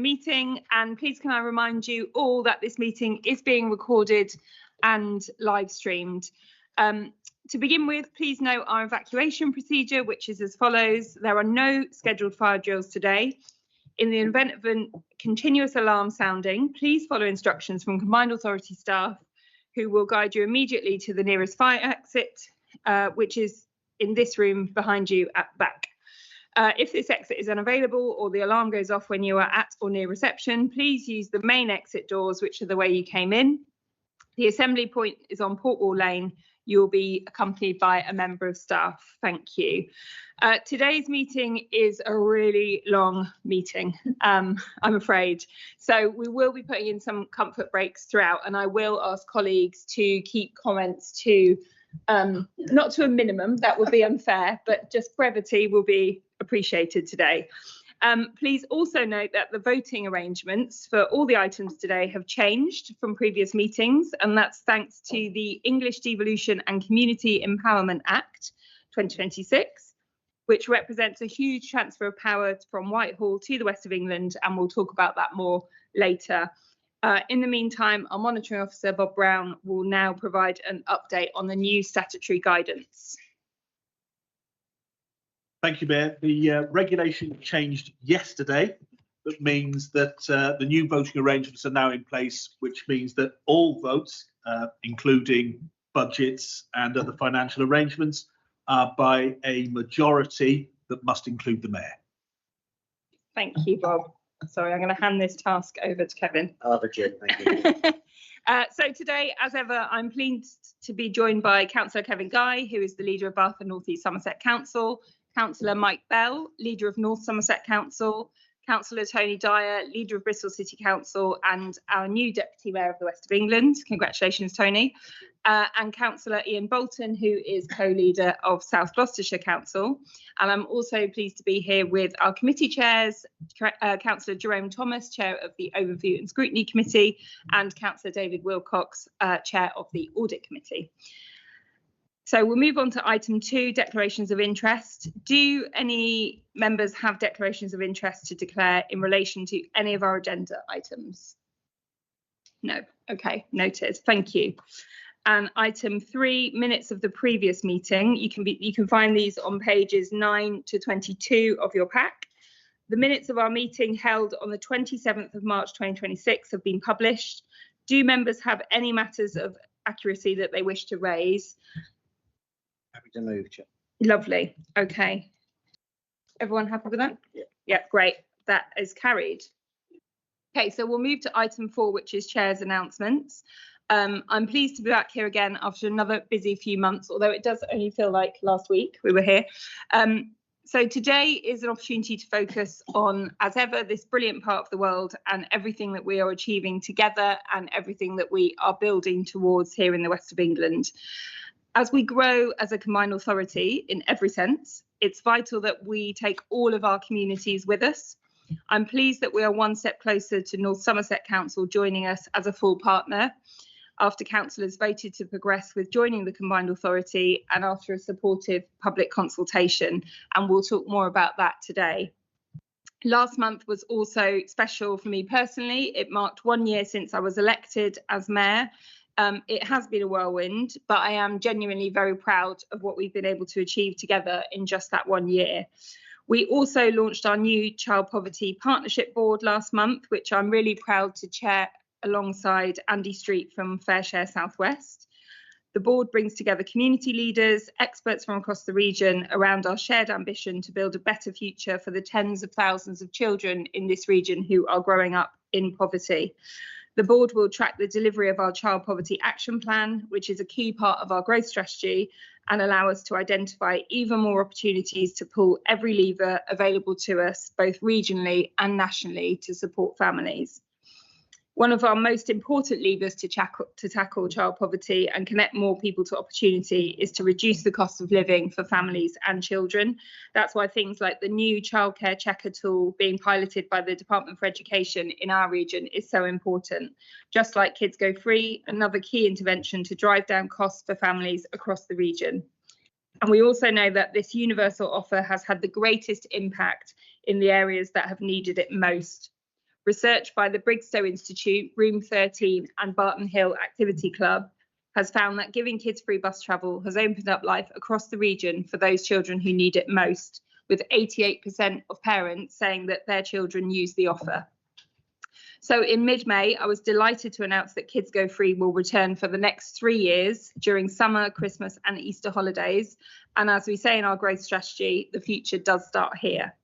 Meeting, and please can I remind you all that this meeting is being recorded and live streamed. To begin with, please note our evacuation procedure, which is as follows. There are no scheduled fire drills today. In the event of a continuous alarm sounding, please follow instructions from Combined Authority staff who will guide you immediately to the nearest fire exit, which is in this room behind you at the back. If this exit is unavailable or the alarm goes off when you are at or near reception, please use the main exit doors, which are the way you came in. The assembly point is on Portwall Lane. You will be accompanied by a member of staff. Thank you. Today's meeting is a really long meeting, I'm afraid. So we will be putting in some comfort breaks throughout, and I will ask colleagues to keep comments to not to a minimum, that would be unfair, but just brevity will be appreciated today. Please also note that the voting arrangements for all the items today have changed from previous meetings, and that's thanks to the English Devolution and Community Empowerment Act 2026, which represents a huge transfer of power from Whitehall to the West of England, and we'll talk about that more later. In the meantime, our monitoring officer, Bob Brown, will now provide an update on the new statutory guidance. Thank you, Mayor. The regulation changed yesterday. That means that the new voting arrangements are now in place, which means that all votes, including budgets and other financial arrangements, are by a majority that must include the Mayor. Thank you, Bob. Sorry, I'm going to hand this task over to Kevin. Thank you. So today, as ever, I'm pleased to be joined by Councillor Kevin Guy, who is the leader of Bath and North East Somerset Council, Councillor Mike Bell, leader of North Somerset Council, Councillor Tony Dyer, leader of Bristol City Council, and our new Deputy Mayor of the West of England. Congratulations, Tony. And Councillor Ian Bolton, who is co-leader of South Gloucestershire Council. And I'm also pleased to be here with our committee chairs, Councillor Jerome Thomas, Chair of the Overview and Scrutiny Committee, and Councillor David Wilcox, Chair of the Audit Committee. So we'll move on to item 2, declarations of interest. Do any members have declarations of interest to declare in relation to any of our agenda items? No. Okay, noted. Thank you. And item 3, minutes of the previous meeting. You can find these on pages 9 to 22 of your pack. The minutes of our meeting held on the 27th of March 2026 have been published. Do members have any matters of accuracy that they wish to raise? Happy to move, Chair. Lovely. Okay. Everyone happy with that? Yeah. Yeah, great. That is carried. Okay, so we'll move to item 4, which is Chair's announcements. I'm pleased to be back here again after another busy few months, although it does only feel like last week we were here. So today is an opportunity to focus on, as ever, this brilliant part of the world and everything that we are achieving together and everything that we are building towards here in the West of England. As we grow as a combined authority in every sense, it's vital that we take all of our communities with us. I'm pleased that we are one step closer to North Somerset Council joining us as a full partner after councillors voted to progress with joining the combined authority and after a supportive public consultation, and we'll talk more about that today. Last month was also special for me personally. It marked 1 year since I was elected as mayor. It has been a whirlwind, but I am genuinely very proud of what we've been able to achieve together in just that 1 year. We also launched our new Child Poverty Partnership Board last month, which I'm really proud to chair alongside Andy Street from Fair Share Southwest. The board brings together community leaders, experts from across the region around our shared ambition to build a better future for the tens of thousands of children in this region who are growing up in poverty. The board will track the delivery of our Child Poverty Action Plan, which is a key part of our growth strategy, and allow us to identify even more opportunities to pull every lever available to us, both regionally and nationally, to support families. One of our most important levers to tackle child poverty and connect more people to opportunity is to reduce the cost of living for families and children. That's why things like the new childcare checker tool being piloted by the Department for Education in our region is so important. Just like Kids Go Free, another key intervention to drive down costs for families across the region. And we also know that this universal offer has had the greatest impact in the areas that have needed it most. Research by the Brigstow Institute, Room 13 and Barton Hill Activity Club has found that giving kids free bus travel has opened up life across the region for those children who need it most, with 88% of parents saying that their children use the offer. So in mid-May, I was delighted to announce that Kids Go Free will return for the next 3 years during summer, Christmas and Easter holidays. And as we say in our growth strategy, the future does start here.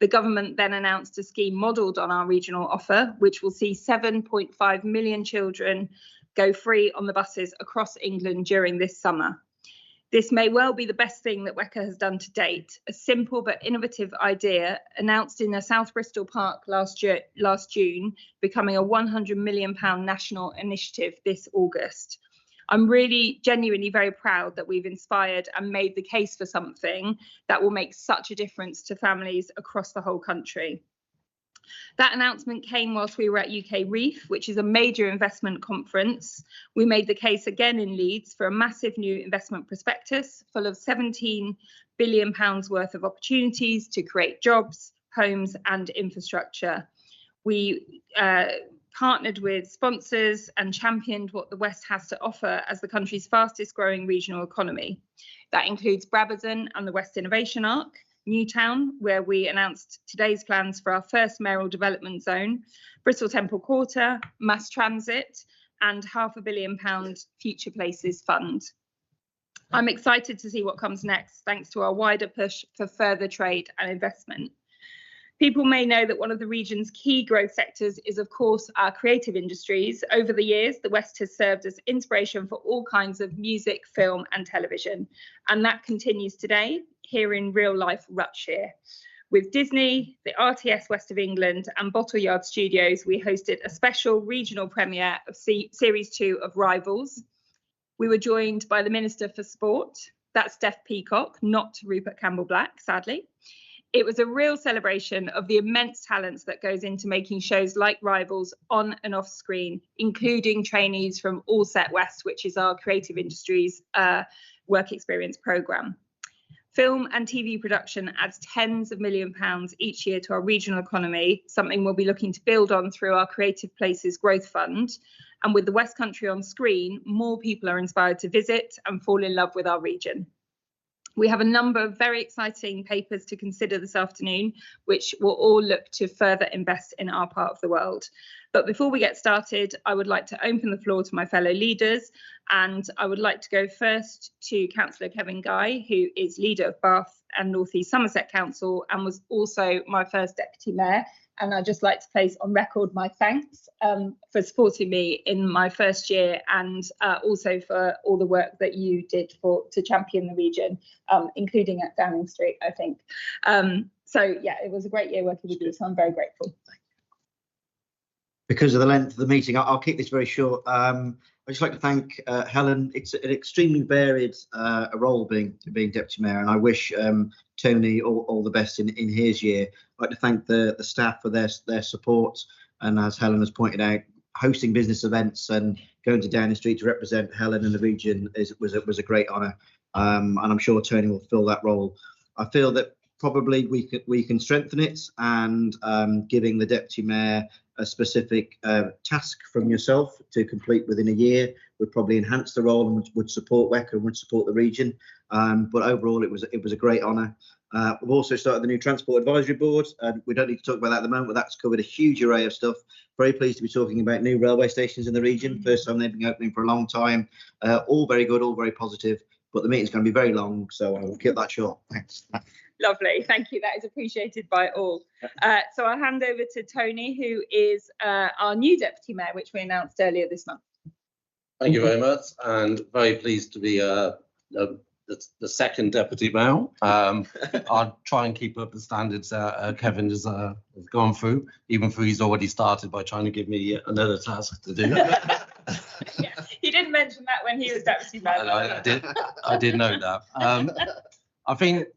The government then announced a scheme modelled on our regional offer, which will see 7.5 million children go free on the buses across England during this summer. This may well be the best thing that WECA has done to date, a simple but innovative idea announced in a South Bristol park last June, becoming a £100 million national initiative this August. I'm really genuinely very proud that we've inspired and made the case for something that will make such a difference to families across the whole country. That announcement came whilst we were at UK Reef, which is a major investment conference. We made the case again in Leeds for a massive new investment prospectus full of £17 billion worth of opportunities to create jobs, homes and infrastructure. We partnered with sponsors and championed what the West has to offer as the country's fastest growing regional economy. That includes Brabazon and the West Innovation Arc, Newtown, where we announced today's plans for our first mayoral development zone, Bristol Temple Quarter, mass transit, and £500 million Future Places Fund. I'm excited to see what comes next, thanks to our wider push for further trade and investment. People may know that one of the region's key growth sectors is, of course, our creative industries. Over the years, the West has served as inspiration for all kinds of music, film and television. And that continues today here in real life Rutshire. With Disney, the RTS West of England and Bottle Yard Studios, we hosted a special regional premiere of Series 2 of Rivals. We were joined by the Minister for Sport, that's Steph Peacock, not Rupert Campbell-Black, sadly. It was a real celebration of the immense talents that goes into making shows like Rivals on and off screen, including trainees from All Set West, which is our creative industries work experience programme. Film and TV production adds tens of £millions each year to our regional economy, something we'll be looking to build on through our Creative Places Growth Fund. And with the West Country on screen, more people are inspired to visit and fall in love with our region. We have a number of very exciting papers to consider this afternoon, which will all look to further invest in our part of the world. But before we get started, I would like to open the floor to my fellow leaders, and I would like to go first to Councillor Kevin Guy, who is leader of Bath and North East Somerset Council and was also my first deputy mayor. And I'd just like to place on record my thanks for supporting me in my first year, and also for all the work that you did to champion the region, including at Downing Street, I think. So yeah, it was a great year working with you, so I'm very grateful. Because of the length of the meeting, I'll keep this very short. I'd just like to thank Helen. It's an extremely varied a role being deputy mayor, and I wish Tony all the best in his year. I'd like to thank the staff for their support, and as Helen has pointed out, hosting business events and going to Downing Street to represent Helen and the region was a great honour, and I'm sure Tony will fill that role. I feel that probably we can strengthen it, and giving the deputy mayor a specific task from yourself to complete within a year would probably enhance the role and would support WECA and would support the region. But overall, it was a great honour. We've also started the new Transport Advisory Board. We don't need to talk about that at the moment, but that's covered a huge array of stuff. Very pleased to be talking about new railway stations in the region. First time they've been opening for a long time. All very good, all very positive, but the meeting's going to be very long, so I will keep that short. Thanks. Lovely, thank you. That is appreciated by all. So I'll hand over to Tony, who is our new deputy mayor, which we announced earlier this month. Thank you very much, and very pleased to be the second deputy mayor. I'll try and keep up the standards Kevin has gone through, even though he's already started by trying to give me another task to do. Yeah, he didn't mention that when he was deputy mayor. I did know that. I think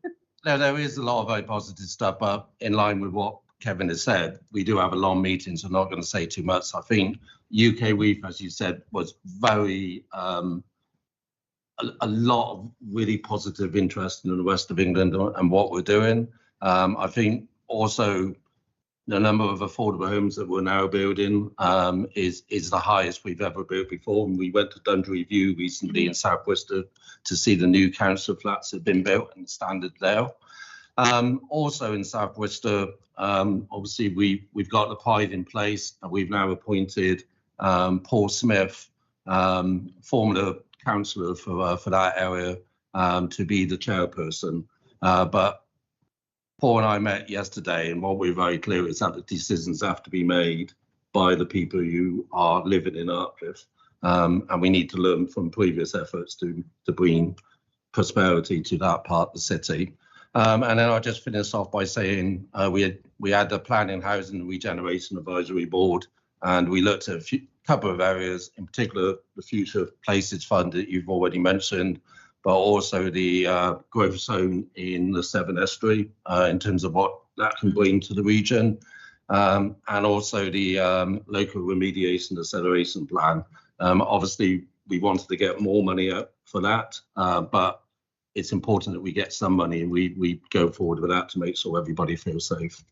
there is a lot of very positive stuff, but in line with what Kevin has said, we do have a long meeting, so I'm not going to say too much. I think UK Reef, as you said, was very a lot of really positive interest in the west of England and what we're doing. I think also the number of affordable homes that we're now building is the highest we've ever built before. And we went to Dundry View recently in South Worcester to see the new council flats that have been built and standard there. Also in South Worcester, obviously we've got the Pride in place, and we've now appointed Paul Smith, former councillor for that area, to be the chairperson. But Paul and I met yesterday, and what we're very clear is that the decisions have to be made by the people who are living in Artcliffe, and we need to learn from previous efforts to bring prosperity to that part of the city. And then I'll just finish off by saying we had the Planning, Housing and Regeneration Advisory Board, and we looked at a couple of areas, in particular the Future Places Fund that you've already mentioned, but also the growth zone in the Severn Estuary in terms of what that can bring to the region, and also the local remediation acceleration plan. Obviously, we wanted to get more money out for that, but it's important that we get some money, and we go forward with that to make sure everybody feels safe.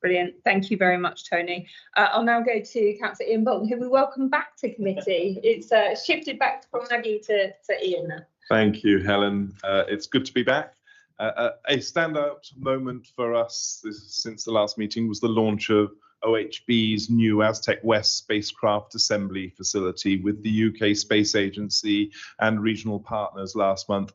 Brilliant. Thank you very much, Tony. I'll now go to Councillor Ian Bolton, who we welcome back to committee. It's shifted back from Maggie to Ian now. Thank you, Helen. It's good to be back. A standout moment for us since the last meeting was the launch of OHB's new Aztec West spacecraft assembly facility with the UK Space Agency and regional partners last month.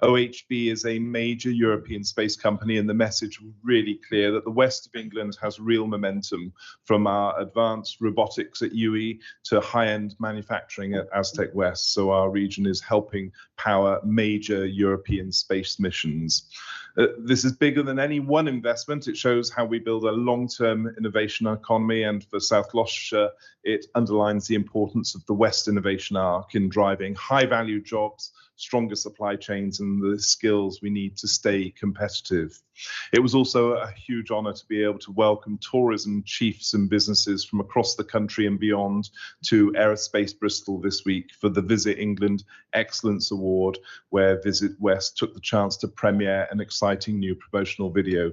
OHB is a major European space company, and the message was really clear that the west of England has real momentum, from our advanced robotics at UE to high-end manufacturing at Aztec West. So our region is helping power major European space missions. This is bigger than any one investment. It shows how we build a long-term innovation economy, and for South Gloucestershire, it underlines the importance of the West Innovation Arc in driving high-value jobs, stronger supply chains, and the skills we need to stay competitive. It was also a huge honour to be able to welcome tourism chiefs and businesses from across the country and beyond to Aerospace Bristol this week for the Visit England Excellence Award, where Visit West took the chance to premiere an exciting new promotional video.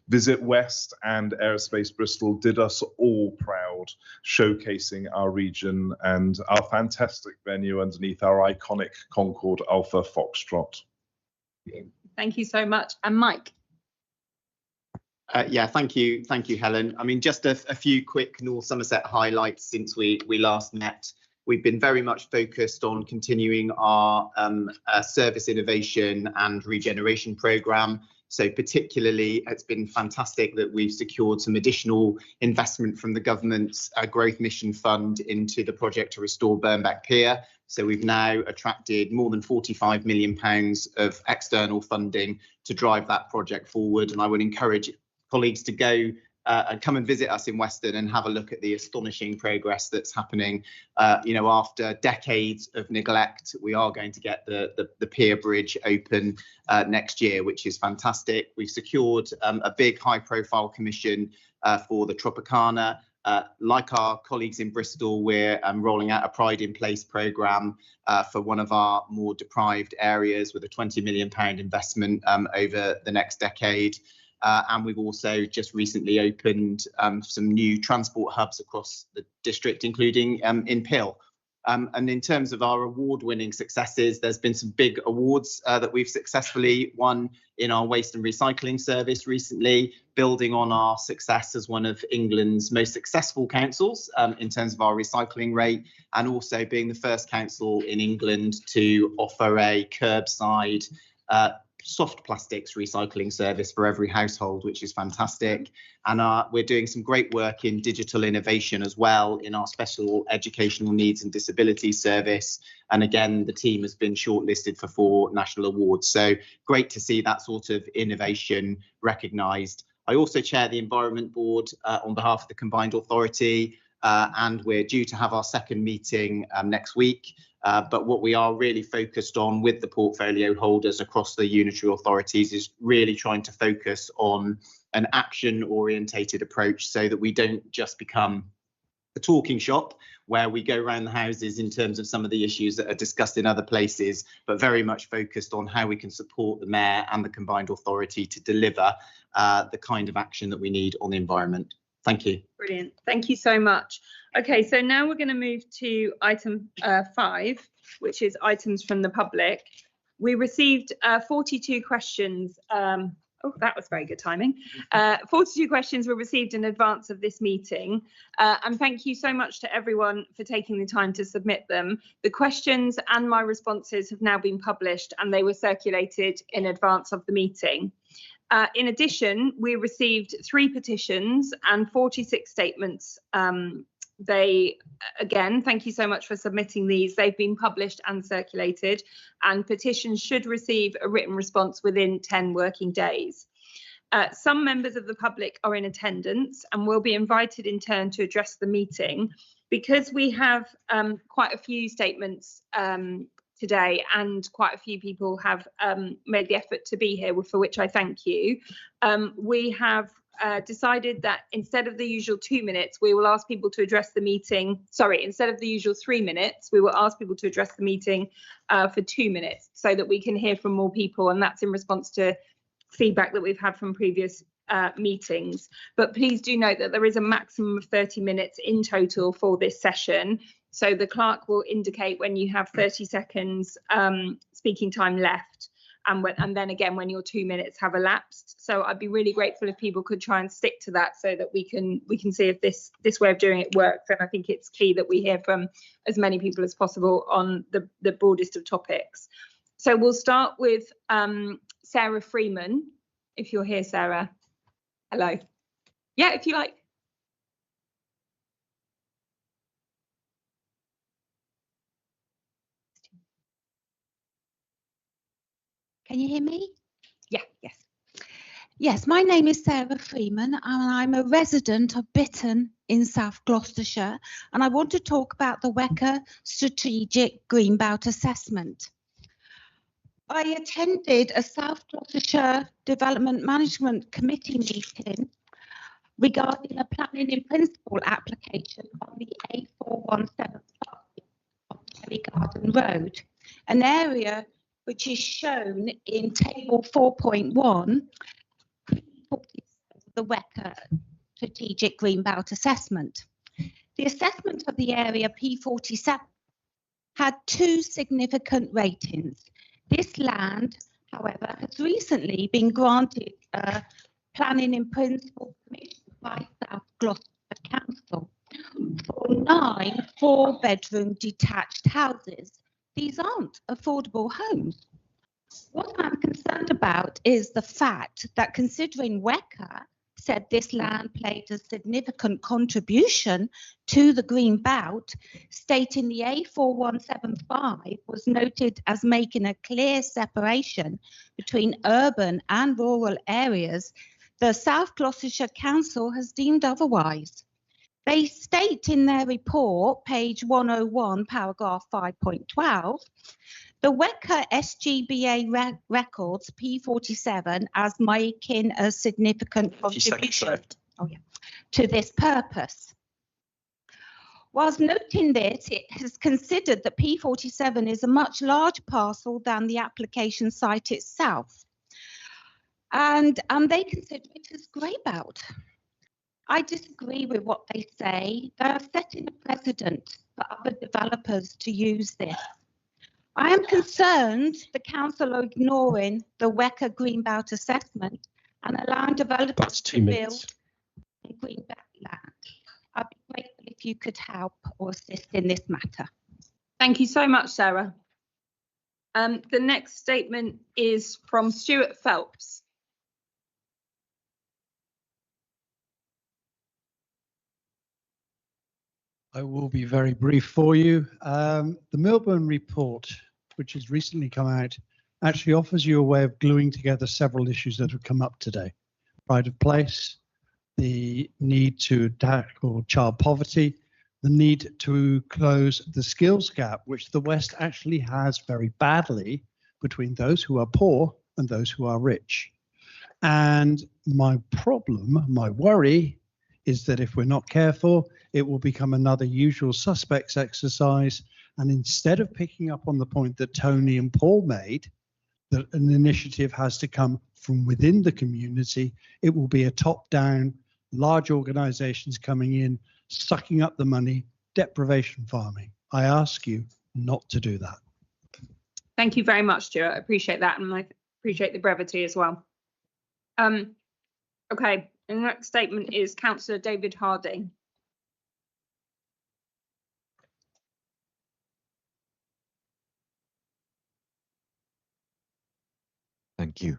Visit West and Aerospace Bristol did us all proud, showcasing our region and our fantastic venue underneath our iconic Concorde Alpha Foxtrot. Thank you so much. And Mike. Yeah, thank you, Helen. I mean, just a few quick North Somerset highlights since we last met. We've been very much focused on continuing our service innovation and regeneration programme. So particularly, it's been fantastic that we've secured some additional investment from the government's Growth Mission Fund into the project to restore Burnback Pier. So we've now attracted more than £45 million of external funding to drive that project forward. And I would encourage colleagues to go and come and visit us in Weston and have a look at the astonishing progress that's happening. After decades of neglect, we are going to get the pier bridge open next year, which is fantastic. We've secured a big high-profile commission for the Tropicana. Like our colleagues in Bristol, we're rolling out a Pride in Place programme for one of our more deprived areas with a £20 million investment over the next decade. And we've also just recently opened some new transport hubs across the district, including in Pill. And in terms of our award-winning successes, there's been some big awards that we've successfully won in our waste and recycling service recently, building on our success as one of England's most successful councils in terms of our recycling rate, and also being the first council in England to offer a curbside soft plastics recycling service for every household, which is fantastic. And we're doing some great work in digital innovation as well in our special educational needs and disability service. And again, the team has been shortlisted for 4 national awards. So great to see that sort of innovation recognised. I also chair the Environment Board on behalf of the Combined Authority, and we're due to have our second meeting next week. But what we are really focused on with the portfolio holders across the unitary authorities is really trying to focus on an action-orientated approach so that we don't just become a talking shop where we go around the houses in terms of some of the issues that are discussed in other places, but very much focused on how we can support the Mayor and the Combined Authority to deliver the kind of action that we need on the environment. Thank you. Brilliant. Thank you so much. Okay, so now we're going to move to item 5, which is items from the public. We received 42 questions. Oh, that was very good timing. 42 questions were received in advance of this meeting. And thank you so much to everyone for taking the time to submit them. The questions and my responses have now been published and they were circulated in advance of the meeting. In addition, we received 3 petitions and 46 statements. Again, thank you so much for submitting these. They've been published and circulated, and petitions should receive a written response within 10 working days. Some members of the public are in attendance and will be invited in turn to address the meeting. Because we have quite a few statements today and quite a few people have made the effort to be here, for which I thank you, we have decided that instead of the usual 2 minutes, we will ask people to address the meeting. Sorry, instead of the usual 3 minutes, we will ask people to address the meeting for 2 minutes so that we can hear from more people. And that's in response to feedback that we've had from previous meetings. But please do note that there is a maximum of 30 minutes in total for this session. So the clerk will indicate when you have 30 seconds speaking time left. And then again when your 2 minutes have elapsed. So I'd be really grateful if people could try and stick to that so that we can see if this way of doing it works. And I think it's key that we hear from as many people as possible on the broadest of topics. So we'll start with Sarah Freeman, if you're here, Sarah. Hello. Yeah, if you like. Can you hear me? Yeah, yes. Yes, my name is Sarah Freeman and I'm a resident of Bitton in South Gloucestershire, and I want to talk about the WECA Strategic Greenbelt Assessment. I attended a South Gloucestershire Development Management Committee meeting regarding a planning in principle application on the A4175 of Cherry Garden Road, an area which is shown in table 4.1, the WECA Strategic Greenbelt Assessment. The assessment of the area P47 had 2 significant ratings. This land, however, has recently been granted a planning in principle permission by South Gloucestershire Council for 9 4-bedroom detached houses. These aren't affordable homes. What I'm concerned about is the fact that, considering WECA said this land played a significant contribution to the green belt, stating the A4175 was noted as making a clear separation between urban and rural areas, the South Gloucestershire Council has deemed otherwise. They state in their report, page 101, paragraph 5.12, the WECA SGBA records P47 as making a significant contribution to this purpose. Whilst noting this, it has considered that P47 is a much larger parcel than the application site itself, and they consider it as grey belt. I disagree with what they say. They are setting a precedent for other developers to use this. I am concerned the council are ignoring the WECA Greenbelt assessment and allowing developers to build in greenbelt land. I'd be grateful if you could help or assist in this matter. Thank you so much, Sarah. The next statement is from Stuart Phelps. I will be very brief for you. The Milburn report, which has recently come out, actually offers you a way of gluing together several issues that have come up today. Pride of place, the need to tackle child poverty, the need to close the skills gap, which the West actually has very badly between those who are poor and those who are rich. And my problem, my worry, is that if we're not careful, it will become another usual suspects exercise. And instead of picking up on the point that Tony and Paul made, that an initiative has to come from within the community, it will be a top-down large organisations coming in, sucking up the money, deprivation farming. I ask you not to do that. Thank you very much, Stuart. I appreciate that, and I appreciate the brevity as well. Okay, and the next statement is Councillor David Harding. Thank you.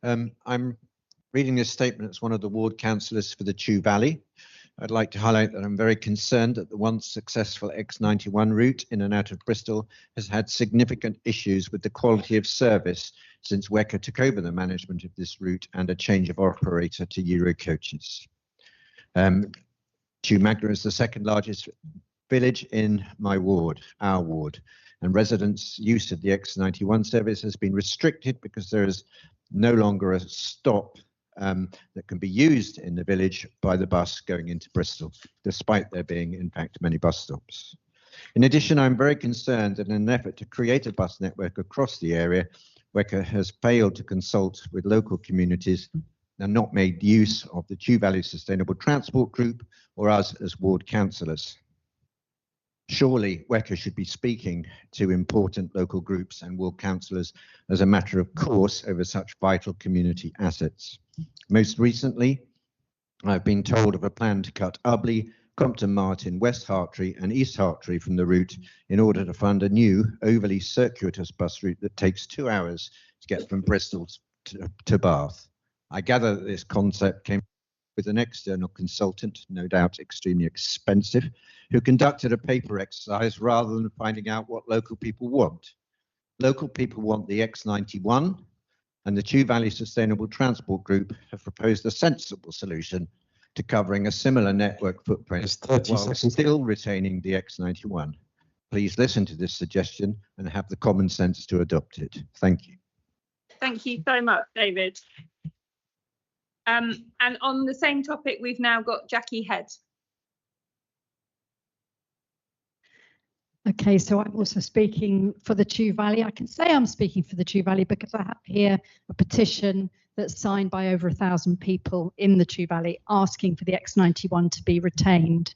I'm reading this statement as one of the ward councillors for the Chew Valley. I'd like to highlight that I'm very concerned that the once successful X91 route in and out of Bristol has had significant issues with the quality of service since WECA took over the management of this route and a change of operator to Eurocoaches. Chew Magna is the second largest village in my ward, our ward, and residents' use of the X91 service has been restricted because there is no longer a stop that can be used in the village by the bus going into Bristol, despite there being, in fact, many bus stops. In addition, I'm very concerned that in an effort to create a bus network across the area, WECA has failed to consult with local communities and not made use of the Chew Valley Sustainable Transport Group or us as ward councillors. Surely WECA should be speaking to important local groups and ward councillors as a matter of course over such vital community assets. Most recently, I've been told of a plan to cut Ubley, Compton Martin, West Hartree and East Hartree from the route in order to fund a new overly circuitous bus route that takes 2 hours to get from Bristol to Bath. I gather that this concept came with an external consultant, no doubt extremely expensive, who conducted a paper exercise rather than finding out what local people want. Local people want the X91, and the Chew Valley Sustainable Transport Group have proposed a sensible solution to covering a similar network footprint while still retaining the X91. Please listen to this suggestion and have the common sense to adopt it. Thank you. Thank you so much, David. And on the same topic, we've now got Jackie Head. Okay, so I'm also speaking for the Chew Valley. I can say I'm speaking for the Chew Valley because I have here a petition that's signed by over 1,000 people in the Chew Valley asking for the X91 to be retained.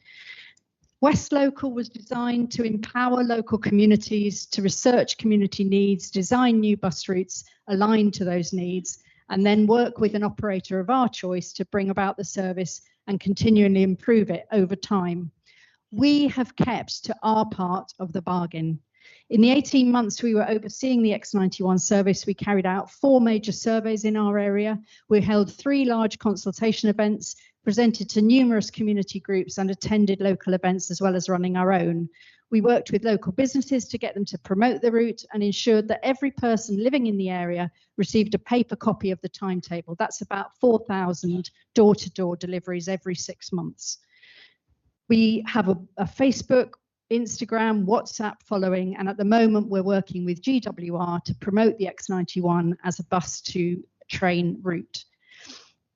West Local was designed to empower local communities to research community needs, design new bus routes aligned to those needs, and then work with an operator of our choice to bring about the service and continually improve it over time. We have kept to our part of the bargain. In the 18 months we were overseeing the X91 service, we carried out 4 major surveys in our area. We held 3 large consultation events, presented to numerous community groups and attended local events as well as running our own. We worked with local businesses to get them to promote the route and ensured that every person living in the area received a paper copy of the timetable. That's about 4,000 door-to-door deliveries every 6 months. We have a Facebook, Instagram, WhatsApp following, and at the moment we're working with GWR to promote the X91 as a bus to train route.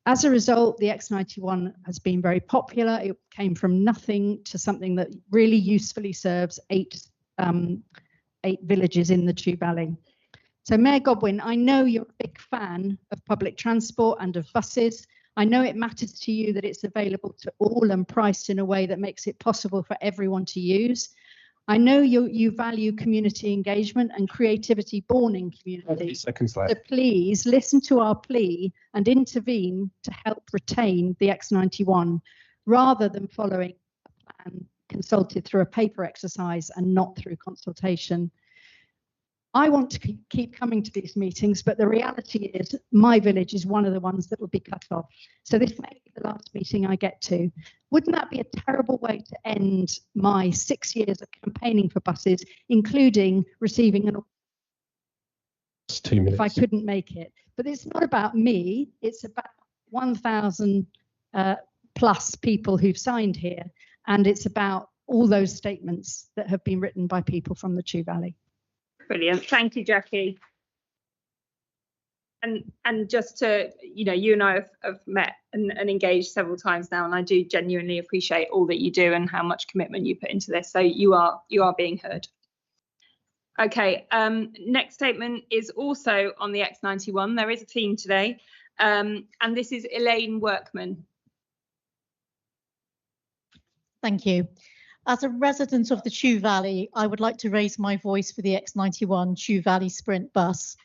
As a result, the X91 has been very popular. It came from nothing to something that really usefully serves 8 villages in the Chew Valley. So Mayor Godwin, I know you're a big fan of public transport and of buses. I know it matters to you that it's available to all and priced in a way that makes it possible for everyone to use. I know you value community engagement and creativity born in community. So please listen to our plea and intervene to help retain the X91 rather than following a plan consulted through a paper exercise and not through consultation. I want to keep coming to these meetings, but the reality is my village is one of the ones that will be cut off. So this may be the last meeting I get to. Wouldn't that be a terrible way to end my 6 years of campaigning for buses, including receiving an if I couldn't make it? But it's not about me. It's about 1,000 plus people who've signed here. And it's about all those statements that have been written by people from the Chew Valley. Brilliant. Thank you, Jackie. And just to, you and I have met and engaged several times now, and I do genuinely appreciate all that you do and how much commitment you put into this. So you are being heard. Okay, next statement is also on the X91. There is a theme today, and this is Elaine Workman. Thank you. As a resident of the Chew Valley, I would like to raise my voice for the X91 Chew Valley Sprint bus.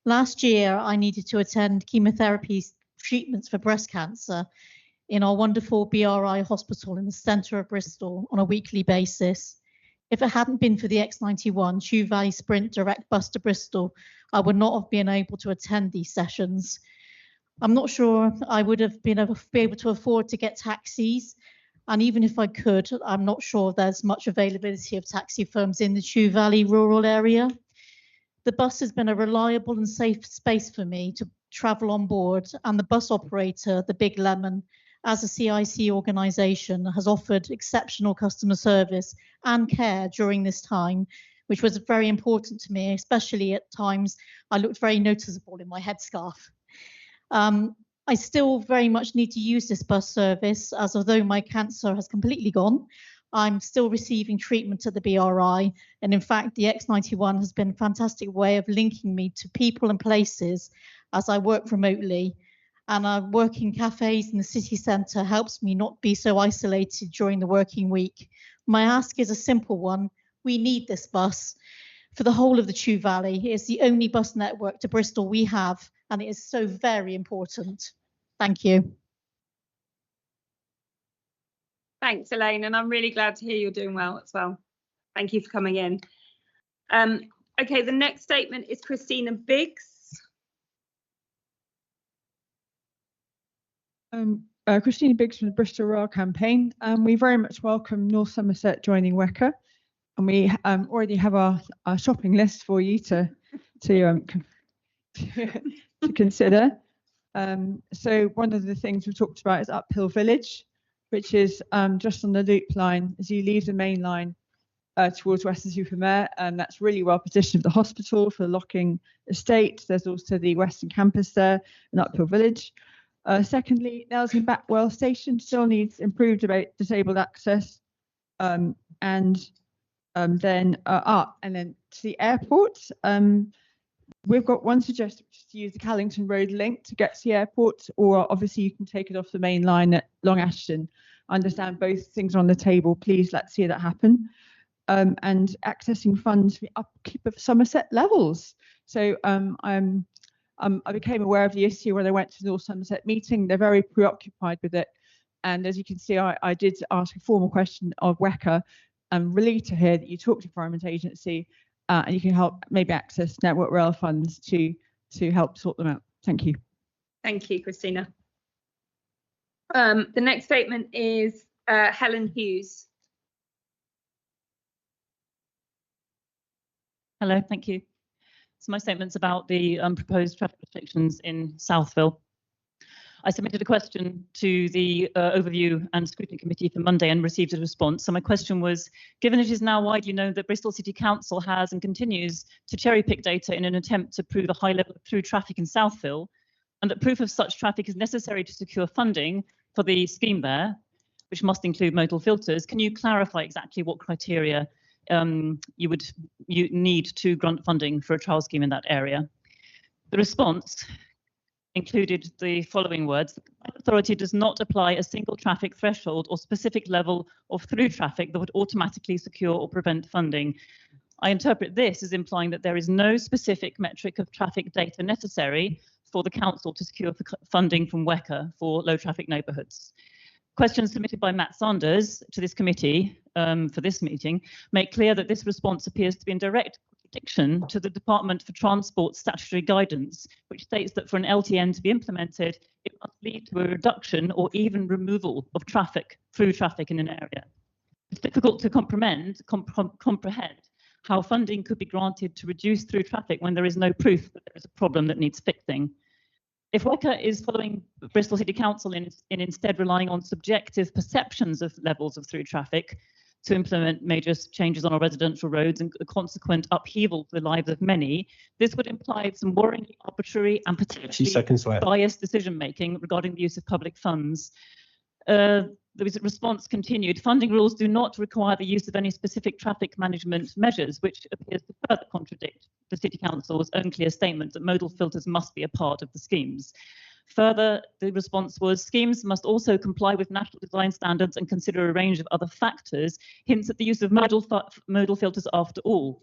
Last year, I needed to attend chemotherapy treatments for breast cancer in our wonderful BRI hospital in the centre of Bristol on a weekly basis. If it hadn't been for the X91 Chew Valley Sprint direct bus to Bristol, I would not have been able to attend these sessions. I'm not sure I would have been able to afford to get taxis. And even if I could, I'm not sure there's much availability of taxi firms in the Chew Valley rural area. The bus has been a reliable and safe space for me to travel on board, and the bus operator, the Big Lemon, as a CIC organisation, has offered exceptional customer service and care during this time, which was very important to me, especially at times I looked very noticeable in my headscarf. I still very much need to use this bus service, as although my cancer has completely gone, I'm still receiving treatment at the BRI. And in fact, the X91 has been a fantastic way of linking me to people and places as I work remotely. And working cafes in the city centre helps me not be so isolated during the working week. My ask is a simple one. We need this bus for the whole of the Chew Valley. It's the only bus network to Bristol we have, and it is so very important. Thank you. Thanks, Elaine, and I'm really glad to hear you're doing well as well. Thank you for coming in. Okay, the next statement is Christina Biggs. Christina Biggs from the Bristol Rail campaign. We very much welcome North Somerset joining WECA, and we already have our shopping list for you to consider. So one of the things we talked about is Uphill Village, which is just on the loop line as you leave the main line towards Weston-super-Mare, and that's really well positioned for the hospital, for the Locking estate. There's also the Western campus there and Uphill Village. Secondly, Nelson Backwell Station still needs improved disabled access, and then to the airport. We've got one suggestion, which is to use the Callington Road link to get to the airport, or obviously you can take it off the main line at Long Ashton. I understand both things are on the table. Please, let's see that happen. And accessing funds for the upkeep of Somerset levels. So I became aware of the issue when I went to the North Somerset meeting. They're very preoccupied with it. And as you can see, I did ask a formal question of WECA. I'm relieved to hear that you talked to Environment Agency and you can help maybe access Network Rail funds to help sort them out. Thank you. Thank you, Christina. The next statement is Helen Hughes. Hello, thank you. So my statement's about the proposed traffic restrictions in Southville. I submitted a question to the Overview and Scrutiny Committee for Monday and received a response. So my question was, given it is now widely known that Bristol City Council has and continues to cherry pick data in an attempt to prove a high level of through traffic in Southville, and that proof of such traffic is necessary to secure funding for the scheme there, which must include modal filters, can you clarify exactly what criteria you need to grant funding for a trial scheme in that area? The response included the following words: the authority does not apply a single traffic threshold or specific level of through traffic that would automatically secure or prevent funding. I interpret this as implying that there is no specific metric of traffic data necessary for the council to secure funding from WECA for low traffic neighbourhoods. Questions submitted by Matt Sanders to this committee for this meeting make clear that this response appears to be in direct contradiction to the Department for Transport statutory guidance, which states that for an LTN to be implemented, it must lead to a reduction or even removal of traffic, through traffic in an area. It's difficult to comprehend how funding could be granted to reduce through traffic when there is no proof that there is a problem that needs fixing. If WECA is following Bristol City Council in instead relying on subjective perceptions of levels of through traffic to implement major changes on our residential roads and a consequent upheaval for the lives of many, this would imply some worryingly arbitrary and potentially biased decision-making regarding the use of public funds. The response continued, funding rules do not require the use of any specific traffic management measures, which appears to further contradict the City Council's own clear statement that modal filters must be a part of the schemes. Further, the response was schemes must also comply with national design standards and consider a range of other factors, hints at the use of modal filters after all.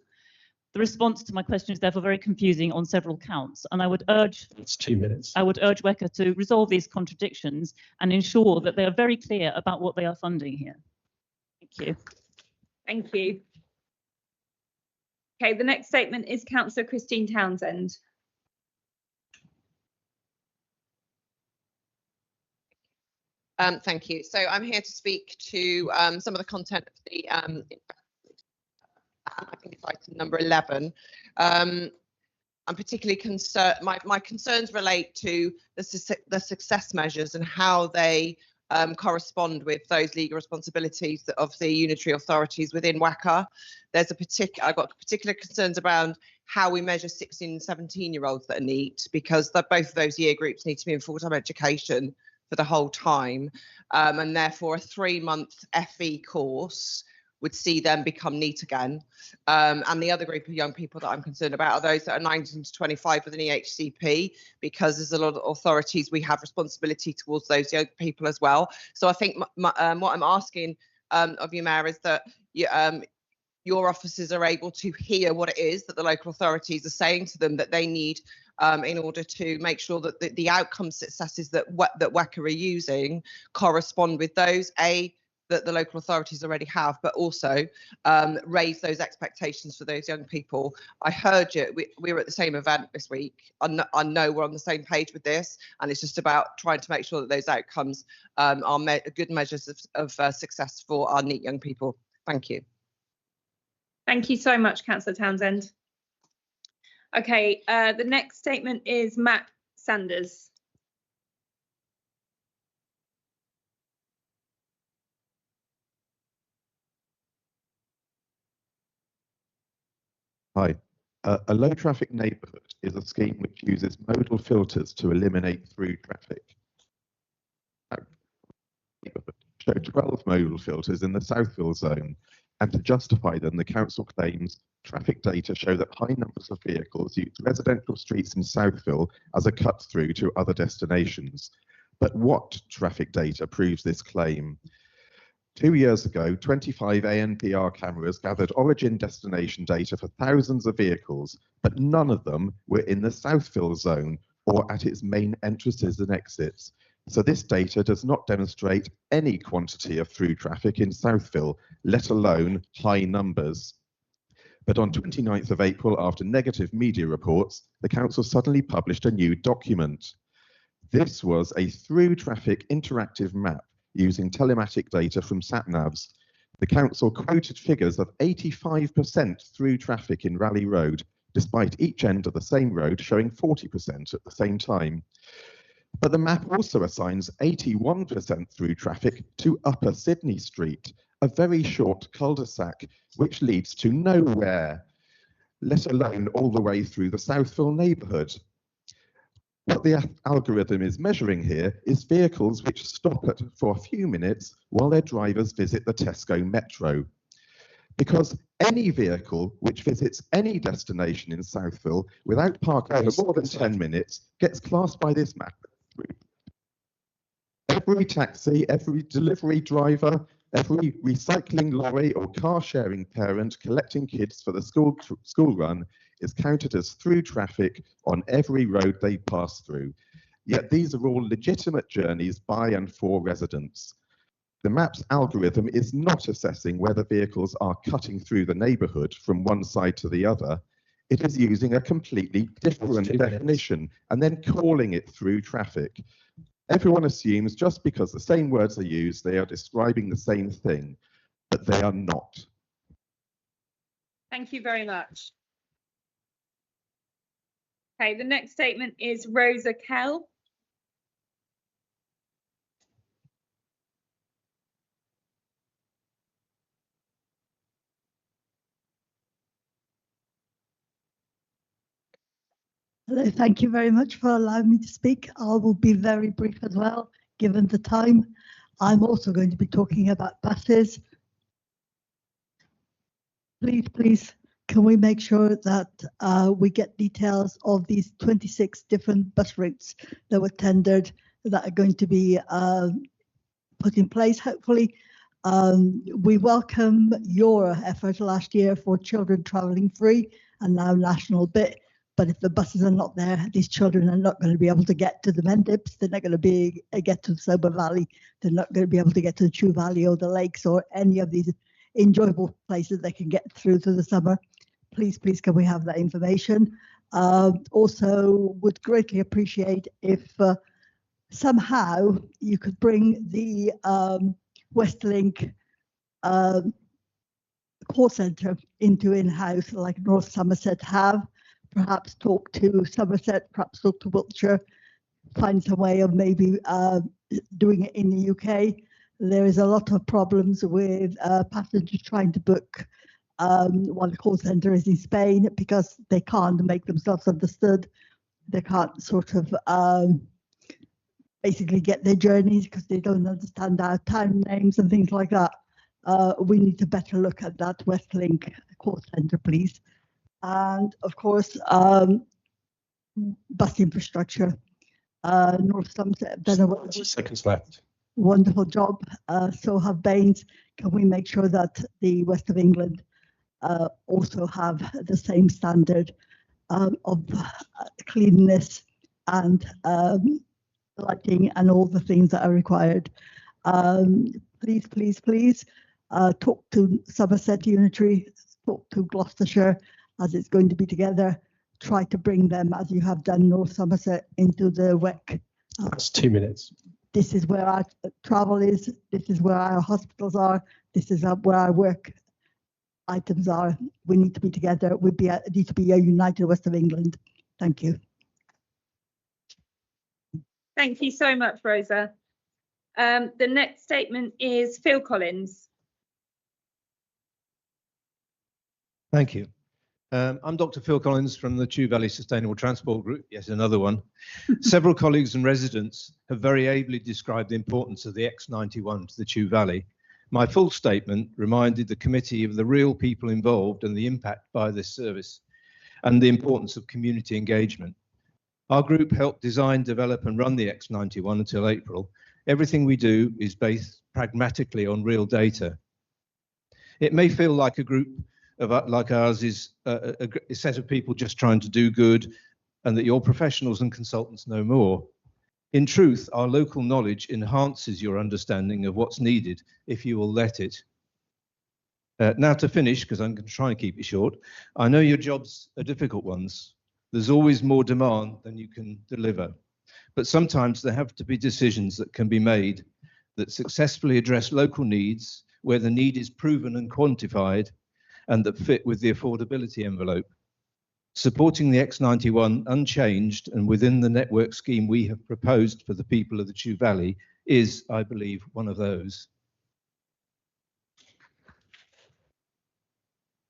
The response to my question is therefore very confusing on several counts, and I would urge It's 2 minutes. I would urge WECA to resolve these contradictions and ensure that they are very clear about what they are funding here. Thank you. Thank you. Okay, the next statement is Councillor Christine Townsend. Thank you. So I'm here to speak to some of the content of the, I think it's item number 11. I'm particularly concerned, my concerns relate to the success measures and how they correspond with those legal responsibilities of the unitary authorities within WECA. I've got particular concerns around how we measure 16 and 17-year-olds that are NEET, because both of those year groups need to be in full-time education for the whole time, and therefore a 3-month FE course would see them become NEET again. And the other group of young people that I'm concerned about are those that are 19 to 25 with an EHCP, because there's a lot of authorities, we have responsibility towards those young people as well. So I think what I'm asking of you, Mayor, is that your officers are able to hear what it is that the local authorities are saying to them that they need in order to make sure that the outcome successes that WECA are using correspond with those, that the local authorities already have, but also raise those expectations for those young people. I heard you, we were at the same event this week. I know we're on the same page with this, and it's just about trying to make sure that those outcomes are good measures of success for our NEET young people. Thank you. Thank you so much, Councillor Townsend. Okay, the next statement is Matt Sanders. Hi. A low traffic neighbourhood is a scheme which uses modal filters to eliminate through traffic. Show 12 modal filters in the Southville zone, and to justify them, the council claims traffic data show that high numbers of vehicles use residential streets in Southville as a cut through to other destinations. But what traffic data proves this claim? 2 years ago, 25 ANPR cameras gathered origin-destination data for thousands of vehicles, but none of them were in the Southville zone or at its main entrances and exits. So this data does not demonstrate any quantity of through traffic in Southville, let alone high numbers. But on 29th of April, after negative media reports, the council suddenly published a new document. This was a through traffic interactive map using telematic data from sat-navs. The council quoted figures of 85% through traffic in Raleigh Road, despite each end of the same road showing 40% at the same time. But the map also assigns 81% through traffic to Upper Sydney Street, a very short cul-de-sac which leads to nowhere, let alone all the way through the Southville neighbourhood. What the algorithm is measuring here is vehicles which stop for a few minutes while their drivers visit the Tesco Metro. Because any vehicle which visits any destination in Southville without parking for more than 10 minutes gets classed by this map. Every taxi, every delivery driver, every recycling lorry or car sharing parent collecting kids for the school run is counted as through traffic on every road they pass through. Yet these are all legitimate journeys by and for residents. The map's algorithm is not assessing whether vehicles are cutting through the neighbourhood from one side to the other. It is using a completely different definition and then calling it through traffic. Everyone assumes just because the same words are used, they are describing the same thing, but they are not. Thank you very much. Okay, the next statement is Rosa Kell. Hello, thank you very much for allowing me to speak. I will be very brief as well, given the time. I'm also going to be talking about buses. Please can we make sure that we get details of these 26 different bus routes that were tendered that are going to be put in place, hopefully? We welcome your effort last year for children travelling free and now national bit. But if the buses are not there, these children are not going to be able to get to the Mendips. They're not going to get to the Sober Valley. They're not going to be able to get to the Chew Valley or the lakes or any of these enjoyable places they can get through the summer. Please, can we have that information? Also, would greatly appreciate if somehow you could bring the Westlink call centre into in-house like North Somerset have. Perhaps talk to Somerset, perhaps talk to Wiltshire, find some way of maybe doing it in the UK. There is a lot of problems with passengers trying to book while the call centre is in Spain because they can't make themselves understood. They can't sort of basically get their journeys because they don't understand our town names and things like that. We need to better look at that Westlink call centre, please. And of course, bus infrastructure. North Somerset have done a 20 seconds left. wonderful job. So have Baines. Can we make sure that the West of England also have the same standard of cleanliness and lighting and all the things that are required? Please talk to Somerset Unitary, talk to Gloucestershire as it's going to be together. Try to bring them, as you have done, North Somerset into the WEC. That's 2 minutes. This is where our travel is. This is where our hospitals are. This is where our work items are. We need to be together. We need to be a united West of England. Thank you. Thank you so much, Rosa. The next statement is Phil Collins. Thank you. I'm Dr. Phil Collins from the Chew Valley Sustainable Transport Group, yes, another one. Several colleagues and residents have very ably described the importance of the X91 to the Chew Valley. My full statement reminded the committee of the real people involved and the impact by this service and the importance of community engagement. Our group helped design, develop and run the X91 until April. Everything we do is based pragmatically on real data. It may feel like a group like ours is a set of people just trying to do good and that your professionals and consultants know more. In truth, our local knowledge enhances your understanding of what's needed if you will let it. Now to finish, because I'm going to try and keep it short, I know your jobs are difficult ones. There's always more demand than you can deliver. But sometimes there have to be decisions that can be made that successfully address local needs where the need is proven and quantified and that fit with the affordability envelope. Supporting the X91 unchanged and within the network scheme we have proposed for the people of the Chew Valley is, I believe, one of those.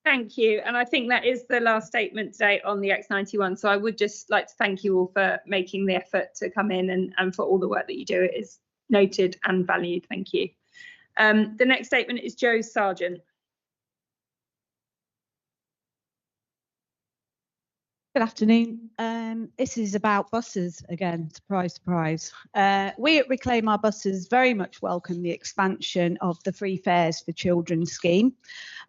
Thank you. And I think that is the last statement today on the X91. So I would just like to thank you all for making the effort to come in and for all the work that you do. It is noted and valued. Thank you. The next statement is Joe Sargent. Good afternoon. This is about buses again, surprise, surprise. We at Reclaim Our Buses very much welcome the expansion of the free fares for children scheme.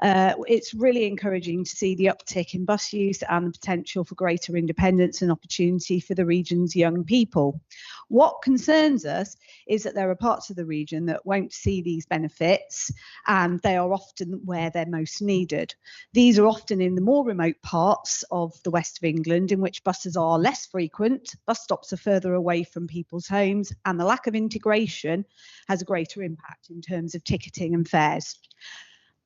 It's really encouraging to see the uptick in bus use and the potential for greater independence and opportunity for the region's young people. What concerns us is that there are parts of the region that won't see these benefits and they are often where they're most needed. These are often in the more remote parts of the west of England in which buses are less frequent, bus stops are further away from people's homes and the lack of integration has a greater impact in terms of ticketing and fares.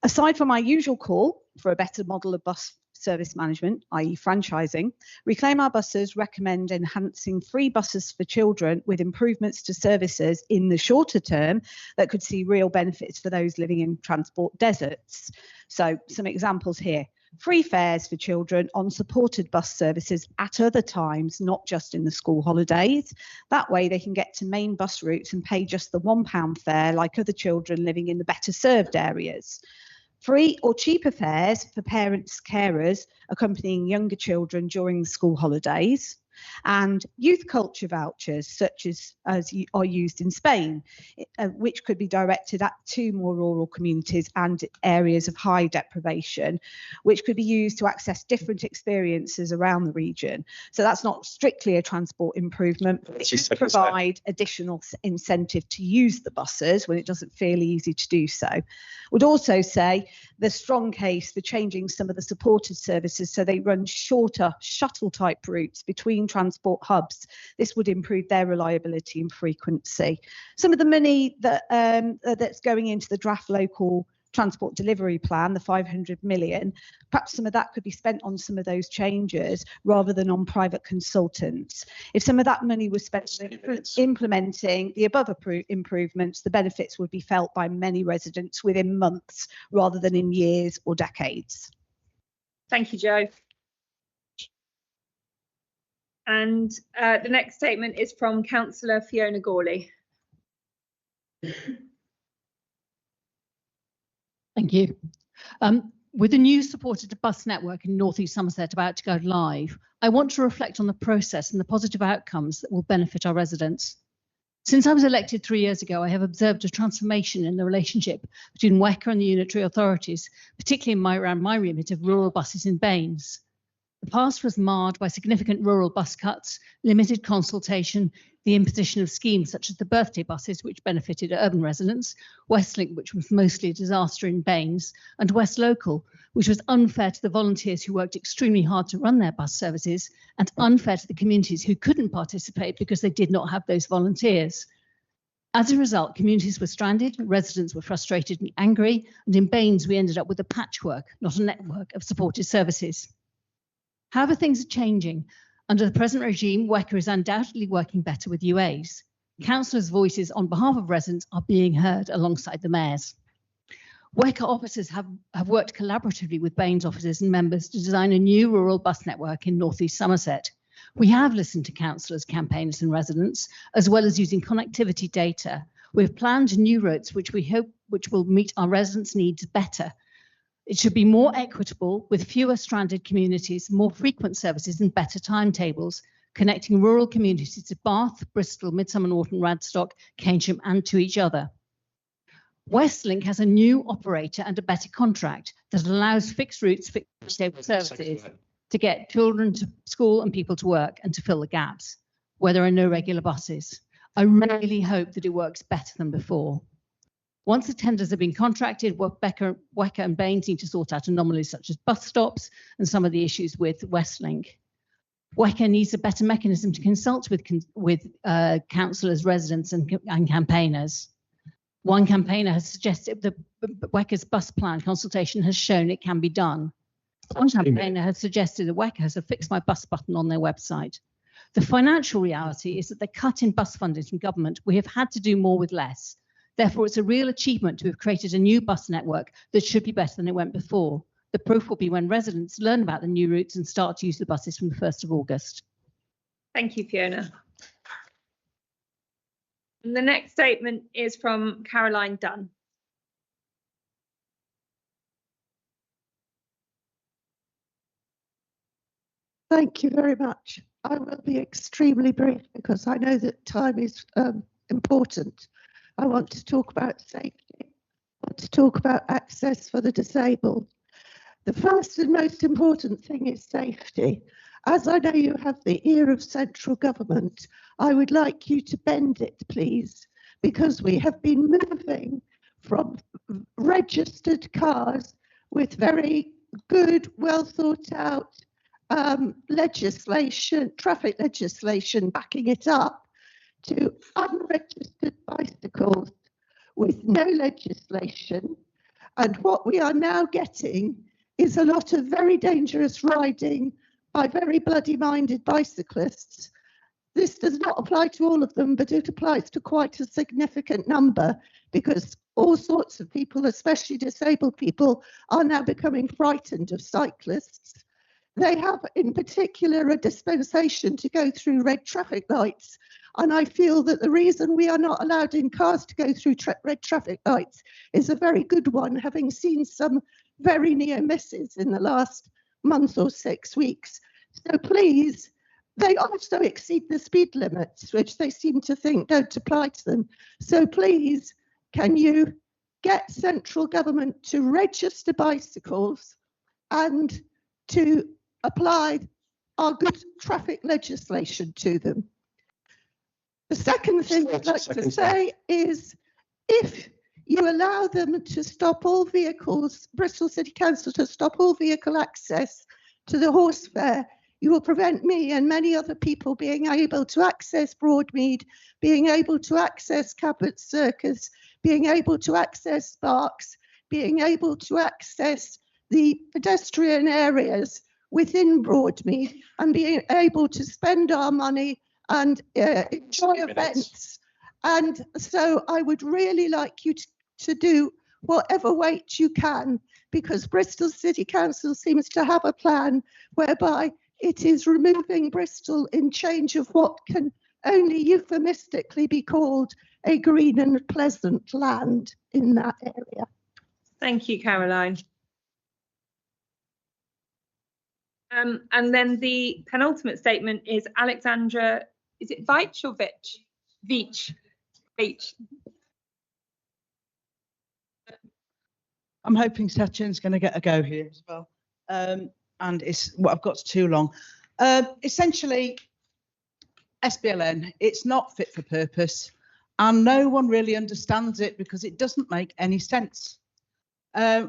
Aside from our usual call for a better model of bus service management, i.e. franchising, Reclaim Our Buses recommend enhancing free buses for children with improvements to services in the shorter term that could see real benefits for those living in transport deserts. So some examples here. Free fares for children on supported bus services at other times, not just in the school holidays. That way they can get to main bus routes and pay just the £1 fare like other children living in the better served areas. free or cheaper fares for parents, carers accompanying younger children during the school holidays, and youth culture vouchers such as are used in Spain, which could be directed to more rural communities and areas of high deprivation, which could be used to access different experiences around the region. So that's not strictly a transport improvement, but it should provide additional incentive to use the buses when it doesn't feel easy to do so. Would also say the strong case for changing some of the supported services so they run shorter shuttle type routes between transport hubs. This would improve their reliability and frequency. Some of the money that that's going into the draft local transport delivery plan, the 500 million, perhaps some of that could be spent on some of those changes rather than on private consultants. If some of that money was spent implementing the above improvements, the benefits would be felt by many residents within months rather than in years or decades. Thank you, Jo. And the next statement is from Councillor Fiona Gawley. Thank you. With the new supported bus network in North East Somerset about to go live, I want to reflect on the process and the positive outcomes that will benefit our residents. Since I was elected 3 years ago, I have observed a transformation in the relationship between WECA and the unitary authorities, particularly around my remit of rural buses in Baines. The past was marred by significant rural bus cuts, limited consultation, the imposition of schemes such as the birthday buses, which benefited urban residents, Westlink, which was mostly a disaster in Baines, and West Local, which was unfair to the volunteers who worked extremely hard to run their bus services, and unfair to the communities who couldn't participate because they did not have those volunteers. As a result, communities were stranded, residents were frustrated and angry, and in Baines we ended up with a patchwork, not a network of supported services. However, things are changing. Under the present regime, WECA is undoubtedly working better with UAs. Councillors' voices on behalf of residents are being heard alongside the mayor's. WECA officers have worked collaboratively with Baines officers and members to design a new rural bus network in North East Somerset. We have listened to councillors, campaigners and residents, as well as using connectivity data. We have planned new routes which we hope will meet our residents' needs better. It should be more equitable with fewer stranded communities, more frequent services and better timetables, connecting rural communities to Bath, Bristol, Midsummer Norton, Radstock, Keynsham and to each other. Westlink has a new operator and a better contract that allows fixed routes, fixed services to get children to school and people to work and to fill the gaps where there are no regular buses. I really hope that it works better than before. Once the tenders have been contracted, WECA and Baines need to sort out anomalies such as bus stops and some of the issues with Westlink. WECA needs a better mechanism to consult with councillors, residents and campaigners. One campaigner has suggested the WECA's bus plan consultation has shown it can be done. One campaigner has suggested that WECA has a fix my bus button on their website. The financial reality is that the cut in bus funding from government, we have had to do more with less. Therefore, it's a real achievement to have created a new bus network that should be better than it went before. The proof will be when residents learn about the new routes and start to use the buses from the 1st of August. Thank you, Fiona. And the next statement is from Caroline Dunn. Thank you very much. I will be extremely brief because I know that time is important. I want to talk about safety. I want to talk about access for the disabled. The first and most important thing is safety. As I know you have the ear of central government, I would like you to bend it, please, because we have been moving from registered cars with very good, well thought out legislation, traffic legislation backing it up, to unregistered bicycles with no legislation. And what we are now getting is a lot of very dangerous riding by very bloody-minded bicyclists. This does not apply to all of them, but it applies to quite a significant number because all sorts of people, especially disabled people, are now becoming frightened of cyclists. They have in particular a dispensation to go through red traffic lights. And I feel that the reason we are not allowed in cars to go through red traffic lights is a very good one, having seen some very near misses in the last month or 6 weeks. So please, they also exceed the speed limits, which they seem to think don't apply to them. So please, can you get central government to register bicycles and to apply our good traffic legislation to them? The second thing I'd like to say is, if you allow them to stop all vehicles, Bristol City Council to stop all vehicle access to the horse fair, you will prevent me and many other people being able to access Broadmead, being able to access Cabot Circus, being able to access Sparks, being able to access the pedestrian areas within Broadmead, and being able to spend our money and enjoy events. And so I would really like you to do whatever weight you can, because Bristol City Council seems to have a plan whereby it is removing Bristol in change of what can only euphemistically be called a green and pleasant land in that area. Thank you, Caroline. And then the penultimate statement is Alexandra, is it Veitch or Vitch? Veitch. I'm hoping Sachin's going to get a go here as well. And it's what I've got too long. Essentially, SBLN, it's not fit for purpose, and no one really understands it because it doesn't make any sense.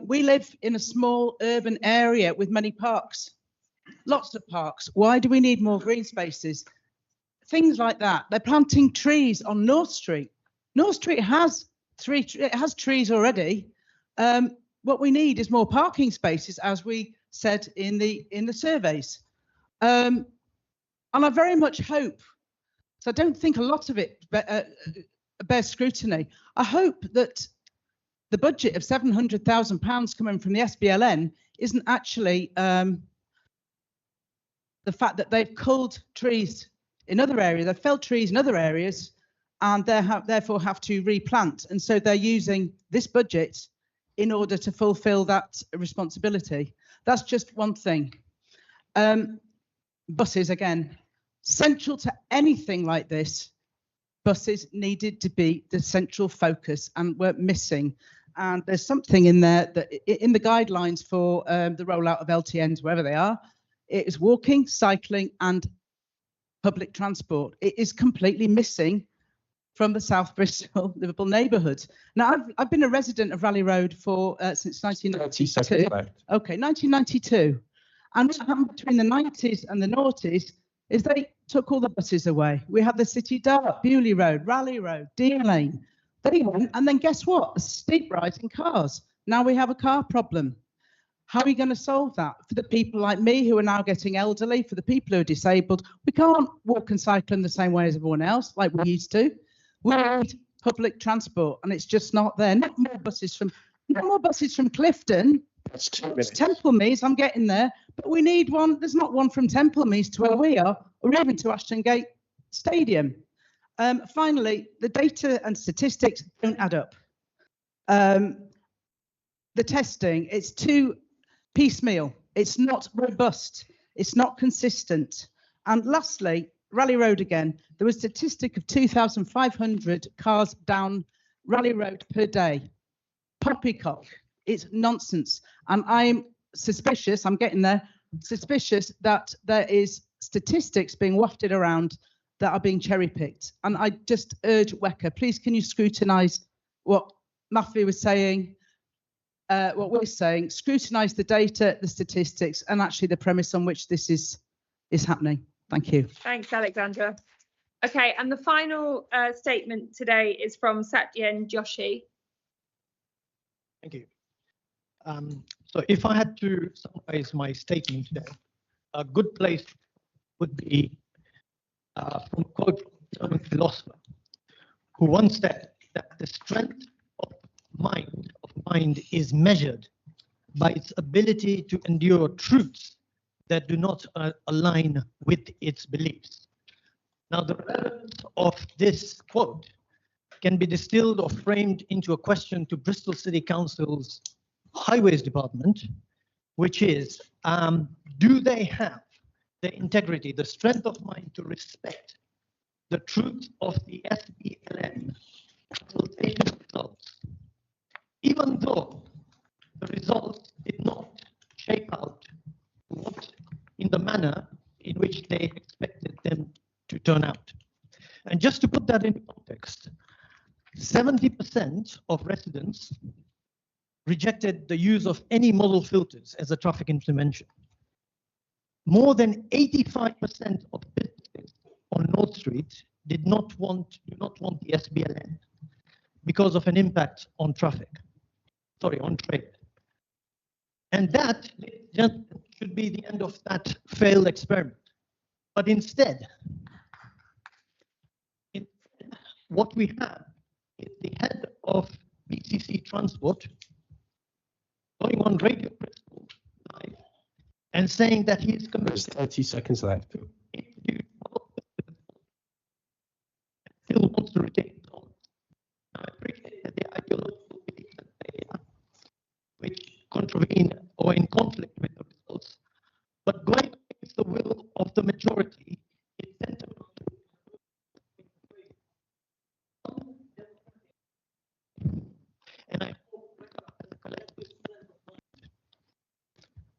We live in a small urban area with many parks, lots of parks. Why do we need more green spaces? Things like that. They're planting trees on North Street. North Street has trees already. What we need is more parking spaces, as we said in the surveys. And I very much hope, so I don't think a lot of it bears scrutiny. I hope that the budget of £700,000 coming from the SBLN isn't actually the fact that they've culled trees in other areas, they've felled trees in other areas, and they therefore have to replant. And so they're using this budget in order to fulfill that responsibility. That's just one thing. Buses, again, central to anything like this, buses needed to be the central focus and we're missing. And there's something in there that in the guidelines for the rollout of LTNs, wherever they are, it is walking, cycling and public transport. It is completely missing from the South Bristol Liverpool neighbourhood. Now, I've been a resident of Raleigh Road for since 1992. Okay, 1992. And what happened between the 90s and the noughties is they took all the buses away. We had the City Dart, Bewley Road, Raleigh Road, Deer Lane. They went, and then guess what? A steep rise in cars. Now we have a car problem. How are we going to solve that? For the people like me who are now getting elderly, for the people who are disabled, we can't walk and cycle in the same way as everyone else like we used to. We need public transport, and it's just not there. Not more buses from Clifton. That's 2 minutes. Templemeads, I'm getting there, but we need one. There's not one from Templemeads to where we are, or even to Ashton Gate Stadium. Finally, the data and statistics don't add up. The testing, it's too piecemeal. It's not robust. It's not consistent. And lastly, Raleigh Road again, there was a statistic of 2,500 cars down Raleigh Road per day. Poppycock. It's nonsense. And I'm suspicious, I'm getting there, suspicious that there is statistics being wafted around that are being cherry-picked. And I just urge WECA, please can you scrutinise what Matthew was saying, what we're saying, scrutinise the data, the statistics, and actually the premise on which this is happening. Thank you. Thanks, Alexandra. Okay, and the final statement today is from Satyen Joshi. Thank you. So if I had to summarize my statement today, a good place would be from a quote from a German philosopher who once said that the strength of mind is measured by its ability to endure truths that do not align with its beliefs. Now, the relevance of this quote can be distilled or framed into a question to Bristol City Council's Highways Department, which is, do they have the integrity, the strength of mind to respect the truth of the SBLM consultation results, even though the results did not shape out in the manner in which they expected them to turn out. And just to put that in context, 70% of residents rejected the use of any model filters as a traffic intervention. More than 85% of businesses on North Street do not want the SBLM because of an impact on on trade. And that should be the end of that failed experiment. But instead, what we have is the head of BCC Transport going on Radio Bristol live and saying that he is committed. There's 30 seconds left. Still wants to retain it on. I appreciate that the ideological beliefs that they have, which contravene or in conflict with the results, but going against the will of the majority is tantamount and I hope as a collective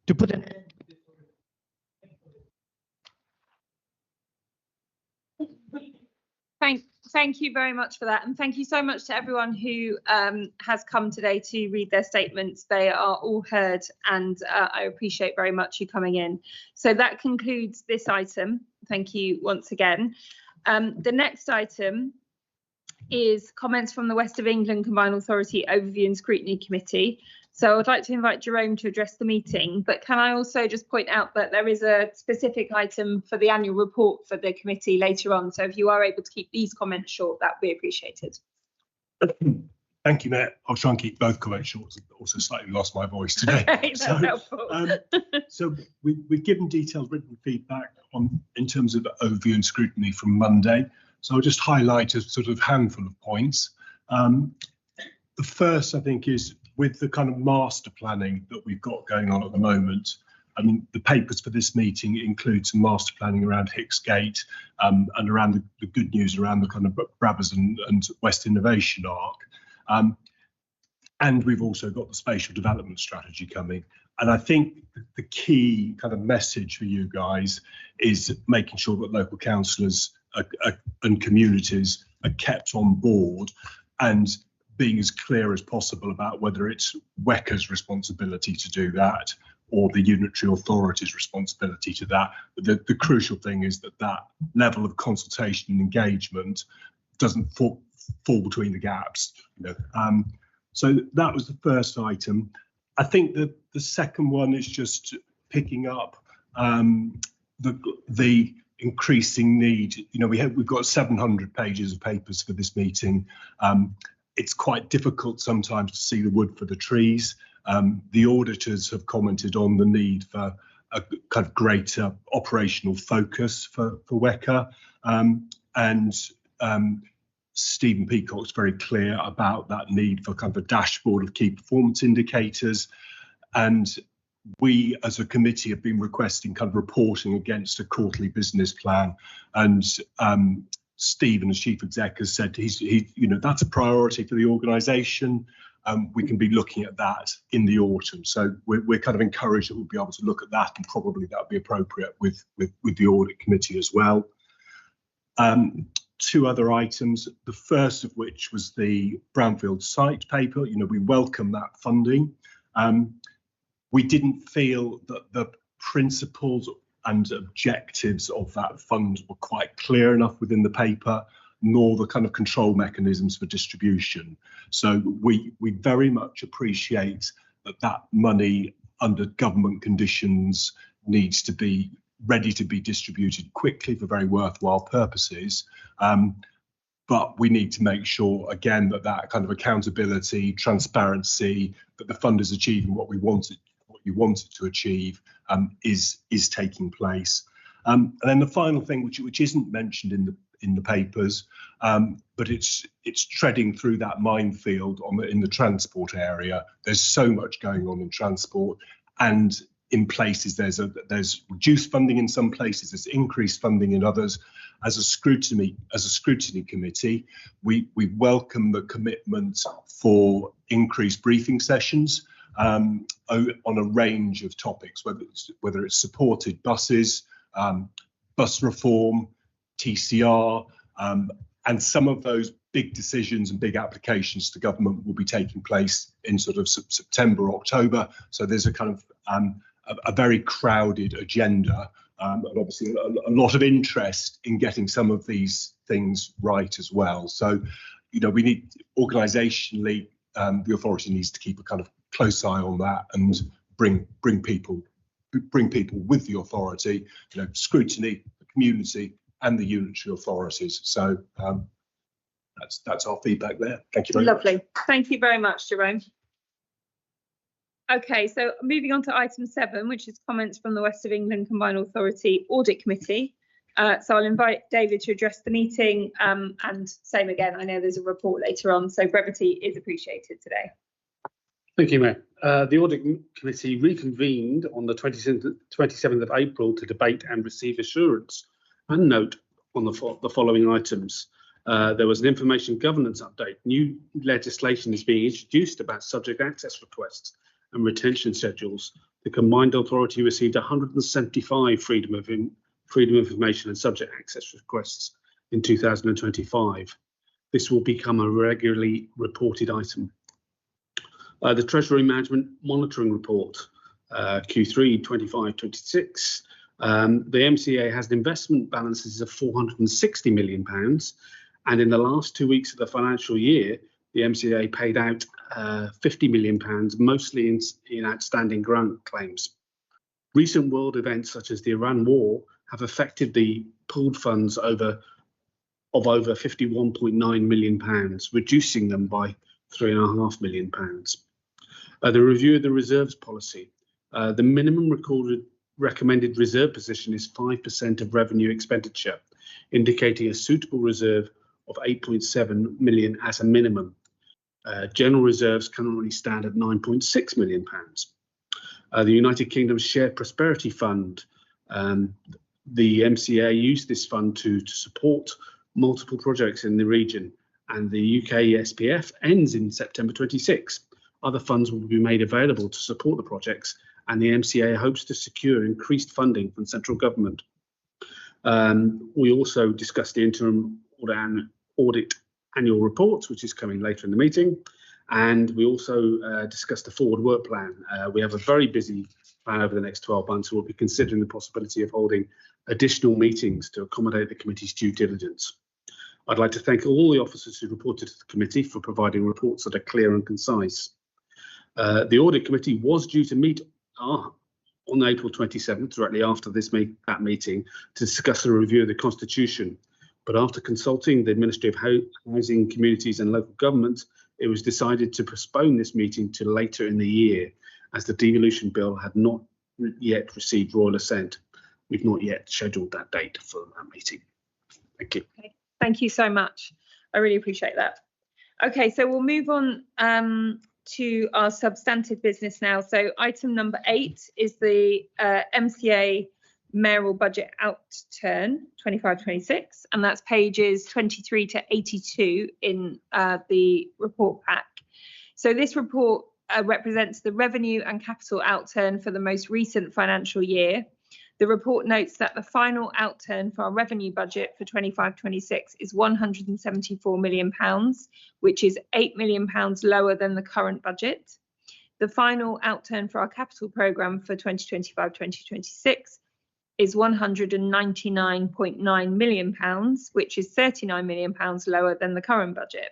to put an end to this. Thank you very much for that, and thank you so much to everyone who has come today to read their statements. They are all heard, and I appreciate very much you coming in. So that concludes this item. Thank you once again. The next item is comments from the West of England Combined Authority Overview and Scrutiny Committee. So I'd like to invite Jerome to address the meeting, but can I also just point out that there is a specific item for the annual report for the committee later on. So if you are able to keep these comments short, that would be appreciated. Thank you, Matt. I'll try and keep both comments short. I've also slightly lost my voice today. That's helpful. So we've given detailed written feedback in terms of overview and scrutiny from Monday. So I'll just highlight a sort of handful of points. The first, I think, is with the kind of master planning that we've got going on at the moment. I mean, the papers for this meeting include some master planning around Hicks Gate and around the good news around the kind of Brabazon and West Innovation Arc. And we've also got the spatial development strategy coming. And I think the key kind of message for you guys is making sure that local councillors and communities are kept on board and being as clear as possible about whether it's WECA's responsibility to do that or the unitary authority's responsibility to that. But the crucial thing is that level of consultation and engagement doesn't fall between the gaps. So that was the first item. I think that the second one is just picking up the increasing need. We've got 700 pages of papers for this meeting. It's quite difficult sometimes to see the wood for the trees. The auditors have commented on the need for a kind of greater operational focus for WECA. And Stephen Peacock's very clear about that need for kind of a dashboard of key performance indicators. And we as a committee have been requesting kind of reporting against a quarterly business plan. And Stephen, as chief exec, has said that's a priority for the organisation. We can be looking at that in the autumn. So we're kind of encouraged that we'll be able to look at that, and probably that would be appropriate with the audit committee as well. Two other items, the first of which was the Brownfield site paper. We welcome that funding. We didn't feel that the principles and objectives of that fund were quite clear enough within the paper, nor the kind of control mechanisms for distribution. So we very much appreciate that money under government conditions needs to be ready to be distributed quickly for very worthwhile purposes. But we need to make sure, again, that kind of accountability, transparency, that the fund is achieving what you want it to achieve is taking place. And then the final thing, which isn't mentioned in the papers, but it's treading through that minefield in the transport area. There's so much going on in transport, and in places there's reduced funding in some places, there's increased funding in others. As a scrutiny committee, we welcome the commitment for increased briefing sessions on a range of topics, whether it's supported buses, bus reform, TCR, and some of those big decisions and big applications to government will be taking place in sort of September, October. So there's a kind of a very crowded agenda, and obviously a lot of interest in getting some of these things right as well. So, we need organisationally, the authority needs to keep a kind of close eye on that and bring people with the authority, scrutiny, the community, and the unitary authorities. So that's our feedback there. Thank you very much. Lovely. Thank you very much, Jerome. Okay, so moving on to item 7, which is comments from the West of England Combined Authority Audit Committee. So I'll invite David to address the meeting, and same again, I know there's a report later on, so brevity is appreciated today. Thank you, Mayor. The Audit Committee reconvened on the 27th of April to debate and receive assurance and note on the following items. There was an information governance update. New legislation is being introduced about subject access requests and retention schedules. The Combined Authority received 175 freedom of information and subject access requests in 2025. This will become a regularly reported item. The Treasury Management Monitoring Report, Q3 25-26. The MCA has investment balances of £460 million, and in the last 2 weeks of the financial year, the MCA paid out £50 million, mostly in outstanding grant claims. Recent world events such as the Iran war have affected the pooled funds of over £51.9 million, reducing them by £3.5 million. The review of the reserves policy. The minimum recommended reserve position is 5% of revenue expenditure, indicating a suitable reserve of 8.7 million as a minimum. General reserves currently stand at 9.6 million pounds. The United Kingdom's Shared Prosperity Fund, the MCA used this fund to support multiple projects in the region, and the UK SPF ends in September 26. Other funds will be made available to support the projects, and the MCA hopes to secure increased funding from central government. We also discussed the interim audit annual reports, which is coming later in the meeting, and we also discussed the forward work plan. We have a very busy plan over the next 12 months. We'll be considering the possibility of holding additional meetings to accommodate the committee's due diligence. I'd like to thank all the officers who reported to the committee for providing reports that are clear and concise. The audit committee was due to meet on April 27th, directly after that meeting, to discuss a review of the Constitution. But after consulting the Ministry of Housing, Communities and Local Government, it was decided to postpone this meeting to later in the year, as the devolution bill had not yet received royal assent. We've not yet scheduled that date for that meeting. Thank you. Okay. Thank you so much. I really appreciate that. Okay, so we'll move on to our substantive business now. So item number 8 is the MCA Mayoral Budget Outturn 25-26, and that's pages 23 to 82 in the report pack. So this report represents the revenue and capital outturn for the most recent financial year. The report notes that the final outturn for our revenue budget for 25-26 is £174 million, which is £8 million lower than the current budget. The final outturn for our capital programme for 2025-2026 is £199.9 million, which is £39 million lower than the current budget.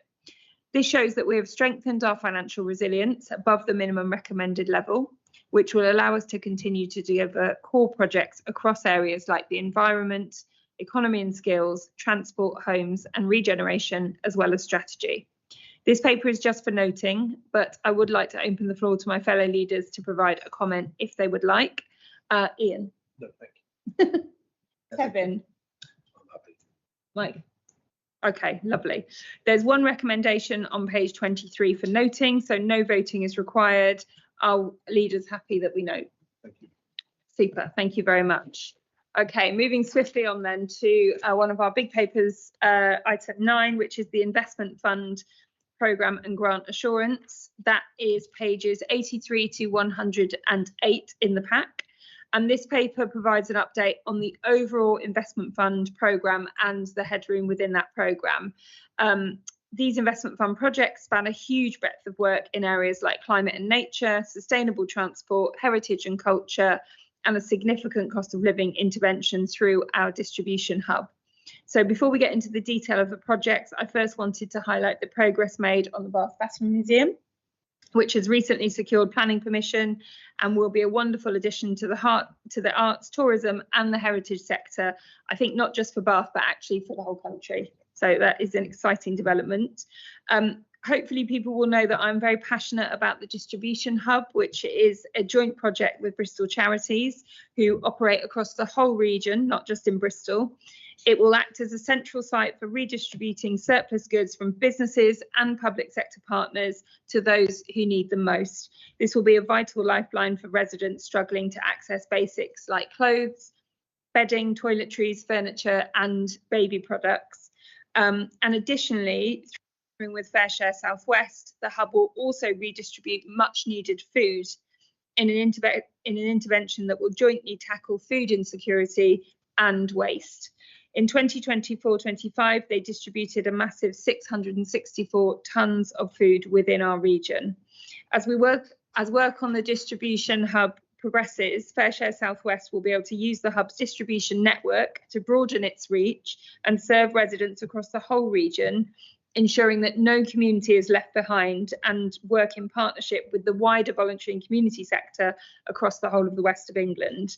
This shows that we have strengthened our financial resilience above the minimum recommended level, which will allow us to continue to deliver core projects across areas like the environment, economy and skills, transport, homes and regeneration, as well as strategy. This paper is just for noting, but I would like to open the floor to my fellow leaders to provide a comment if they would like. Ian. No, thank you. Kevin? Mike? Okay, lovely. There's one recommendation on page 23 for noting, so no voting is required. Are leaders happy that we note? Thank you. Super, thank you very much. Okay, moving swiftly on then to one of our big papers, item 9, which is the investment fund programme and grant assurance. That is pages 83 to 108 in the pack. And this paper provides an update on the overall investment fund programme and the headroom within that programme. These investment fund projects span a huge breadth of work in areas like climate and nature, sustainable transport, heritage and culture, and a significant cost of living intervention through our distribution hub. So before we get into the detail of the projects, I first wanted to highlight the progress made on the Bath Battery Museum, which has recently secured planning permission and will be a wonderful addition to the arts, tourism and the heritage sector, I think not just for Bath, but actually for the whole country. So that is an exciting development. Hopefully people will know that I'm very passionate about the distribution hub, which is a joint project with Bristol Charities, who operate across the whole region, not just in Bristol. It will act as a central site for redistributing surplus goods from businesses and public sector partners to those who need them most. This will be a vital lifeline for residents struggling to access basics like clothes, bedding, toiletries, furniture and baby products. And additionally, with Fair Share Southwest, the hub will also redistribute much needed food in an intervention that will jointly tackle food insecurity and waste. In 2024-25, they distributed a massive 664 tonnes of food within our region. As work on the distribution hub progresses, Fair Share Southwest will be able to use the hub's distribution network to broaden its reach and serve residents across the whole region, ensuring that no community is left behind, and work in partnership with the wider voluntary and community sector across the whole of the west of England.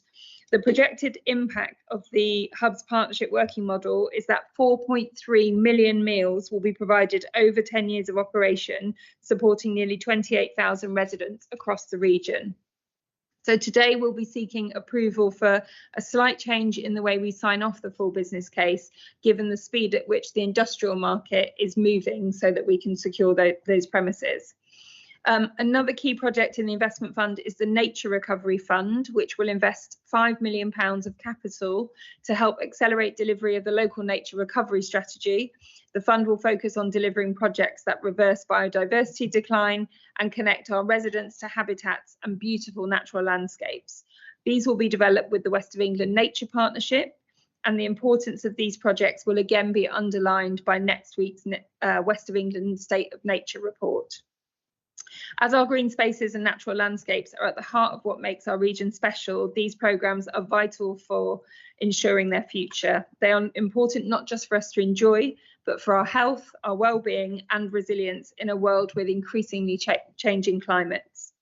The projected impact of the hub's partnership working model is that 4.3 million meals will be provided over 10 years of operation, supporting nearly 28,000 residents across the region. So today we'll be seeking approval for a slight change in the way we sign off the full business case, given the speed at which the industrial market is moving, so that we can secure those premises. Another key project in the investment fund is the Nature Recovery Fund, which will invest £5 million of capital to help accelerate delivery of the local nature recovery strategy. The fund will focus on delivering projects that reverse biodiversity decline and connect our residents to habitats and beautiful natural landscapes. These will be developed with the West of England Nature Partnership, and the importance of these projects will again be underlined by next week's West of England State of Nature report. As our green spaces and natural landscapes are at the heart of what makes our region special, these programmes are vital for ensuring their future. They are important not just for us to enjoy, but for our health, our well-being and resilience in a world with increasingly changing climates.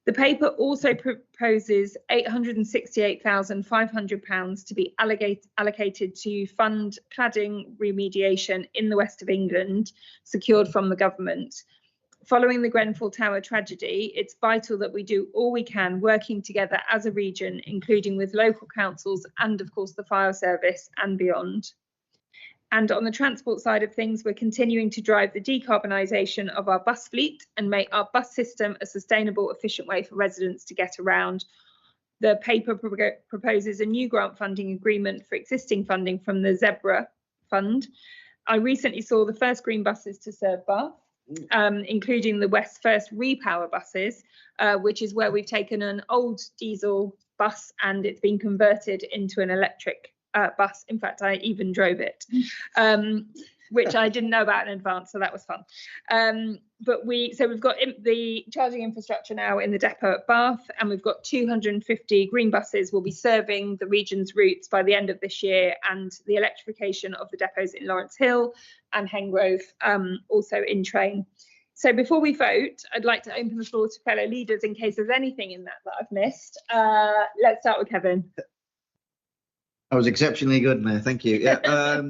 The paper also proposes £868,500 to be allocated to fund cladding remediation in the west of England, secured from the government. Following the Grenfell Tower tragedy, it's vital that we do all we can working together as a region, including with local councils and of course the fire service and beyond. And on the transport side of things, we're continuing to drive the decarbonisation of our bus fleet and make our bus system a sustainable, efficient way for residents to get around. The paper proposes a new grant funding agreement for existing funding from the Zebra Fund. I recently saw the first green buses to serve Bath, including the West's first repower buses, which is where we've taken an old diesel bus and it's been converted into an electric bus. In fact, I even drove it, which I didn't know about in advance, so that was fun. But we've got the charging infrastructure now in the depot at Bath, and we've got 250 green buses will be serving the region's routes by the end of this year, and the electrification of the depots in Lawrence Hill and Hengrove also in train. So before we vote, I'd like to open the floor to fellow leaders in case there's anything in that I've missed. Let's start with Kevin. That was exceptionally good, Mayor. Thank you. Yeah.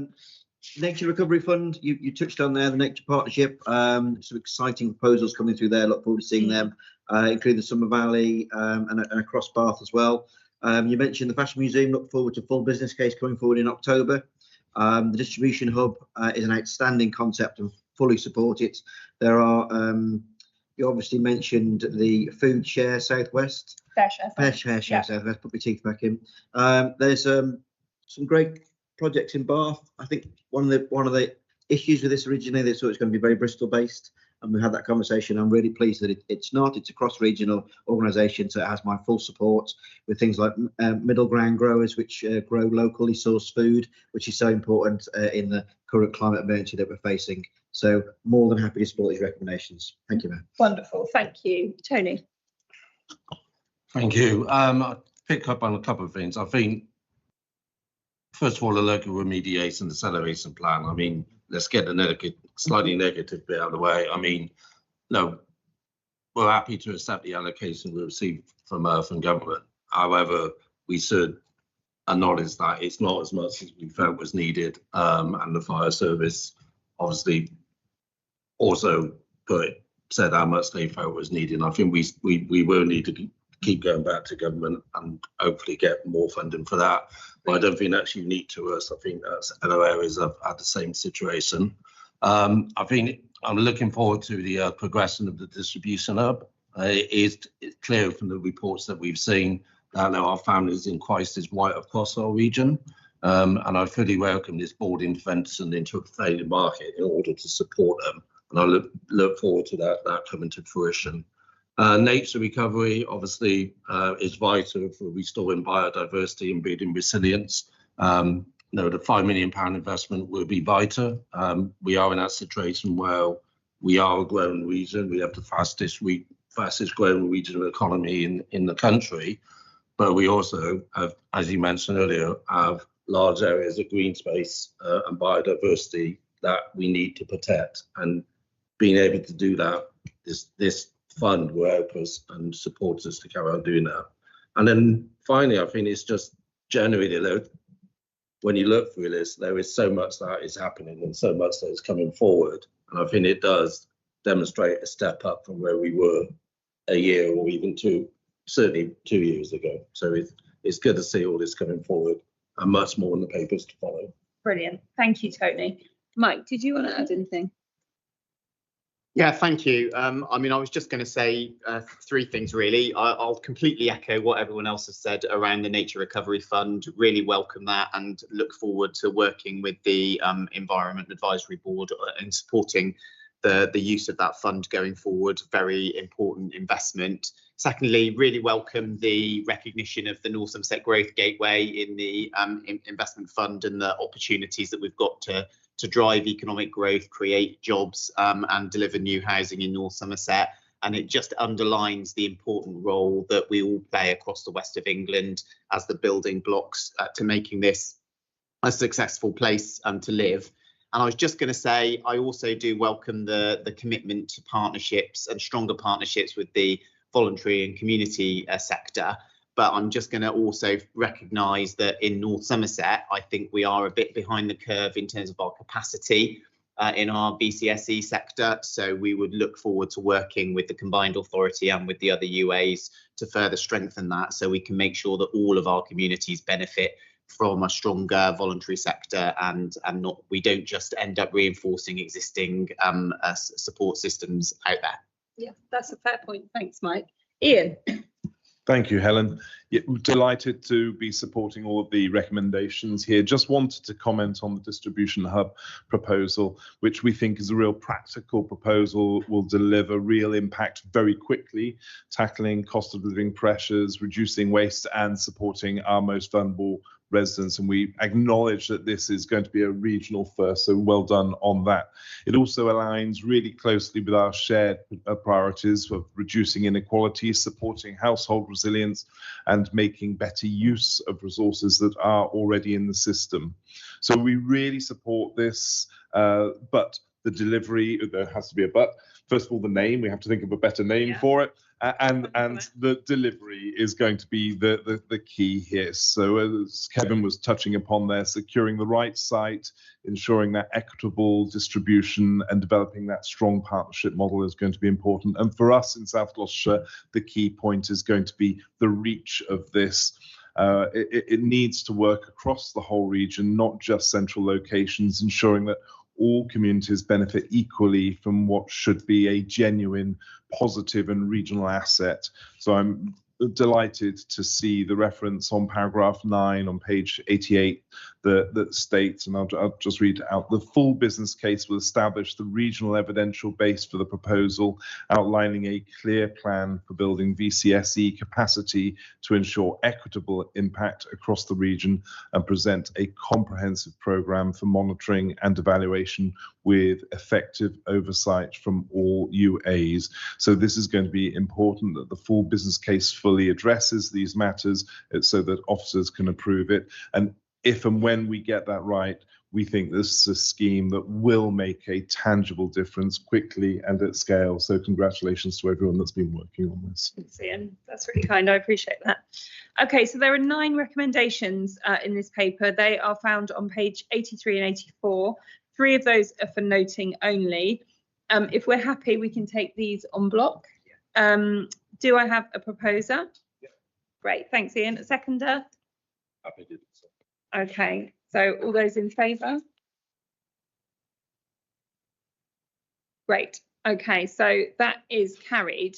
Nature Recovery Fund, you touched on there, the Nature Partnership. Some exciting proposals coming through there. Look forward to seeing them, including the Summer Valley and across Bath as well. You mentioned the Fashion Museum. Look forward to full business case coming forward in October. The distribution hub is an outstanding concept and fully support it. There are, you obviously mentioned the food share Southwest. Fair share Southwest. Put my teeth back in. There's some great projects in Bath. I think one of the issues with this originally, they thought it's going to be very Bristol based, and we had that conversation. I'm really pleased that it's not. It's a cross-regional organisation, so it has my full support with things like middle ground growers, which grow locally sourced food, which is so important in the current climate emergency that we're facing. So more than happy to support these recommendations. Thank you, Mayor. Wonderful, thank you. Tony. Thank you. I'll pick up on a couple of things. I think, first of all, the local remediation acceleration plan. I mean, let's get the slightly negative bit out of the way. I mean, no, we're happy to accept the allocation we received from Earth and government. However, we should acknowledge that it's not as much as we felt was needed, and the fire service obviously also said how much they felt was needed. And I think we will need to keep going back to government and hopefully get more funding for that. But I don't think that's unique to us. I think that's other areas have had the same situation. I think I'm looking forward to the progression of the distribution hub. It is clear from the reports that we've seen that there are families in crisis right across our region. And I fully welcome this board intervention into a failing market in order to support them. And I look forward to that coming to fruition. Nature recovery obviously is vital for restoring biodiversity and building resilience. The £5 million investment will be vital. We are in that situation where we are a growing region. We have the fastest growing regional economy in the country, but we also have, as you mentioned earlier, have large areas of green space and biodiversity that we need to protect. And being able to do that, this fund will help us and support us to carry on doing that. And then finally, I think it's just generally, when you look through this, there is so much that is happening and so much that is coming forward. And I think it does demonstrate a step up from where we were a year or even certainly 2 years ago. So it's good to see all this coming forward and much more in the papers to follow. Brilliant. Thank you, Tony. Mike, did you want to add anything? Yeah, thank you. I mean, I was just going to say three things, really. I'll completely echo what everyone else has said around the Nature Recovery Fund. Really welcome that and look forward to working with the Environment Advisory Board in supporting the use of that fund going forward. Very important investment. Secondly, really welcome the recognition of the North Somerset Growth Gateway in the investment fund and the opportunities that we've got to drive economic growth, create jobs and deliver new housing in North Somerset. And it just underlines the important role that we all play across the west of England as the building blocks to making this a successful place to live. And I was just going to say, I also do welcome the commitment to partnerships and stronger partnerships with the voluntary and community sector. But I'm just going to also recognise that in North Somerset, I think we are a bit behind the curve in terms of our capacity in our BCSE sector. So we would look forward to working with the Combined Authority and with the other UAs to further strengthen that, so we can make sure that all of our communities benefit from a stronger voluntary sector and we don't just end up reinforcing existing support systems out there. Yeah, that's a fair point. Thanks, Mike. Ian. Thank you, Helen. Yeah, we're delighted to be supporting all of the recommendations here. Just wanted to comment on the distribution hub proposal, which we think is a real practical proposal, will deliver real impact very quickly, tackling cost of living pressures, reducing waste and supporting our most vulnerable residents. And we acknowledge that this is going to be a regional first, so well done on that. It also aligns really closely with our shared priorities of reducing inequality, supporting household resilience and making better use of resources that are already in the system. So we really support this, but the delivery, there has to be a but. First of all, the name, we have to think of a better name for it. And the delivery is going to be the key here. So as Kevin was touching upon there, securing the right site, ensuring that equitable distribution and developing that strong partnership model is going to be important. And for us in South Gloucestershire, the key point is going to be the reach of this. It needs to work across the whole region, not just central locations, ensuring that all communities benefit equally from what should be a genuine, positive and regional asset. So I'm delighted to see the reference on paragraph 9 on page 88 that states, and I'll just read it out, the full business case will establish the regional evidential base for the proposal, outlining a clear plan for building VCSE capacity to ensure equitable impact across the region and present a comprehensive programme for monitoring and evaluation with effective oversight from all UAs. So this is going to be important that the full business case fully addresses these matters so that officers can approve it. And if and when we get that right, we think this is a scheme that will make a tangible difference quickly and at scale. So congratulations to everyone that's been working on this. Thanks, Ian. That's really kind. I appreciate that. Okay, so there are 9 recommendations in this paper. They are found on page 83 and 84. 3 of those are for noting only. If we're happy, we can take these en bloc. Do I have a proposer? Yeah. Great, thanks, Ian. A seconder? Happy to do so. Okay, so all those in favour? Great. Okay, so that is carried.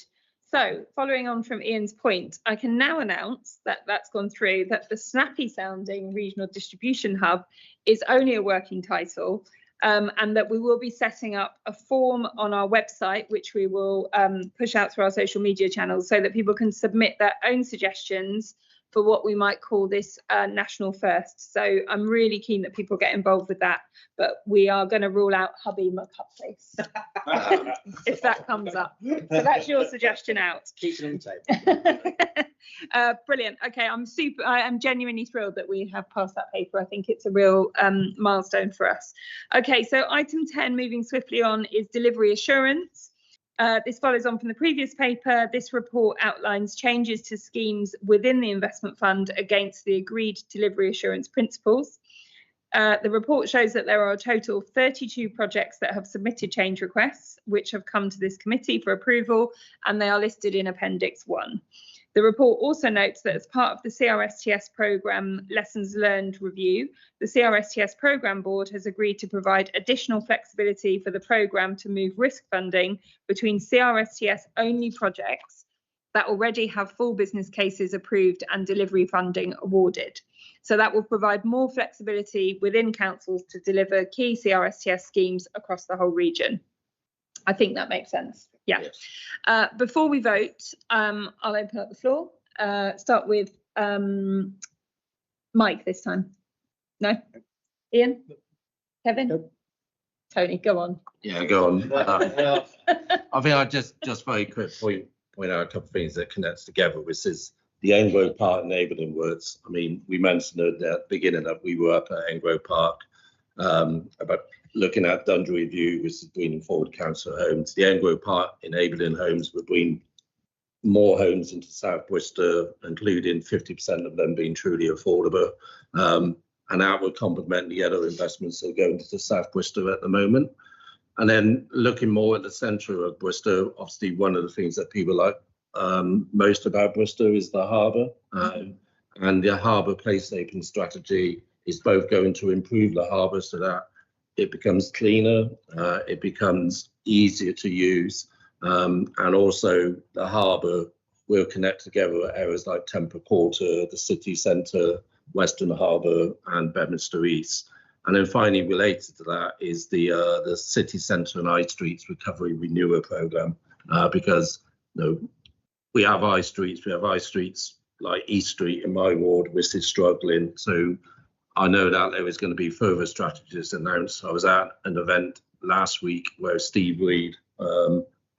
So following on from Ian's point, I can now announce that that's gone through, that the snappy sounding regional distribution hub is only a working title, and that we will be setting up a form on our website, which we will push out through our social media channels so that people can submit their own suggestions for what we might call this national first. So I'm really keen that people get involved with that, but we are going to rule out hubby McCupface if that comes up. So that's your suggestion out. Keep it on the table. Brilliant. Okay, I am genuinely thrilled that we have passed that paper. I think it's a real milestone for us. Okay, so item 10, moving swiftly on, is delivery assurance. This follows on from the previous paper. This report outlines changes to schemes within the investment fund against the agreed delivery assurance principles. The report shows that there are a total of 32 projects that have submitted change requests, which have come to this committee for approval, and they are listed in Appendix 1. The report also notes that as part of the CRSTS programme Lessons Learned review, the CRSTS programme board has agreed to provide additional flexibility for the programme to move risk funding between CRSTS only projects that already have full business cases approved and delivery funding awarded. So that will provide more flexibility within councils to deliver key CRSTS schemes across the whole region. I think that makes sense. Yeah. Yes. Before we vote, I'll open up the floor. Start with Mike this time. No? Ian? Kevin? Nope. Tony, go on. Yeah, go on. I think I just very quick point out a couple of things that connects together, which is the Engrove Park enabling works. I mean, we mentioned at the beginning that we were up at Engrove Park about looking at Dundry View, which is bringing forward council homes. The Engrove Park enabling homes will bring more homes into South Worcester, including 50% of them being truly affordable. And that would complement the other investments that are going to South Worcester at the moment. And then looking more at the centre of Worcester, obviously one of the things that people like most about Worcester is the harbour. And the harbour place open strategy is both going to improve the harbour so that it becomes cleaner, it becomes easier to use, and also the harbour will connect together areas like Temple Quarter, the city centre, Western Harbour and Bedminster East. And then finally related to that is the city centre and high streets recovery renewal programme, because we have high streets like East Street in my ward, which is struggling. So I know that there is going to be further strategies announced. I was at an event last week where Steve Reed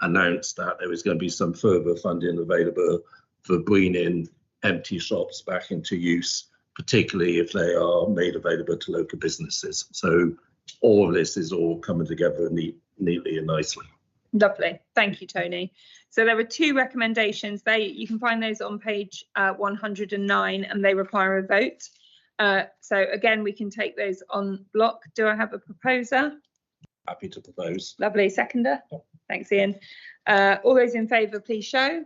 announced that there was going to be some further funding available for bringing empty shops back into use, particularly if they are made available to local businesses. So all of this is all coming together neatly and nicely. Lovely. Thank you, Tony. So there are 2 recommendations. You can find those on page 109 and they require a vote. So again, we can take those on block. Do I have a proposer? Happy to propose. Lovely. Seconder? Thanks, Ian. All those in favour, please show.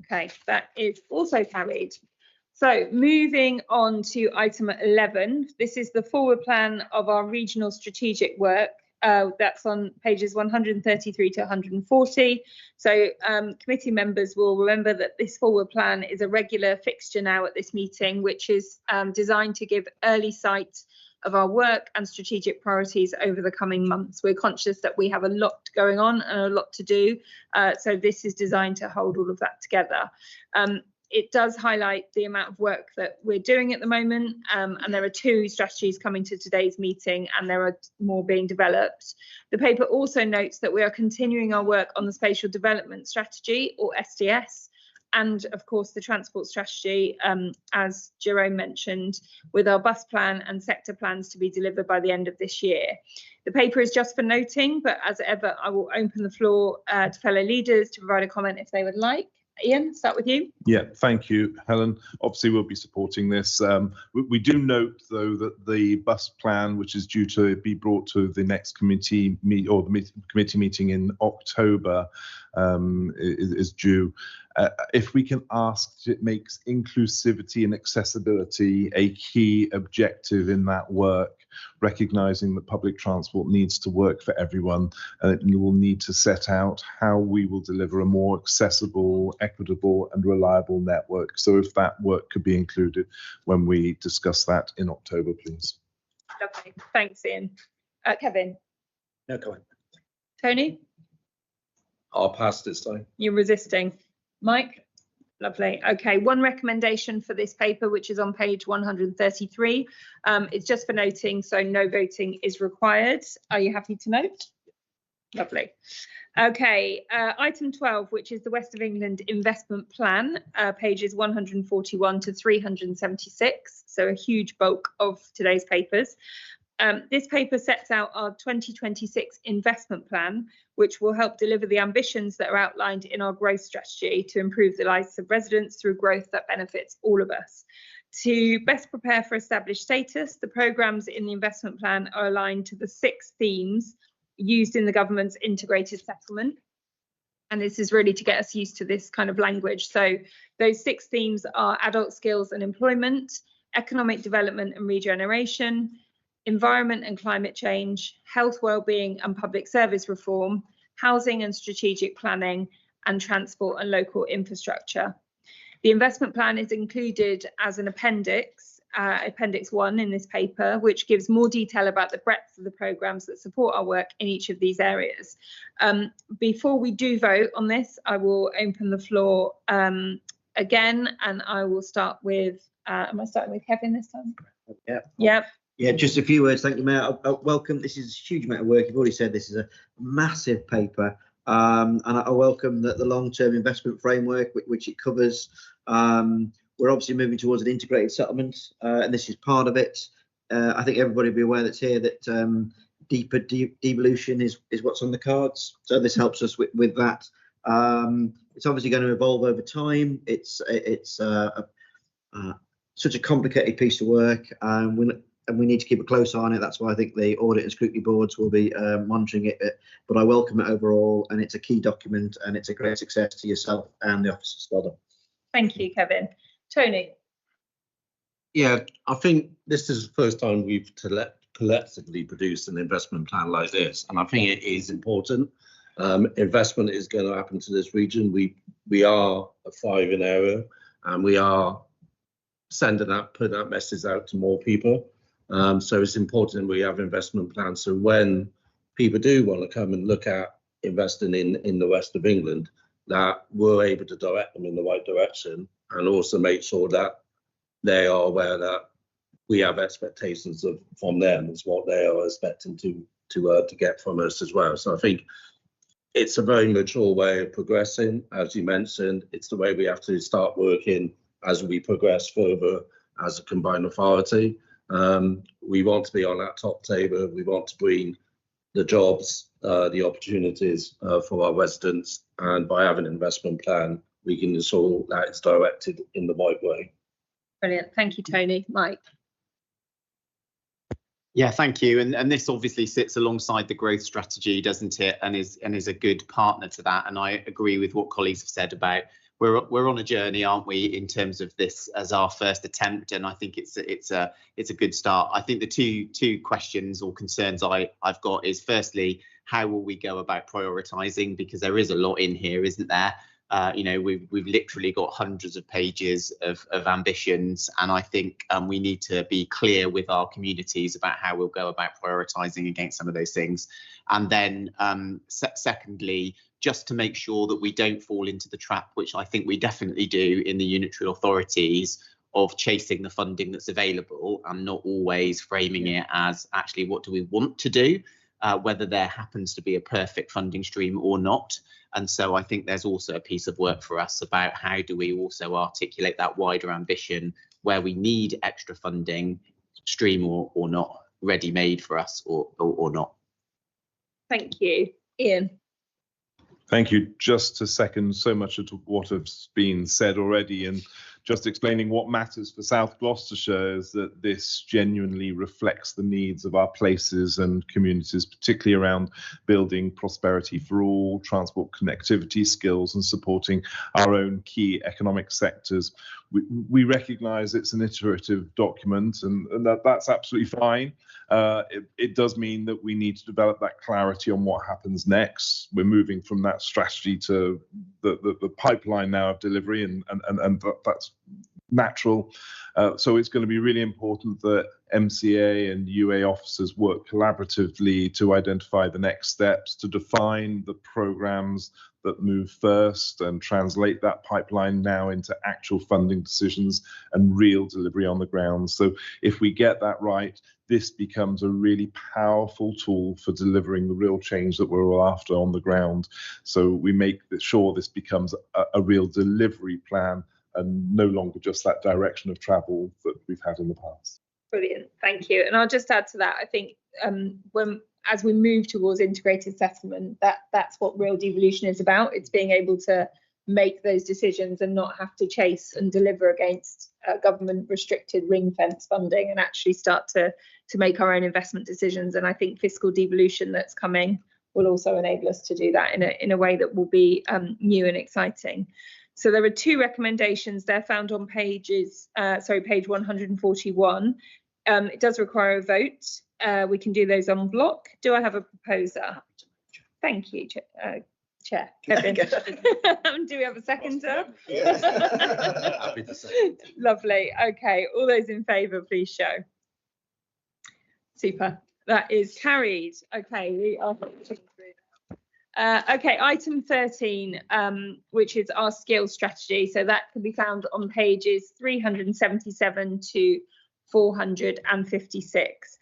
Okay, that is also carried. So moving on to item 11, this is the forward plan of our regional strategic work. That's on pages 133 to 140. So committee members will remember that this forward plan is a regular fixture now at this meeting, which is designed to give early sight of our work and strategic priorities over the coming months. We're conscious that we have a lot going on and a lot to do. So this is designed to hold all of that together. It does highlight the amount of work that we're doing at the moment, and there are 2 strategies coming to today's meeting, and there are more being developed. The paper also notes that we are continuing our work on the Spatial Development Strategy, or SDS, and of course the transport strategy, as Jerome mentioned, with our bus plan and sector plans to be delivered by the end of this year. The paper is just for noting, but as ever, I will open the floor to fellow leaders to provide a comment if they would like. Ian, start with you. Yeah, thank you, Helen. Obviously, we'll be supporting this. We do note, though, that the bus plan, which is due to be brought to the next committee meeting in October, is due. If we can ask, it makes inclusivity and accessibility a key objective in that work, recognising that public transport needs to work for everyone, and it will need to set out how we will deliver a more accessible, equitable and reliable network. So if that work could be included when we discuss that in October, please. Lovely. Thanks, Ian. Kevin? No comment. Tony? I'll pass this time. You're resisting. Mike? Lovely. Okay, one recommendation for this paper, which is on page 133. It's just for noting, so no voting is required. Are you happy to note? Lovely. Okay, item 12, which is the West of England Investment Plan, pages 141 to 376. So a huge bulk of today's papers. This paper sets out our 2026 investment plan, which will help deliver the ambitions that are outlined in our growth strategy to improve the lives of residents through growth that benefits all of us. To best prepare for established status, the programmes in the investment plan are aligned to the 6 themes used in the government's integrated settlement. And this is really to get us used to this kind of language. So those 6 themes are adult skills and employment, economic development and regeneration, environment and climate change, health, wellbeing and public service reform, housing and strategic planning, and transport and local infrastructure. The investment plan is included as an appendix, Appendix 1 in this paper, which gives more detail about the breadth of the programmes that support our work in each of these areas. Before we do vote on this, I will open the floor again, and I will start with, am I starting with Kevin this time? Yeah. Yep. Yeah, just a few words. Thank you, Mayor. Welcome. This is a huge amount of work. You've already said this is a massive paper. And I welcome the long-term investment framework, which it covers. We're obviously moving towards an integrated settlement, and this is part of it. I think everybody will be aware that's here that deeper devolution is what's on the cards. So this helps us with that. It's obviously going to evolve over time. It's such a complicated piece of work. And we need to keep a close eye on it. That's why I think the audit and scrutiny boards will be monitoring it. But I welcome it overall, and it's a key document, and it's a great success to yourself and the officers. Well done. Thank you, Kevin. Tony? Yeah, I think this is the first time we've collectively produced an investment plan like this, and I think it is important. Investment is going to happen to this region. We are a thriving area, and we are putting that message out to more people. So it's important we have investment plans. So when people do want to come and look at investing in the West of England, that we're able to direct them in the right direction, and also make sure that they are aware that we have expectations from them as what they are expecting to get from us as well. So I think it's a very mature way of progressing. As you mentioned, it's the way we have to start working as we progress further as a combined authority. We want to be on that top table. We want to bring the jobs, the opportunities for our residents, and by having an investment plan, we can ensure that it's directed in the right way. Brilliant. Thank you, Tony. Mike? Yeah, thank you. And this obviously sits alongside the growth strategy, doesn't it? And is a good partner to that. And I agree with what colleagues have said about we're on a journey, aren't we, in terms of this as our first attempt, and I think it's a good start. I think the two questions or concerns I've got is, firstly, how will we go about prioritising, because there is a lot in here, isn't there? You know, we've literally got hundreds of pages of ambitions, and I think we need to be clear with our communities about how we'll go about prioritising against some of those things. And then secondly, just to make sure that we don't fall into the trap, which I think we definitely do in the unitary authorities, of chasing the funding that's available and not always framing it as actually what do we want to do, whether there happens to be a perfect funding stream or not. And so I think there's also a piece of work for us about how do we also articulate that wider ambition where we need extra funding stream or not, ready-made for us or not. Thank you. Ian. Thank you. Just to second so much of what has been said already, and just explaining what matters for South Gloucestershire is that this genuinely reflects the needs of our places and communities, particularly around building prosperity for all, transport connectivity skills, and supporting our own key economic sectors. We recognise it's an iterative document, and that's absolutely fine. It does mean that we need to develop that clarity on what happens next. We're moving from that strategy to the pipeline now of delivery, and that's natural. So it's going to be really important that MCA and UA officers work collaboratively to identify the next steps, to define the programmes that move first and translate that pipeline now into actual funding decisions and real delivery on the ground. So if we get that right, this becomes a really powerful tool for delivering the real change that we're all after on the ground. So we make sure this becomes a real delivery plan and no longer just that direction of travel that we've had in the past. Brilliant, thank you. And I'll just add to that, I think as we move towards integrated settlement, that's what real devolution is about. It's being able to make those decisions and not have to chase and deliver against government restricted ring fence funding, and actually start to make our own investment decisions. And I think fiscal devolution that's coming will also enable us to do that in a way that will be new and exciting. So there are two recommendations. They're found on page 141. It does require a vote. We can do those en bloc. Do I have a proposer? Thank you, Chair Kevin. Do we have a seconder? Yes. Happy to say. Lovely. Okay. All those in favour, please show. Super. That is carried. Okay. We are. Okay, item 13, which is our skills strategy. So that can be found on pages 377 to 456.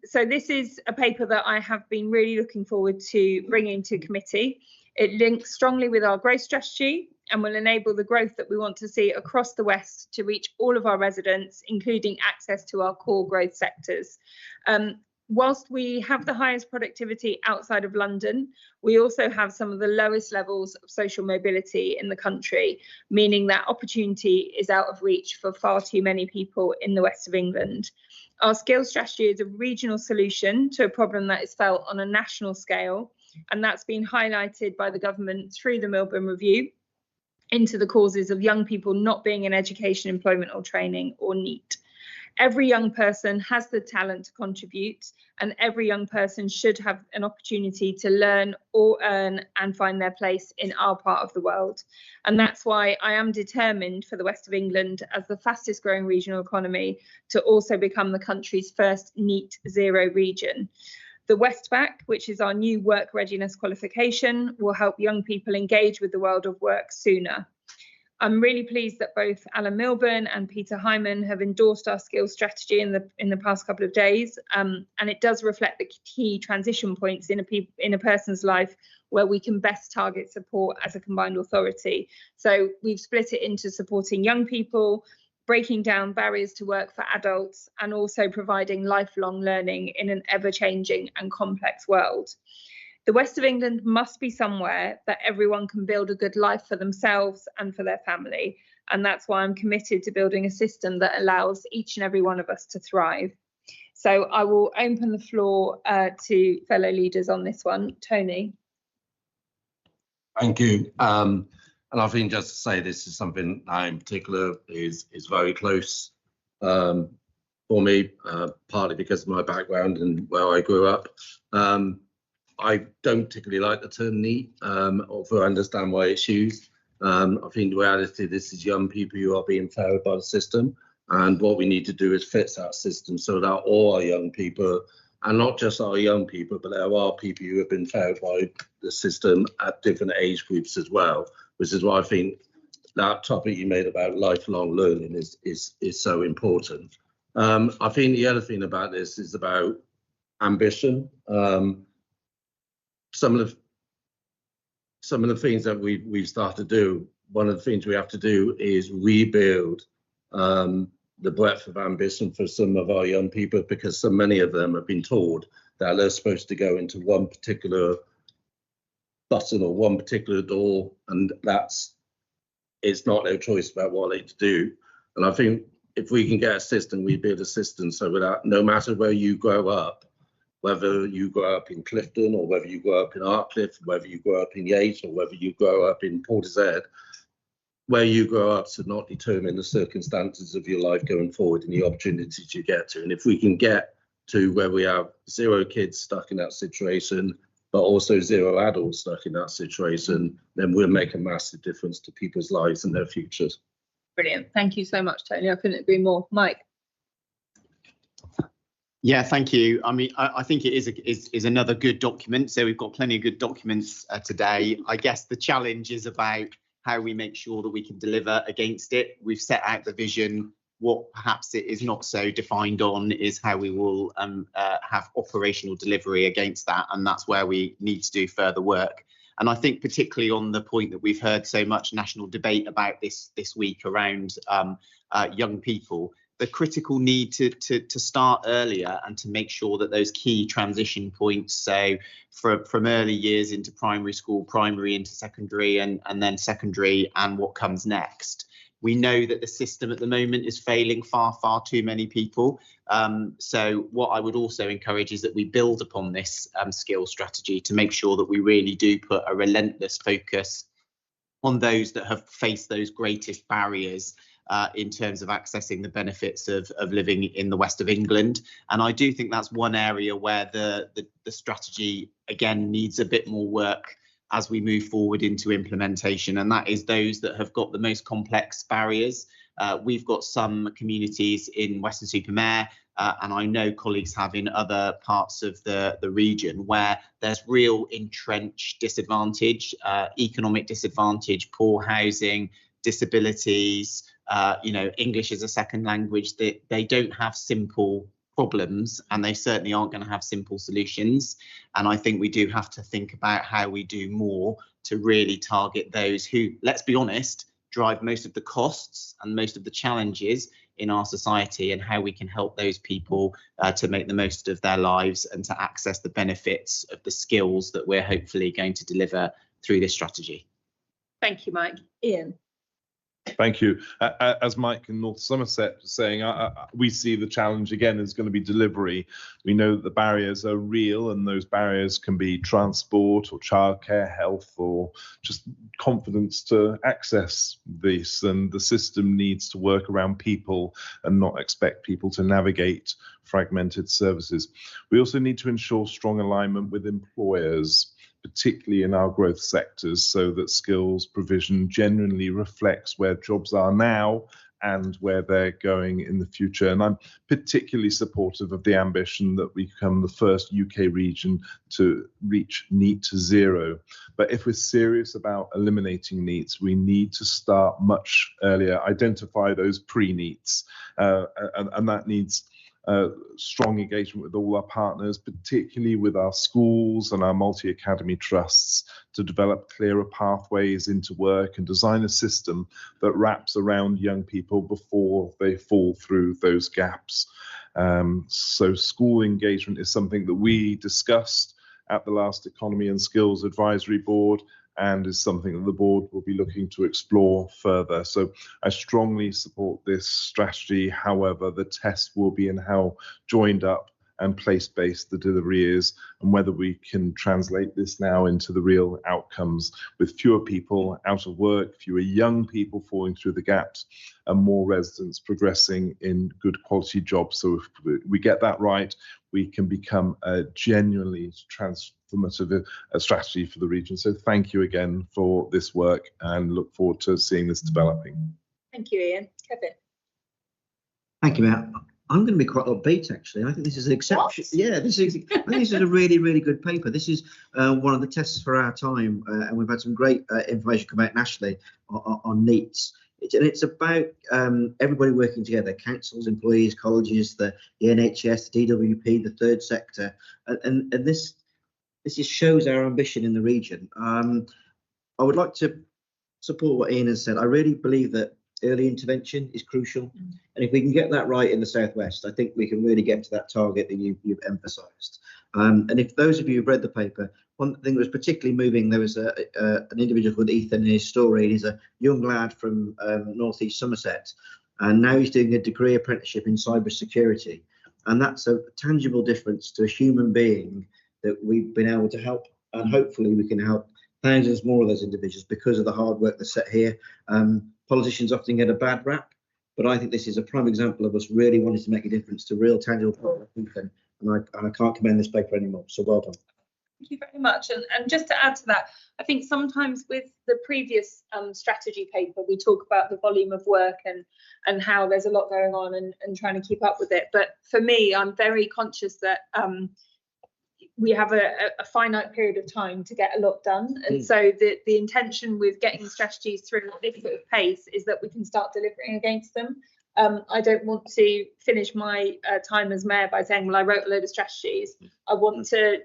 So this is a paper that I have been really looking forward to bringing to committee. It links strongly with our growth strategy and will enable the growth that we want to see across the West to reach all of our residents, including access to our core growth sectors. Whilst we have the highest productivity outside of London, we also have some of the lowest levels of social mobility in the country, meaning that opportunity is out of reach for far too many people in the West of England. Our skills strategy is a regional solution to a problem that is felt on a national scale, and that's been highlighted by the government through the Milburn Review into the causes of young people not being in education, employment or training, or NEET. Every young person has the talent to contribute, and every young person should have an opportunity to learn or earn and find their place in our part of the world. And that's why I am determined for the West of England, as the fastest growing regional economy, to also become the country's first NEET zero region. The Westback, which is our new work readiness qualification, will help young people engage with the world of work sooner. I'm really pleased that both Alan Milburn and Peter Hyman have endorsed our skills strategy in the past couple of days, and it does reflect the key transition points in a person's life where we can best target support as a combined authority. So we've split it into supporting young people, breaking down barriers to work for adults, and also providing lifelong learning in an ever-changing and complex world. The West of England must be somewhere that everyone can build a good life for themselves and for their family. And that's why I'm committed to building a system that allows each and every one of us to thrive. So I will open the floor to fellow leaders on this one. Tony. Thank you. And I think just to say this is something that in particular is very close for me, partly because of my background and where I grew up. I don't particularly like the term NEET, although I understand why it's used. I think the reality, this is young people who are being failed by the system. And what we need to do is fix that system so that all our young people, and not just our young people, but there are people who have been failed by the system at different age groups as well, which is why I think that topic you made about lifelong learning is so important. I think the other thing about this is about ambition. Some of the things that we've started to do, one of the things we have to do is rebuild the breadth of ambition for some of our young people, because so many of them have been told that they're supposed to go into one particular button or one particular door, and it's not their choice about what they do. And I think if we can get a system, we build a system so that no matter where you grow up, whether you grow up in Clifton or whether you grow up in Artcliffe, whether you grow up in Yates or whether you grow up in Portishead, where you grow up should not determine the circumstances of your life going forward and the opportunities you get to. And if we can get to where we have 0 kids stuck in that situation, but also 0 adults stuck in that situation, then we'll make a massive difference to people's lives and their futures. Brilliant. Thank you so much, Tony. I couldn't agree more. Mike. Yeah, thank you. I mean, I think it is another good document. So we've got plenty of good documents today. I guess the challenge is about how we make sure that we can deliver against it. We've set out the vision. What perhaps it is not so defined on is how we will have operational delivery against that. And that's where we need to do further work. And I think particularly on the point that we've heard so much national debate about this week around young people, the critical need to start earlier and to make sure that those key transition points, so from early years into primary school, primary into secondary, and then secondary and what comes next. We know that the system at the moment is failing far too many people. So what I would also encourage is that we build upon this skill strategy to make sure that we really do put a relentless focus on those that have faced those greatest barriers in terms of accessing the benefits of living in the west of England. And I do think that's one area where the strategy, again, needs a bit more work as we move forward into implementation, and that is those that have got the most complex barriers. We've got some communities in Weston-super-Mare, and I know colleagues have in other parts of the region, where there's real entrenched disadvantage, economic disadvantage, poor housing, disabilities, English as a second language, that they don't have simple problems, and they certainly aren't going to have simple solutions. And I think we do have to think about how we do more to really target those who, let's be honest, drive most of the costs and most of the challenges in our society, and how we can help those people to make the most of their lives and to access the benefits of the skills that we're hopefully going to deliver through this strategy. Thank you, Mike. Ian. Thank you. As Mike in North Somerset was saying, we see the challenge again is going to be delivery. We know that the barriers are real, and those barriers can be transport or childcare, health, or just confidence to access this. And the system needs to work around people and not expect people to navigate fragmented services. We also need to ensure strong alignment with employers, particularly in our growth sectors, so that skills provision genuinely reflects where jobs are now and where they're going in the future. And I'm particularly supportive of the ambition that we become the first UK region to reach NEET to 0. But if we're serious about eliminating NEETs, we need to start much earlier, identify those pre-NEETs, and that needs strong engagement with all our partners, particularly with our schools and our multi-academy trusts, to develop clearer pathways into work and design a system that wraps around young people before they fall through those gaps. So school engagement is something that we discussed at the last Economy and Skills Advisory Board, and is something that the board will be looking to explore further. So I strongly support this strategy. However, the test will be in how joined up and place-based the delivery is, and whether we can translate this now into the real outcomes with fewer people out of work, fewer young people falling through the gaps, and more residents progressing in good quality jobs. So if we get that right, we can become a genuinely transformative strategy for the region. So thank you again for this work, and look forward to seeing this developing. Thank you, Ian. Kevin. Thank you, Matt. I'm going to be quite upbeat, actually. I think this is an exception. Yeah, I think this is a really, really good paper. This is one of the tests for our time, and we've had some great information come out nationally on NEETs. It's about everybody working together: councils, employees, colleges, the NHS, the DWP, the third sector, and this just shows our ambition in the region. I would like to support what Ian has said. I really believe that early intervention is crucial, and if we can get that right in the southwest, I think we can really get to that target that you've emphasised. And if those of you who've read the paper, one thing that was particularly moving, there was an individual called Ethan in his story. He's a young lad from northeast Somerset, and now he's doing a degree apprenticeship in cybersecurity, and that's a tangible difference to a human being that we've been able to help, and hopefully we can help thousands more of those individuals because of the hard work that's set here. Politicians often get a bad rap, but I think this is a prime example of us really wanting to make a difference to real tangible people, and I can't commend this paper anymore. So well done. Thank you very much. And just to add to that, I think sometimes with the previous strategy paper, we talk about the volume of work and how there's a lot going on and trying to keep up with it. But for me, I'm very conscious that we have a finite period of time to get a lot done, and so the intention with getting strategies through at this sort of pace is that we can start delivering against them. I don't want to finish my time as mayor by saying, well, I wrote a load of strategies. I want to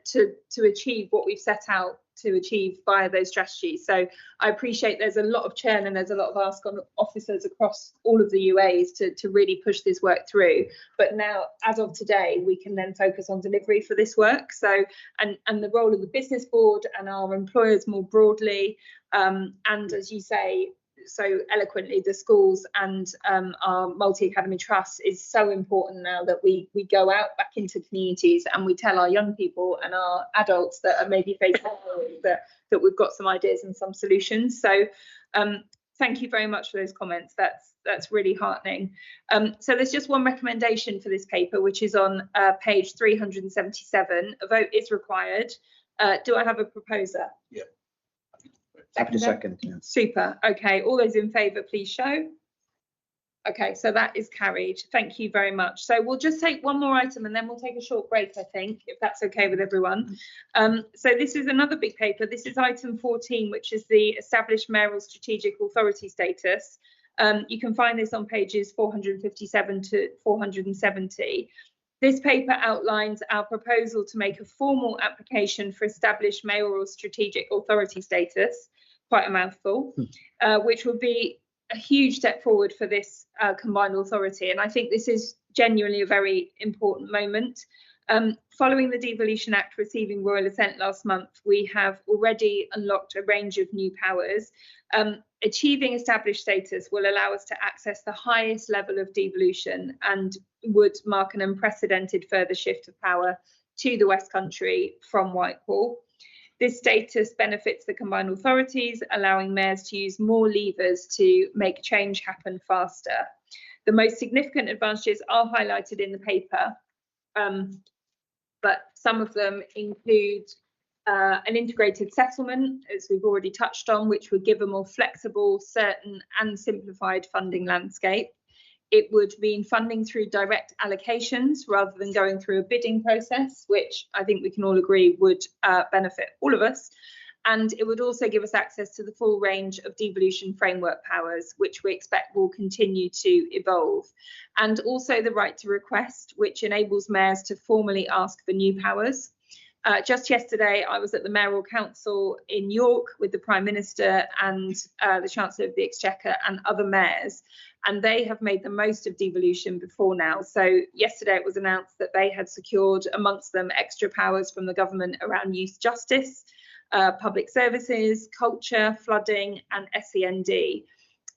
achieve what we've set out to achieve via those strategies. So I appreciate there's a lot of churn and there's a lot of ask on officers across all of the UAs to really push this work through. But now, as of today, we can then focus on delivery for this work. So, and the role of the business board and our employers more broadly, and as you say so eloquently, the schools and our multi-academy trust is so important now that we go out back into communities and we tell our young people and our adults that are maybe facing that we've got some ideas and some solutions. So thank you very much for those comments. That's really heartening. So there's just one recommendation for this paper, which is on page 377. A vote is required. Do I have a proposer? Yeah. Happy to second. Yeah. Super. Okay, all those in favour, please show. Okay, so that is carried. Thank you very much. So we'll just take one more item and then we'll take a short break, I think, if that's okay with everyone. So this is another big paper. This is item 14, which is the established mayoral strategic authority status. You can find this on pages 457 to 470. This paper outlines our proposal to make a formal application for established mayoral strategic authority status, quite a mouthful, which would be a huge step forward for this combined authority. And I think this is genuinely a very important moment. Following the Devolution Act receiving royal assent last month, we have already unlocked a range of new powers. Achieving established status will allow us to access the highest level of devolution and would mark an unprecedented further shift of power to the West Country from Whitehall. This status benefits the combined authorities, allowing mayors to use more levers to make change happen faster. The most significant advantages are highlighted in the paper, but some of them include an integrated settlement, as we've already touched on, which would give a more flexible, certain and simplified funding landscape. It would mean funding through direct allocations rather than going through a bidding process, which I think we can all agree would benefit all of us. And it would also give us access to the full range of devolution framework powers, which we expect will continue to evolve. And also the right to request, which enables mayors to formally ask for new powers. Just yesterday, I was at the Mayoral Council in York with the Prime Minister and the Chancellor of the Exchequer and other mayors, and they have made the most of devolution before now. So yesterday it was announced that they had secured amongst them extra powers from the government around youth justice, public services, culture, flooding and SEND.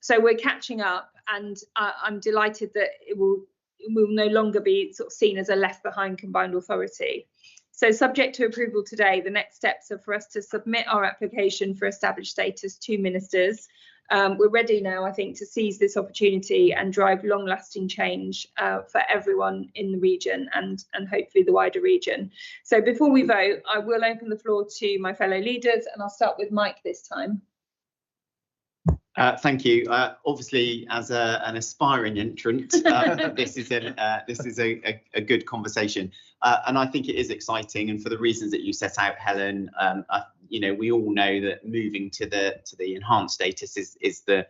So we're catching up, and I'm delighted that it will will no longer be sort of seen as a left behind combined authority. So subject to approval today, the next steps are for us to submit our application for established status to ministers. We're ready now, I think, to seize this opportunity and drive long-lasting change for everyone in the region and hopefully the wider region. So before we vote, I will open the floor to my fellow leaders, and I'll start with Mike this time. Thank you. Obviously, as an aspiring entrant, this is a good conversation, and I think it is exciting. And for the reasons that you set out, Helen, we all know that moving to the enhanced status is the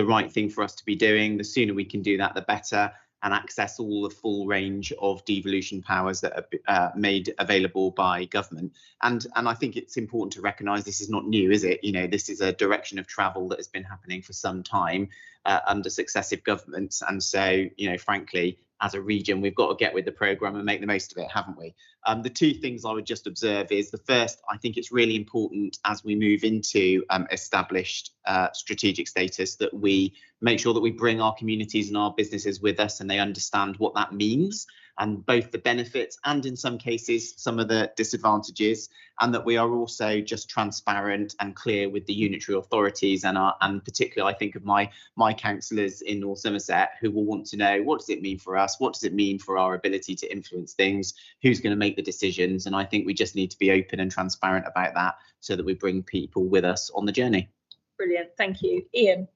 right thing for us to be doing. The sooner we can do that, the better, and access all the full range of devolution powers that are made available by government. And I think it's important to recognise this is not new, is it? This is a direction of travel that has been happening for some time under successive governments. And so, frankly, as a region, we've got to get with the programme and make the most of it, haven't we? The two things I would just observe is the first, I think it's really important as we move into established strategic status that we make sure that we bring our communities and our businesses with us and they understand what that means, and both the benefits and in some cases some of the disadvantages, and that we are also just transparent and clear with the unitary authorities and particularly I think of my councillors in North Somerset who will want to know, what does it mean for us, what does it mean for our ability to influence things, who's going to make the decisions. And I think we just need to be open and transparent about that so that we bring people with us on the journey. Brilliant, thank you. Ian.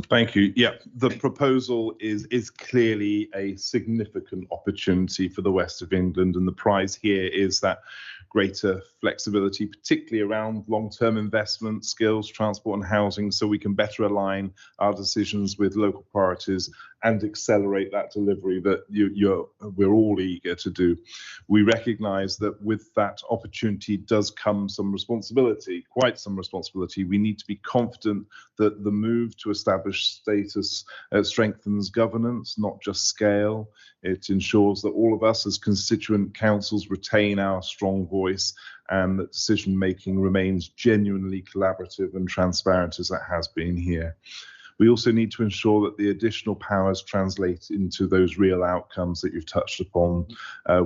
Thank you. Yeah, the proposal is clearly a significant opportunity for the West of England, and the prize here is that greater flexibility, particularly around long-term investment, skills, transport and housing, so we can better align our decisions with local priorities and accelerate that delivery that we're all eager to do. We recognise that with that opportunity does come some responsibility, quite some responsibility. We need to be confident that the move to establish status strengthens governance, not just scale. It ensures that all of us as constituent councils retain our strong voice and that decision making remains genuinely collaborative and transparent as it has been here. We also need to ensure that the additional powers translate into those real outcomes that you've touched upon,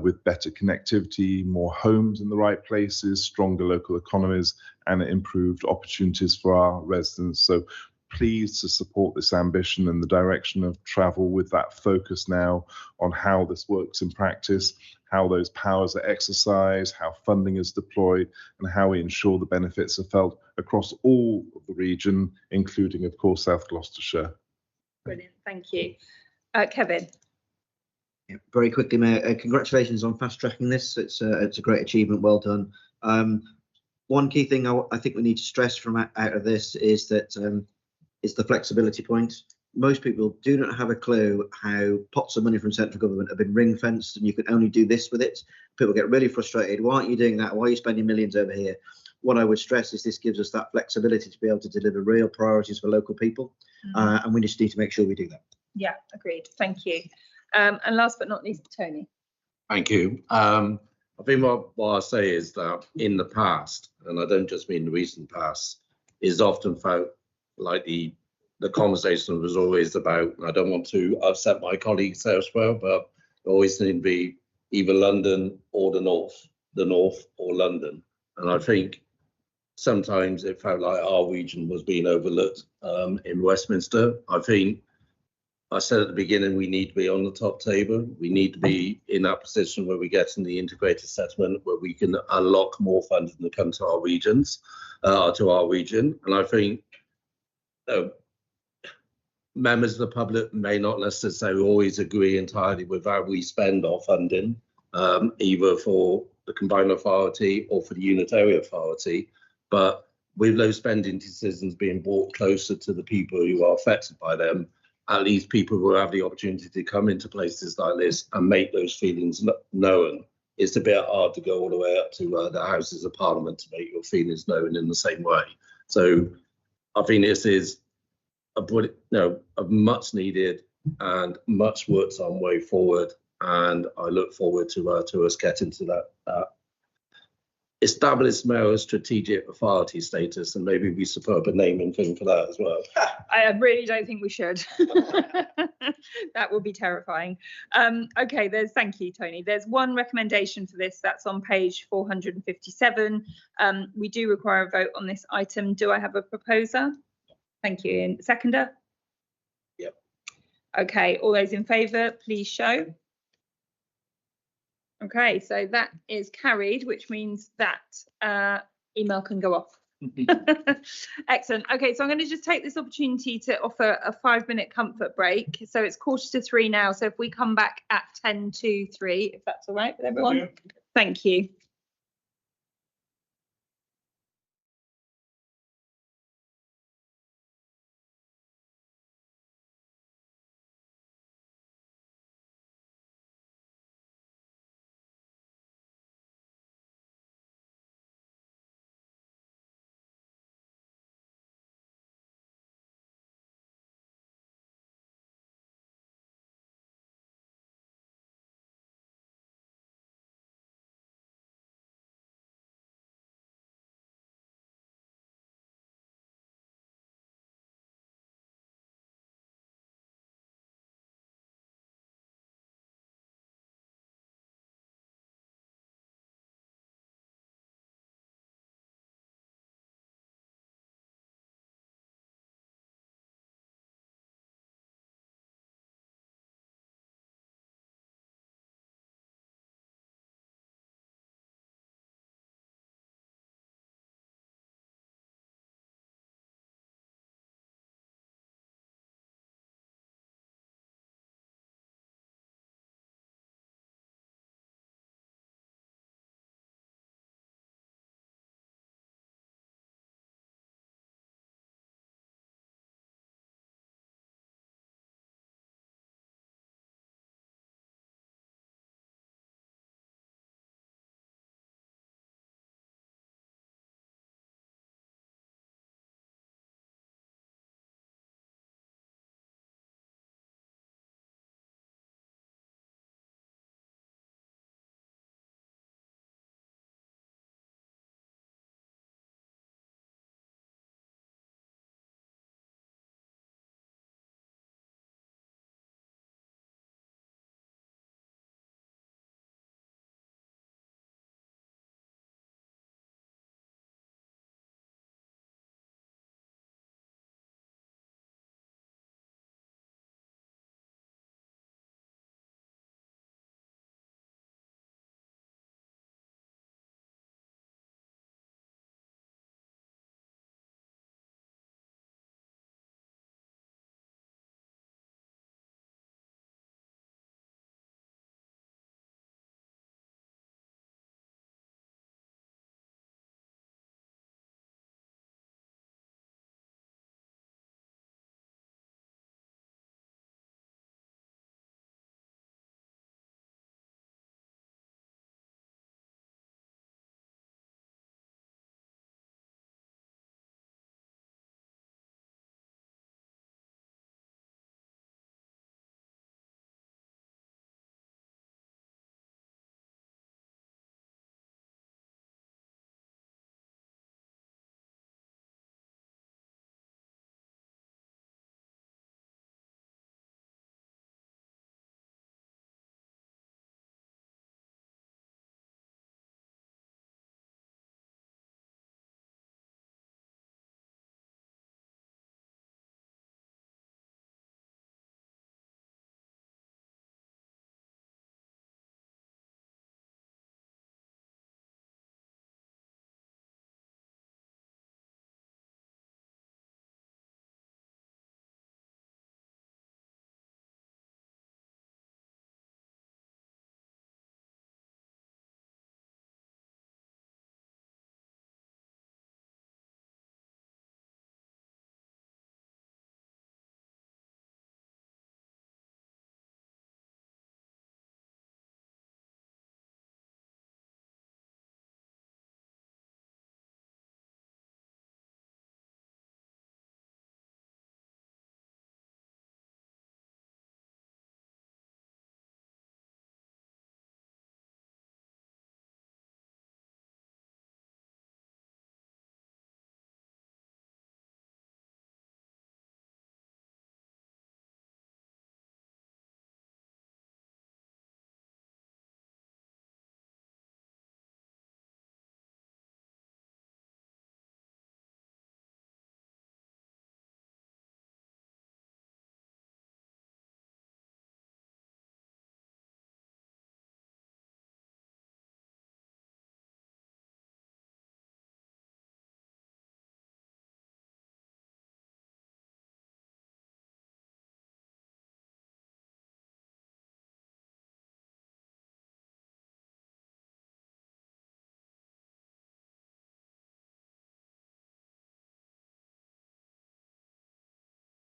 with better connectivity, more homes in the right places, stronger local economies, and improved opportunities for our residents. So pleased to support this ambition and the direction of travel with that focus now on how this works in practice, how those powers are exercised, how funding is deployed, and how we ensure the benefits are felt across all of the region, including, of course, South Gloucestershire. Brilliant, thank you. Kevin. Yeah, very quickly, Mayor, congratulations on fast tracking this. It's a great achievement, well done. One key thing I think we need to stress from out of this is that it's the flexibility point. Most people do not have a clue how pots of money from central government have been ring fenced and you can only do this with it. People get really frustrated. Why aren't you doing that? Why are you spending millions over here? What I would stress is this gives us that flexibility to be able to deliver real priorities for local people. And we just need to make sure we do that. Yeah, agreed. Thank you. And last but not least, Tony. Thank you. I think what I say is that in the past, and I don't just mean the recent past, is often felt like the conversation was always about, I don't want to upset my colleagues elsewhere, but it always seemed to be either London or the North or London. And I think sometimes it felt like our region was being overlooked in Westminster. I think I said at the beginning, we need to be on the top table. We need to be in that position where we get in the integrated settlement, where we can unlock more funding to come to our regions, to our region. And I think members of the public may not necessarily always agree entirely with how we spend our funding, either for the combined authority or for the unitary authority. But with those spending decisions being brought closer to the people who are affected by them, at least people will have the opportunity to come into places like this and make those feelings known. It's a bit hard to go all the way up to the Houses of Parliament to make your feelings known in the same way. So I think this is a much needed and much worked on way forward, and I look forward to us getting to that establish Mayoral strategic authority status, and maybe we should put up a naming thing for that as well. I really don't think we should. That would be terrifying. Okay, thank you, Tony. There's one recommendation for this, that's on page 457. We do require a vote on this item. Do I have a proposer? Thank you. And seconder? Yep. Okay, all those in favour, please show. Okay, so that is carried, which means that email can go off. Excellent. Okay, so I'm going to just take this opportunity to offer a 5-minute comfort break. So it's 2:45 now. So if we come back at 10 to 3, if that's all right with everyone. Thank you.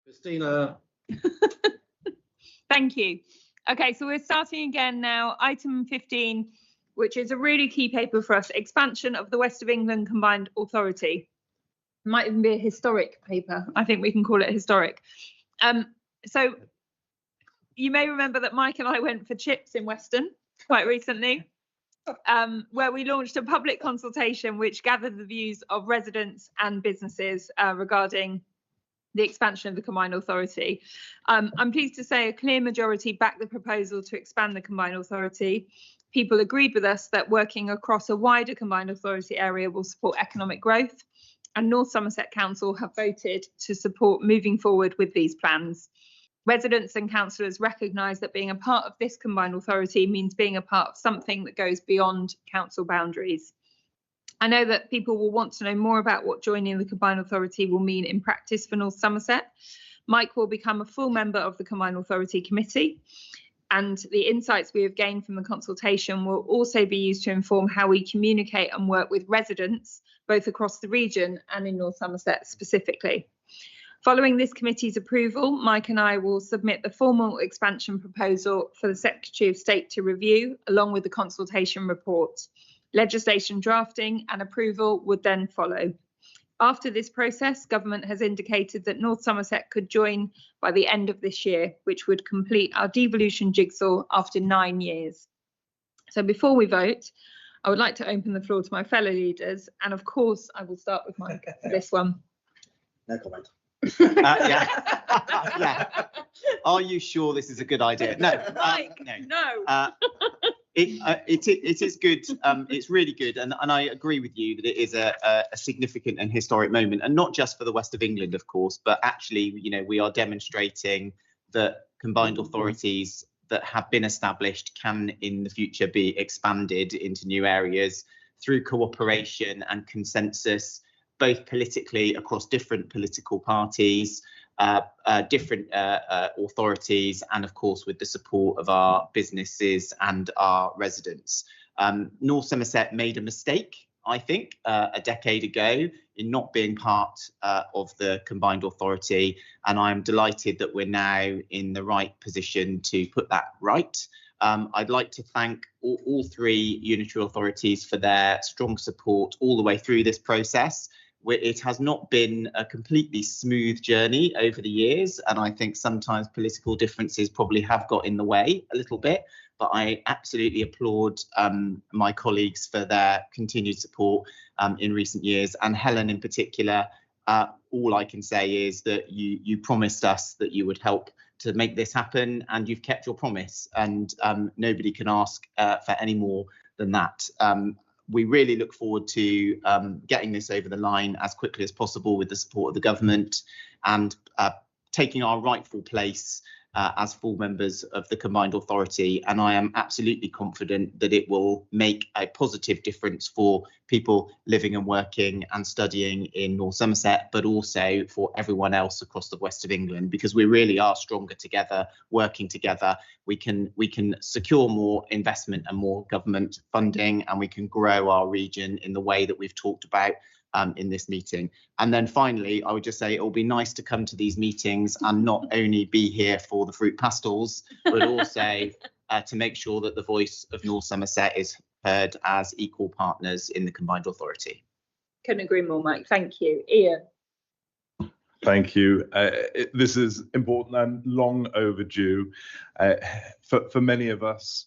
Christina. Thank you. Okay, so we're starting again now. Item 15, which is a really key paper for us, expansion of the West of England Combined Authority. Might even be a historic paper. I think we can call it historic. So you may remember that Mike and I went for chips in Weston quite recently, where we launched a public consultation which gathered the views of residents and businesses regarding the expansion of the Combined Authority. I'm pleased to say a clear majority backed the proposal to expand the Combined Authority. People agreed with us that working across a wider Combined Authority area will support economic growth, and North Somerset Council have voted to support moving forward with these plans. Residents and councillors recognise that being a part of this Combined Authority means being a part of something that goes beyond council boundaries. I know that people will want to know more about what joining the Combined Authority will mean in practice for North Somerset. Mike will become a full member of the Combined Authority Committee, and the insights we have gained from the consultation will also be used to inform how we communicate and work with residents, both across the region and in North Somerset specifically. Following this committee's approval, Mike and I will submit the formal expansion proposal for the Secretary of State to review, along with the consultation report. Legislation drafting and approval would then follow. After this process, government has indicated that North Somerset could join by the end of this year, which would complete our devolution jigsaw after 9 years. So before we vote, I would like to open the floor to my fellow leaders, and of course I will start with Mike for this one. No comment. Yeah. Are you sure this is a good idea? No. Mike, no. It is good. It's really good, and I agree with you that it is a significant and historic moment, and not just for the West of England, of course, but actually, you know, we are demonstrating that combined authorities that have been established can in the future be expanded into new areas through cooperation and consensus, both politically across different political parties, different authorities, and of course with the support of our businesses and our residents. North Somerset made a mistake, I think, a decade ago in not being part of the combined authority, and I'm delighted that we're now in the right position to put that right. I'd like to thank all three unitary authorities for their strong support all the way through this process. It has not been a completely smooth journey over the years, and I think sometimes political differences probably have got in the way a little bit, but I absolutely applaud my colleagues for their continued support in recent years, and Helen in particular. All I can say is that you promised us that you would help to make this happen, and you've kept your promise, and nobody can ask for any more than that. We really look forward to getting this over the line as quickly as possible with the support of the government, and taking our rightful place as full members of the combined authority. And I am absolutely confident that it will make a positive difference for people living and working and studying in North Somerset, but also for everyone else across the west of England, because we really are stronger together, working together. We can secure more investment and more government funding, and we can grow our region in the way that we've talked about in this meeting. And then finally, I would just say it will be nice to come to these meetings and not only be here for the fruit pastels, but also to make sure that the voice of North Somerset is heard as equal partners in the combined authority. Couldn't agree more, Mike. Thank you. Ian. Thank you. This is important and long overdue. For many of us,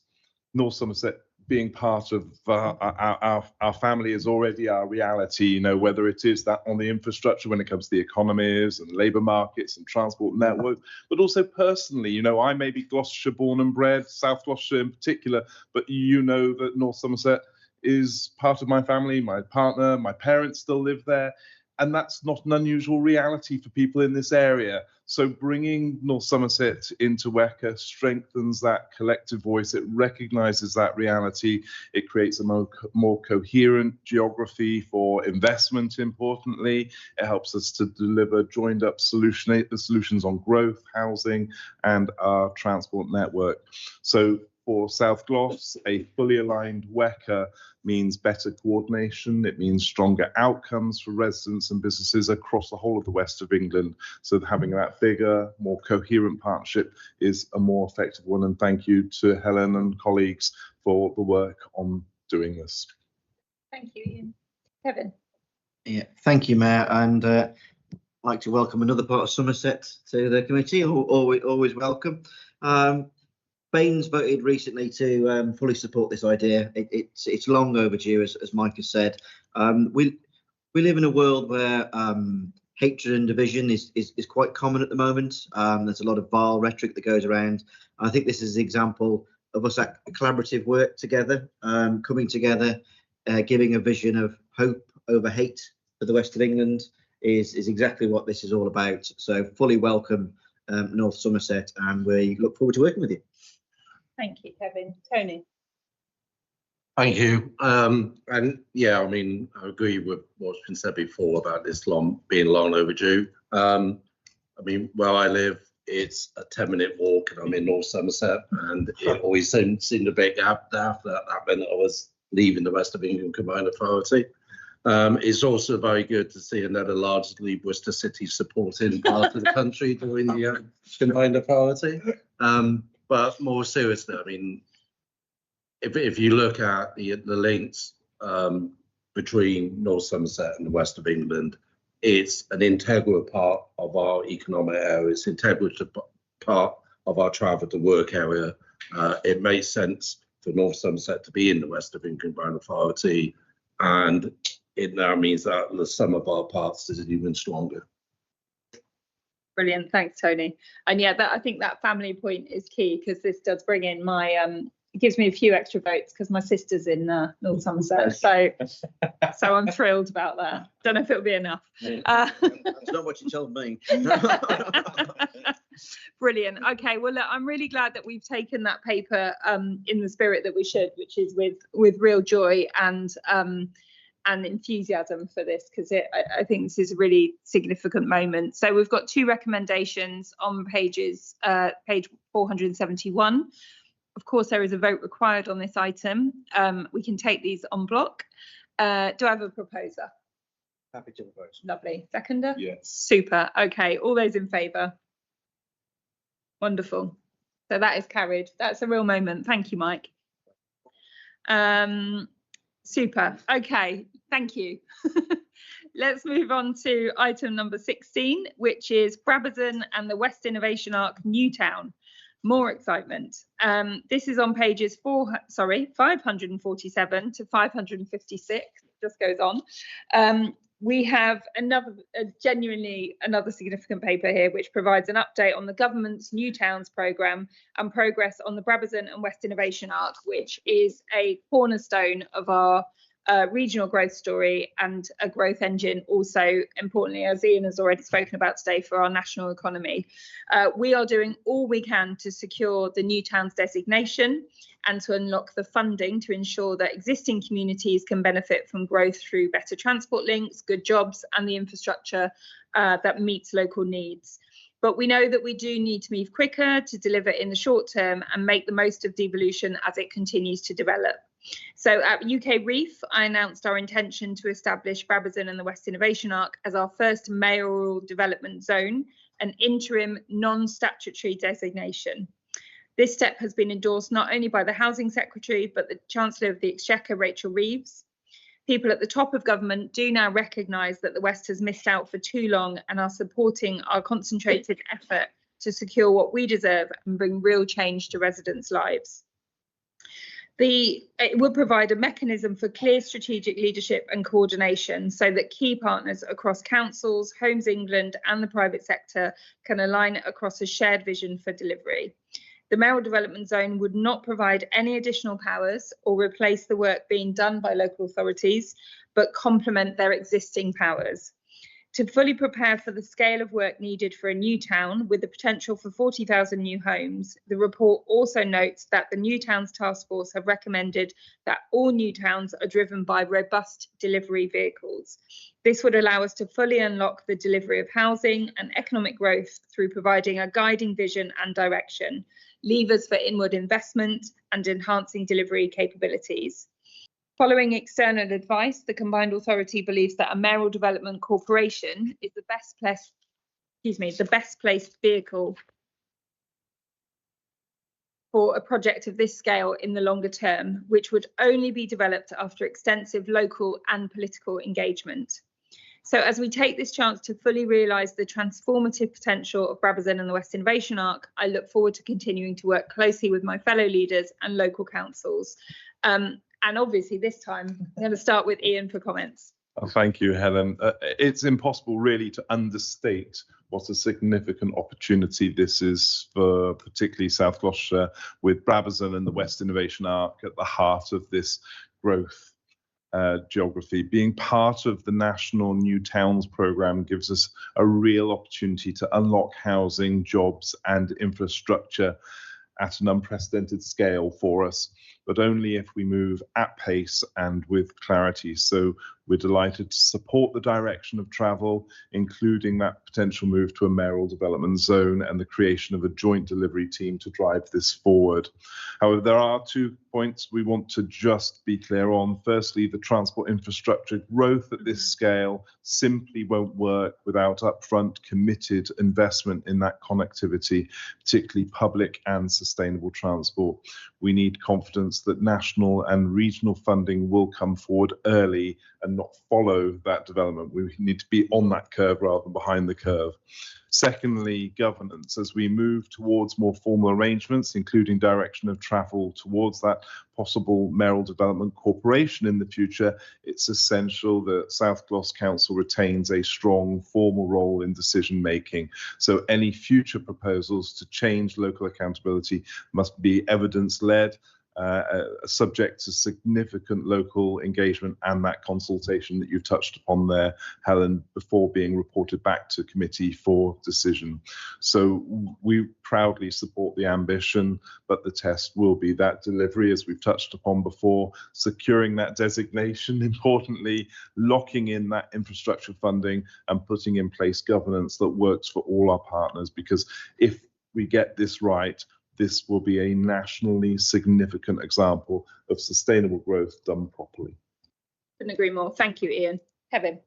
North Somerset being part of our family is already our reality, you know, whether it is that on the infrastructure when it comes to the economies and labour markets and transport network, but also personally, you know, I may be Gloucestershire born and bred, South Gloucestershire in particular, but you know that North Somerset is part of my family, my partner, my parents still live there. And that's not an unusual reality for people in this area. So bringing North Somerset into WECA strengthens that collective voice. It recognises that reality. It creates a more coherent geography for investment, importantly. It helps us to deliver joined up solutions on growth, housing, and our transport network. So for South Gloss, a fully aligned WECA means better coordination. It means stronger outcomes for residents and businesses across the whole of the west of England. So having that bigger, more coherent partnership is a more effective one. And thank you to Helen and colleagues for the work on doing this. Thank you, Ian. Kevin. Yeah, thank you, Mayor, and I'd like to welcome another part of Somerset to the committee. Always welcome. Baines voted recently to fully support this idea. It's long overdue, as Mike has said. We live in a world where hatred and division is quite common at the moment. There's a lot of vile rhetoric that goes around. I think this is an example of us at collaborative work together, coming together, giving a vision of hope over hate for the west of England is exactly what this is all about. So fully welcome North Somerset, and we look forward to working with you. Thank you, Kevin. Tony. Thank you. And yeah, I mean, I agree with what's been said before about this being long overdue. I mean, where I live, it's a 10-minute walk, and I'm in North Somerset, and it always seemed a bit after that meant I was leaving the West of England Combined Authority. It's also very good to see another largely Worcester City supporting part of the country during the Combined Authority. But more seriously, I mean, if you look at the links between North Somerset and the West of England, it's an integral part of our economic area. It's an integral part of our travel to work area. It makes sense for North Somerset to be in the West of England Combined Authority, and it now means that the sum of our parts is even stronger. Brilliant, thanks, Tony. And yeah, I think that family point is key, because this does bring in my it gives me a few extra votes because my sister's in North Somerset, so I'm thrilled about that. Don't know if it'll be enough. That's not what you told me. Brilliant. Okay, well, look, I'm really glad that we've taken that paper in the spirit that we should, which is with real joy and enthusiasm for this, because I think this is a really significant moment. So we've got two recommendations on page 471. Of course, there is a vote required on this item. We can take these en bloc. Do I have a proposer? Happy to propose. Lovely. Seconder? Yes. Super. Okay, all those in favour? Wonderful. So that is carried. That's a real moment. Thank you, Mike. Super. Okay, thank you. Let's move on to item number 16, which is Brabazon and the West Innovation Arc Newtown. More excitement. This is on pages 547 to 556. Just goes on. We have genuinely another significant paper here, which provides an update on the government's New Towns programme and progress on the Brabazon and West Innovation Arc, which is a cornerstone of our regional growth story and a growth engine, also importantly, as Ian has already spoken about today, for our national economy. We are doing all we can to secure the New Towns designation and to unlock the funding to ensure that existing communities can benefit from growth through better transport links, good jobs, and the infrastructure that meets local needs. But we know that we do need to move quicker to deliver in the short term and make the most of devolution as it continues to develop. So at UK Reef, I announced our intention to establish Brabazon and the West Innovation Arc as our first mayoral development zone, an interim non-statutory designation. This step has been endorsed not only by the Housing Secretary, but the Chancellor of the Exchequer, Rachel Reeves. People at the top of government do now recognise that the West has missed out for too long and are supporting our concentrated effort to secure what we deserve and bring real change to residents' lives. It will provide a mechanism for clear strategic leadership and coordination so that key partners across councils, Homes England and the private sector can align across a shared vision for delivery. The mayoral development zone would not provide any additional powers or replace the work being done by local authorities, but complement their existing powers. To fully prepare for the scale of work needed for a new town with the potential for 40,000 new homes, the report also notes that the New Towns Task Force have recommended that all new towns are driven by robust delivery vehicles. This would allow us to fully unlock the delivery of housing and economic growth through providing a guiding vision and direction, levers for inward investment, and enhancing delivery capabilities. Following external advice, the combined authority believes that a mayoral development corporation is the best placed vehicle for a project of this scale in the longer term, which would only be developed after extensive local and political engagement. So as we take this chance to fully realise the transformative potential of Brabazon and the West Innovation Arc, I look forward to continuing to work closely with my fellow leaders and local councils. And obviously this time, I'm going to start with Ian for comments. Thank you, Helen. It's impossible really to understate what a significant opportunity this is for particularly South Gloucestershire, with Brabazon and the West Innovation Arc at the heart of this growth geography. Being part of the National New Towns programme gives us a real opportunity to unlock housing, jobs and infrastructure at an unprecedented scale for us, but only if we move at pace and with clarity. So we're delighted to support the direction of travel, including that potential move to a mayoral development zone and the creation of a joint delivery team to drive this forward. However, there are 2 points we want to just be clear on. Firstly, the transport infrastructure growth at this scale simply won't work without upfront committed investment in that connectivity, particularly public and sustainable transport. We need confidence that national and regional funding will come forward early and not follow that development. We need to be on that curve rather than behind the curve. Secondly, governance. As we move towards more formal arrangements, including direction of travel towards that possible mayoral development corporation in the future, it's essential that South Gloss Council retains a strong formal role in decision making. So any future proposals to change local accountability must be evidence-led, subject to significant local engagement and that consultation that you've touched upon there, Helen, before being reported back to committee for decision. So we proudly support the ambition, but the test will be that delivery, as we've touched upon before, securing that designation, importantly, locking in that infrastructure funding and putting in place governance that works for all our partners, because if we get this right, this will be a nationally significant example of sustainable growth done properly. Couldn't agree more. Thank you, Ian. Kevin.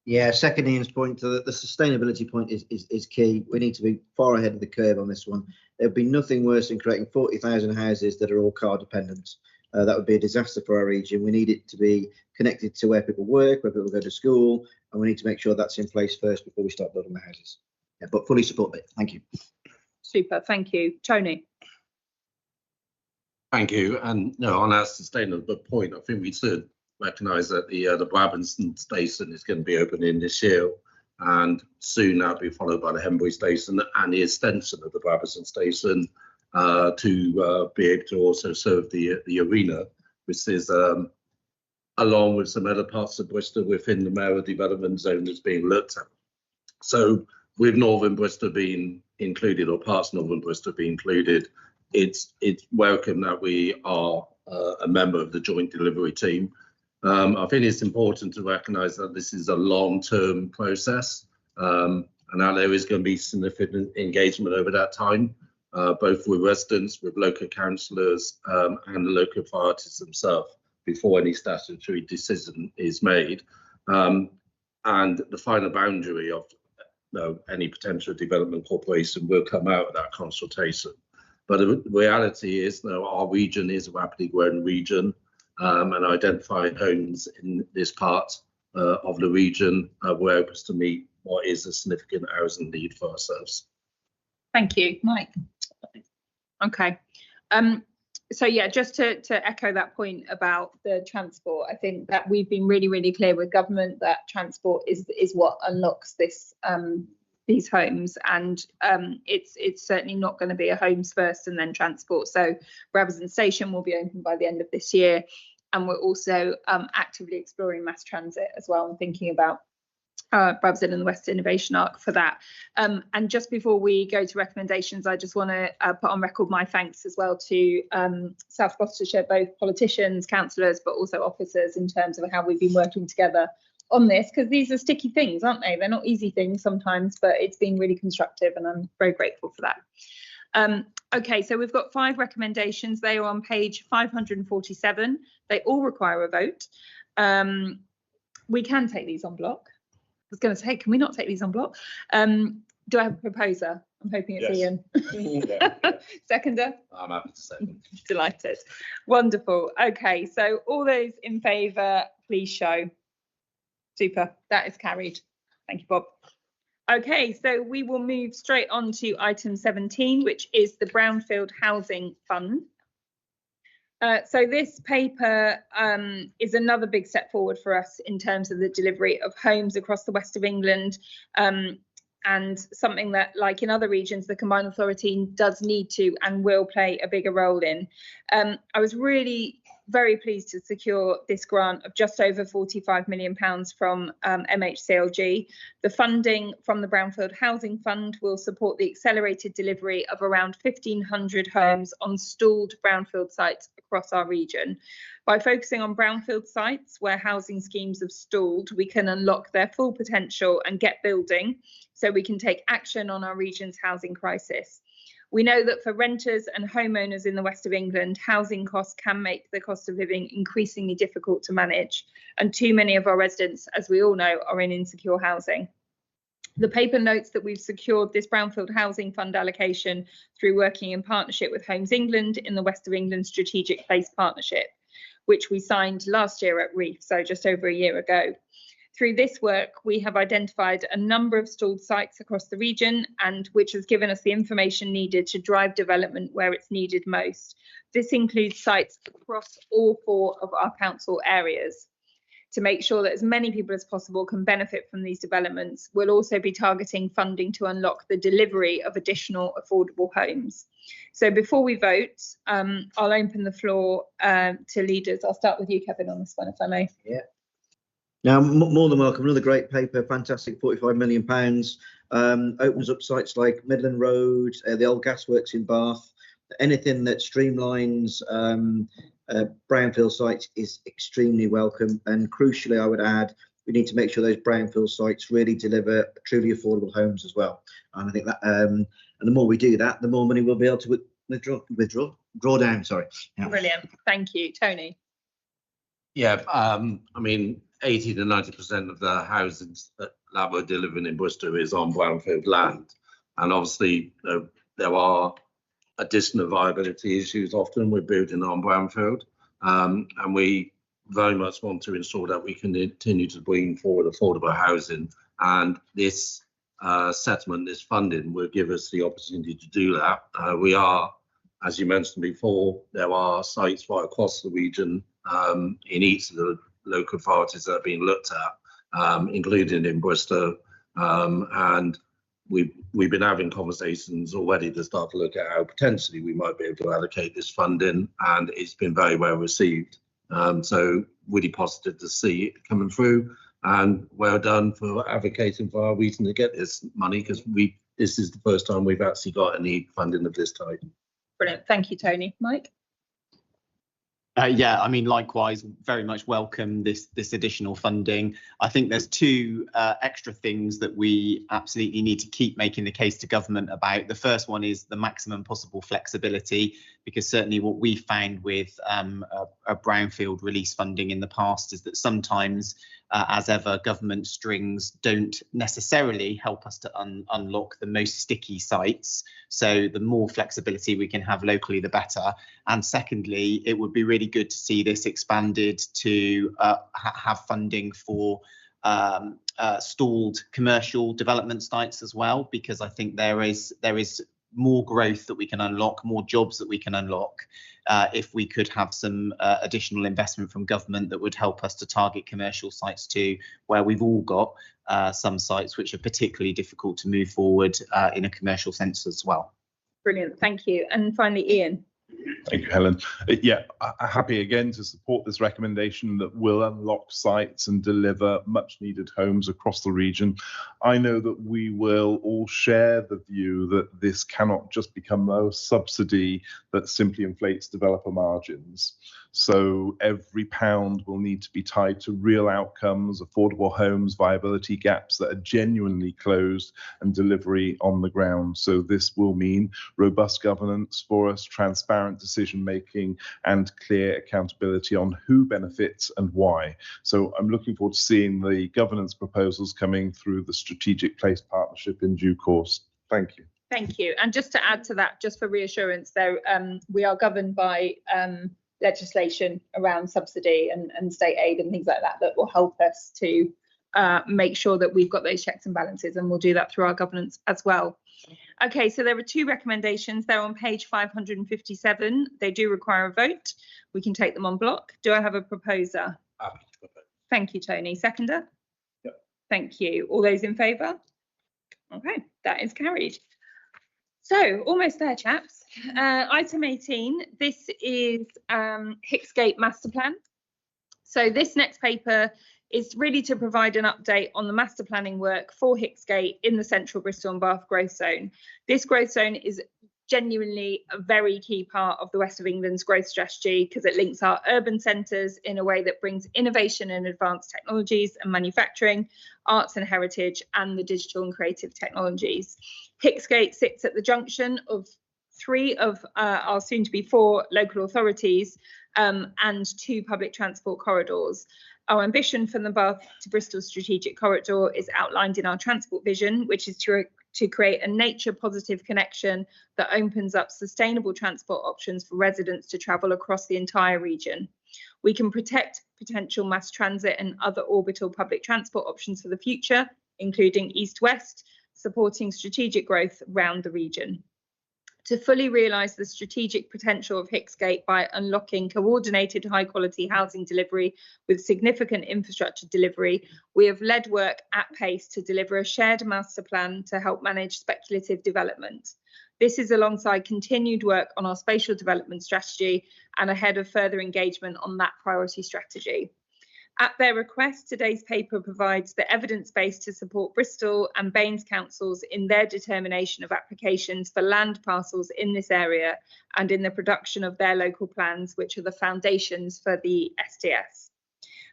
Yeah, second Ian's point, the sustainability point is key. We need to be far ahead of the curve on this one. There'd be nothing worse than creating 40,000 houses that are all car dependent. That would be a disaster for our region. We need it to be connected to where people work, where people go to school, and we need to make sure that's in place first before we start building the houses. Yeah, but fully support it. Thank you. Super, thank you. Tony. Thank you. And no, on our sustainable point, I think we should recognise that the Brabazon station is going to be opening this year, and soon that'll be followed by the Hembury station and the extension of the Brabazon station to be able to also serve the arena, which is along with some other parts of Bristol within the mayoral development zone that's being looked at. So with Northern Bristol being included, or parts of Northern Bristol being included, it's welcome that we are a member of the joint delivery team. I think it's important to recognise that this is a long-term process, and that there is going to be significant engagement over that time, both with residents, with local councillors, and the local authorities themselves before any statutory decision is made. And the final boundary of any potential development corporation will come out of that consultation. But the reality is, our region is a rapidly growing region, and identifying homes in this part of the region will help us to meet what is a significant housing need for ourselves. Thank you, Mike. Okay. So yeah, just to echo that point about the transport, I think that we've been really, really clear with government that transport is what unlocks this these homes, and it's certainly not going to be a homes first and then transport. So Brabazon station will be open by the end of this year, and we're also actively exploring mass transit as well, and thinking about Brabazon and the West Innovation Arc for that. And just before we go to recommendations, I just want to put on record my thanks as well to South Gloucestershire, both politicians, councillors, but also officers, in terms of how we've been working together on this, because these are sticky things, aren't they? They're not easy things sometimes, but it's been really constructive, and I'm very grateful for that. Okay, so we've got 5 recommendations. They are on page 547. They all require a vote. We can take these on block. I was going to say, can we not take these on block? Do I have a proposer? I'm hoping it's Ian. Seconder? I'm happy to second. Delighted. Wonderful. Okay, so all those in favour, please show. Super. That is carried. Thank you, Bob. Okay, so we will move straight on to item 17, which is the Brownfield Housing Fund. So this paper is another big step forward for us in terms of the delivery of homes across the west of England, and something that, like in other regions, the Combined Authority does need to and will play a bigger role in. I was really very pleased to secure this grant of just over £45 million from MHCLG. The funding from the Brownfield Housing Fund will support the accelerated delivery of around 1,500 homes on stalled brownfield sites across our region. By focusing on brownfield sites where housing schemes have stalled, we can unlock their full potential and get building so we can take action on our region's housing crisis. We know that for renters and homeowners in the west of England, housing costs can make the cost of living increasingly difficult to manage, and too many of our residents, as we all know, are in insecure housing. The paper notes that we've secured this Brownfield Housing Fund allocation through working in partnership with Homes England in the West of England Strategic Place Partnership, which we signed last year at Reef, so just over a year ago. Through this work, we have identified a number of stalled sites across the region, and which has given us the information needed to drive development where it's needed most. This includes sites across all 4 of our council areas. To make sure that as many people as possible can benefit from these developments, we'll also be targeting funding to unlock the delivery of additional affordable homes. So before we vote, I'll open the floor to leaders. I'll start with you, Kevin, on this one, if I may. Yeah. Now, more than welcome. Another great paper, fantastic, £45 million. Opens up sites like Midland Road, the old gasworks in Bath. Anything that streamlines brownfield sites is extremely welcome. And crucially, I would add, we need to make sure those brownfield sites really deliver truly affordable homes as well. And I think that, and the more we do that, the more money we'll be able to draw down. Sorry. Yeah. Brilliant. Thank you, Tony. Yeah, I mean, 80 to 90% of the houses that we're delivering in Worcester is on brownfield land. And obviously, there are additional viability issues often with building on brownfield. And we very much want to ensure that we can continue to bring forward affordable housing. And this settlement, this funding will give us the opportunity to do that. We are, as you mentioned before, there are sites right across the region in each of the local authorities that are being looked at, including in Worcester, and we've been having conversations already to start to look at how potentially we might be able to allocate this funding, and it's been very well received. So really positive to see it coming through, and well done for advocating for our region to get this money, because this is the first time we've actually got any funding of this type. Brilliant. Thank you, Tony. Mike? Yeah, I mean, likewise, very much welcome this additional funding. I think there's 2 extra things that we absolutely need to keep making the case to government about. The first one is the maximum possible flexibility, because certainly what we found with a brownfield release funding in the past is that sometimes, as ever, government strings don't necessarily help us to unlock the most sticky sites. So the more flexibility we can have locally, the better. And secondly, it would be really good to see this expanded to have funding for stalled commercial development sites as well, because I think there is more growth that we can unlock, more jobs that we can unlock, if we could have some additional investment from government that would help us to target commercial sites too, where we've all got some sites which are particularly difficult to move forward in a commercial sense as well. Brilliant. Thank you. And finally, Ian. Thank you, Helen. Yeah, I'm happy again to support this recommendation that will unlock sites and deliver much needed homes across the region. I know that we will all share the view that this cannot just become a subsidy that simply inflates developer margins. So every pound will need to be tied to real outcomes, affordable homes, viability gaps that are genuinely closed, and delivery on the ground. So this will mean robust governance for us, transparent decision making, and clear accountability on who benefits and why. So I'm looking forward to seeing the governance proposals coming through the Strategic Place Partnership in due course. Thank you. Thank you. And just to add to that, just for reassurance, though, we are governed by legislation around subsidy and state aid and things like that that will help us to make sure that we've got those checks and balances, and we'll do that through our governance as well. Okay, so there are two recommendations. They're on page 557. They do require a vote. We can take them on block. Do I have a proposer? Thank you, Tony. Seconder? Yep. Thank you. All those in favour? Okay, that is carried. So almost there, chaps. Item 18, this is Hicksgate Masterplan. So this next paper is really to provide an update on the master planning work for Hicksgate in the central Bristol and Bath growth zone. This growth zone is genuinely a very key part of the West of England's growth strategy because it links our urban centres in a way that brings innovation and advanced technologies and manufacturing, arts and heritage, and the digital and creative technologies. Hicksgate sits at the junction of three of our soon to be four local authorities and two public transport corridors. Our ambition for the Bath to Bristol strategic corridor is outlined in our transport vision, which is to create a nature positive connection that opens up sustainable transport options for residents to travel across the entire region. We can protect potential mass transit and other orbital public transport options for the future, including east-west, supporting strategic growth around the region. To fully realise the strategic potential of Hicksgate by unlocking coordinated high-quality housing delivery with significant infrastructure delivery, we have led work at pace to deliver a shared master plan to help manage speculative development. This is alongside continued work on our spatial development strategy and ahead of further engagement on that priority strategy. At their request, today's paper provides the evidence base to support Bristol and Baines councils in their determination of applications for land parcels in this area and in the production of their local plans, which are the foundations for the STS.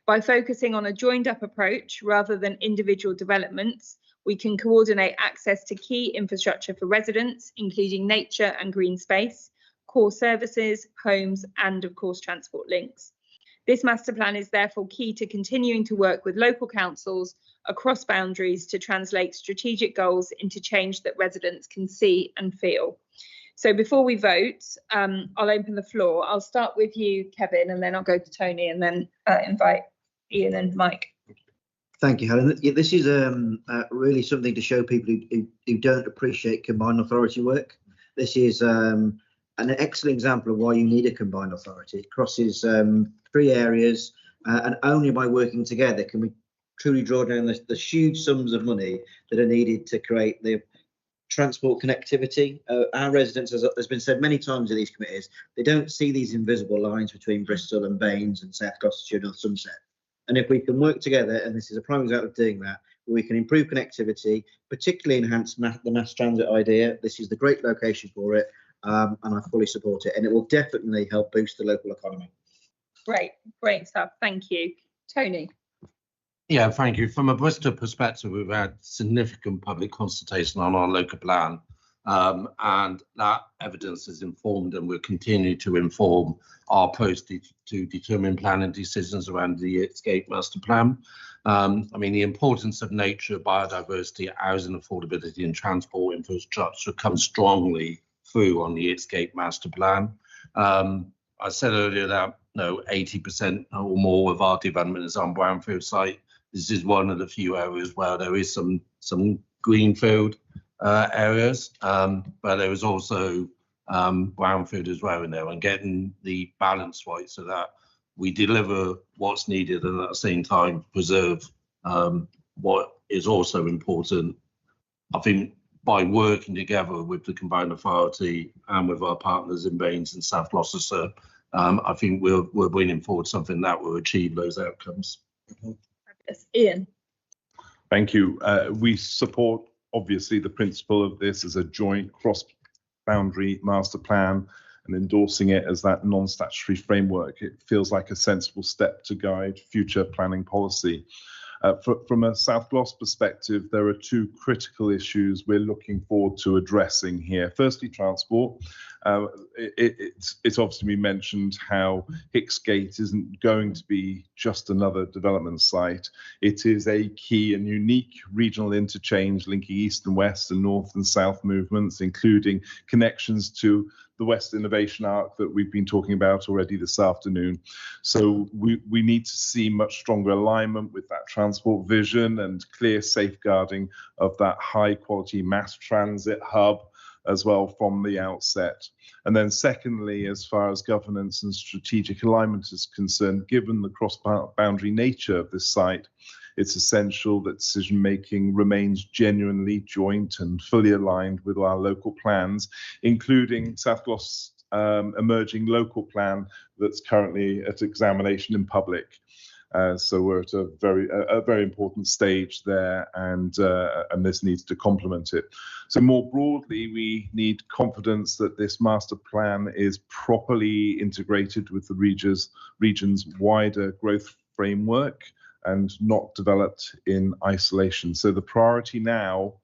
By focusing on a joined-up approach rather than individual developments, we can coordinate access to key infrastructure for residents, including nature and green space, core services, homes, and of course transport links. This master plan is therefore key to continuing to work with local councils across boundaries to translate strategic goals into change that residents can see and feel. So before we vote, I'll open the floor. I'll start with you, Kevin, and then I'll go to Tony and then invite Ian and Mike. Thank you, Helen. This is really something to show people who don't appreciate combined authority work. This is an excellent example of why you need a combined authority. It crosses 3 areas, and only by working together can we truly draw down the huge sums of money that are needed to create the transport connectivity. Our residents, as has been said many times in these committees, they don't see these invisible lines between Bristol and Baines and South Gloucestershire and North Somerset. And if we can work together, and this is a prime example of doing that, we can improve connectivity, particularly enhance the mass transit idea. This is the great location for it, and I fully support it. And it will definitely help boost the local economy. Great stuff. Thank you. Tony. Yeah, thank you. From a Bristol perspective, we've had significant public consultation on our local plan, and that evidence is informed and will continue to inform our approach to determine planning decisions around the Hicksgate Master Plan. I mean, the importance of nature, biodiversity, housing affordability and transport infrastructure comes strongly through on the Hicksgate Master Plan. I said earlier that 80% or more of our development is on Brownfield site. This is one of the few areas where there is some greenfield areas, but there is also Brownfield as well in there, and getting the balance right so that we deliver what's needed and at the same time preserve what is also important. I think by working together with the combined authority and with our partners in Baines and South Gloucestershire, I think we're bringing forward something that will achieve those outcomes. Ian. Thank you. We support, obviously, the principle of this as a joint cross-boundary master plan. and endorsing it as that non-statutory framework. It feels like a sensible step to guide future planning policy. From a South Gloss perspective, there are two critical issues we're looking forward to addressing here. Firstly, transport. It's obviously been mentioned how Hicks Gate isn't going to be just another development site. It is a key and unique regional interchange linking east and west and north and south movements, including connections to the West Innovation Arc that we've been talking about already this afternoon. So we need to see much stronger alignment with that transport vision and clear safeguarding of that high quality mass transit hub as well from the outset. And then secondly, as far as governance and strategic alignment is concerned, given the cross-boundary nature of this site, it's essential that decision making remains genuinely joint and fully aligned with our local plans, including South Gloss emerging local plan that's currently at examination in public. So we're at a very important stage there, and this needs to complement it. So more broadly, we need confidence that this master plan is properly integrated with the region's wider growth framework and not developed in isolation. So the priority now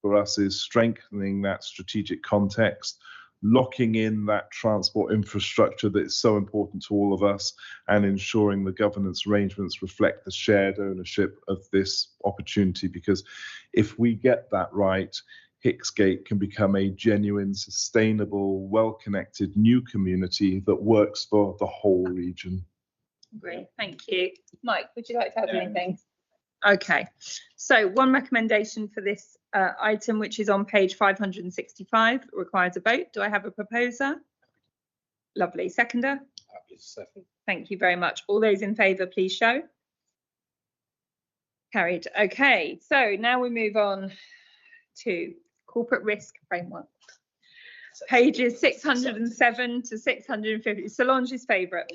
for us is strengthening that strategic context, locking in that transport infrastructure that is so important to all of us, and ensuring the governance arrangements reflect the shared ownership of this opportunity. Because if we get that right, Hicks Gate can become a genuine, sustainable, well-connected new community that works for the whole region. Great, thank you. Mike, would you like to add anything? Okay, so one recommendation for this item, which is on page 565, requires a vote. Do I have a proposer? Lovely. Seconder? Happy to second. Thank you very much. All those in favour, please show. Carried. Okay, so now we move on to corporate risk framework. Pages 607 to 650. Solange's favourite.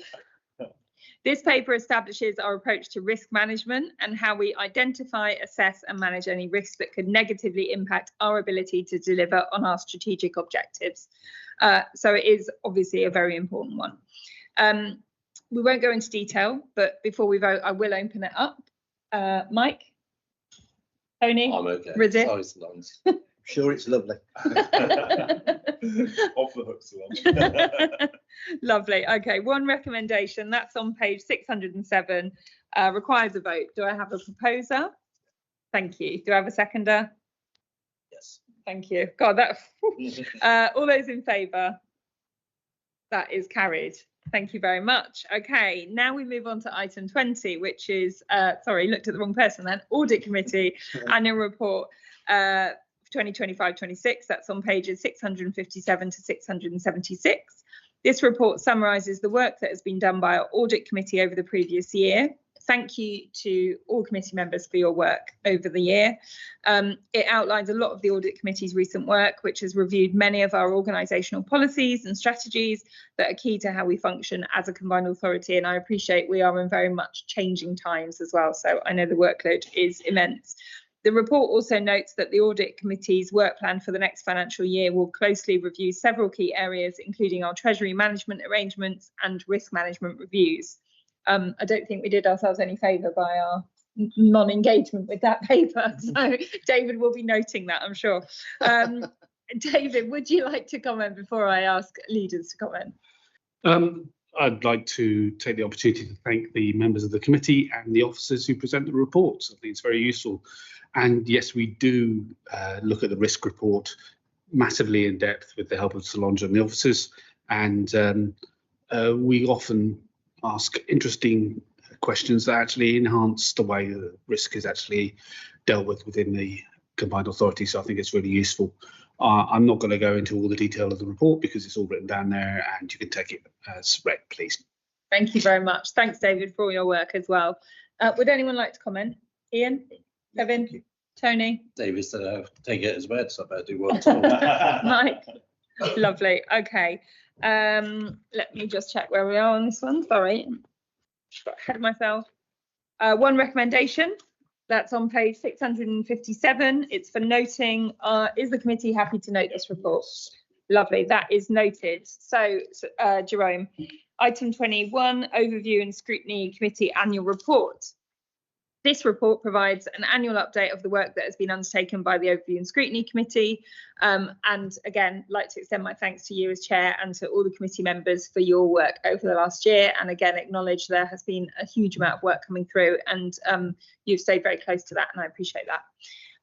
This paper establishes our approach to risk management and how we identify, assess and manage any risks that could negatively impact our ability to deliver on our strategic objectives. So it is obviously a very important one. We won't go into detail, but before we vote, I will open it up. Mike? Tony? I'm okay. Rizit? Sorry, Solange. Sure, it's lovely. Off the hook, Solange. Lovely. Okay, one recommendation, that's on page 607, requires a vote. Do I have a proposer? Thank you. Do I have a seconder? Yes. Thank you. God, that. All those in favour? That is carried. Thank you very much. Okay, now we move on to item 20, which is, sorry, looked at the wrong person then, Audit Committee Annual Report 2025-26. That's on pages 657 to 676. This report summarises the work that has been done by our Audit Committee over the previous year. Thank you to all committee members for your work over the year. It outlines a lot of the Audit Committee's recent work, which has reviewed many of our organisational policies and strategies that are key to how we function as a combined authority. And I appreciate we are in very much changing times as well, so I know the workload is immense. The report also notes that the Audit Committee's work plan for the next financial year will closely review several key areas, including our treasury management arrangements and risk management reviews. I don't think we did ourselves any favour by our non-engagement with that paper, so David will be noting that, I'm sure. David, would you like to comment before I ask leaders to comment? I'd like to take the opportunity to thank the members of the committee and the officers who present the reports. I think it's very useful. And yes, we do look at the risk report massively in depth with the help of Solange and the officers. And we often ask interesting questions that actually enhance the way the risk is actually dealt with within the combined authority. So I think it's really useful. I'm not going to go into all the detail of the report because it's all written down there and you can take it as read, please. Thank you very much. Thanks, David, for all your work as well. Would anyone like to comment? Ian, Kevin, Tony? David said I have to take it as read, so I better do what I'm told. Mike? Lovely. Okay. Let me just check where we are on this one. Sorry, got ahead of myself. One recommendation. That's on page 657. It's for noting, is the committee happy to note this report? Lovely, that is noted. So, Jerome, item 21, overview and scrutiny committee annual report. This report provides an annual update of the work that has been undertaken by the Overview and Scrutiny Committee. And again, like to extend my thanks to you as chair and to all the committee members for your work over the last year. And again, acknowledge there has been a huge amount of work coming through, and you've stayed very close to that, and I appreciate that.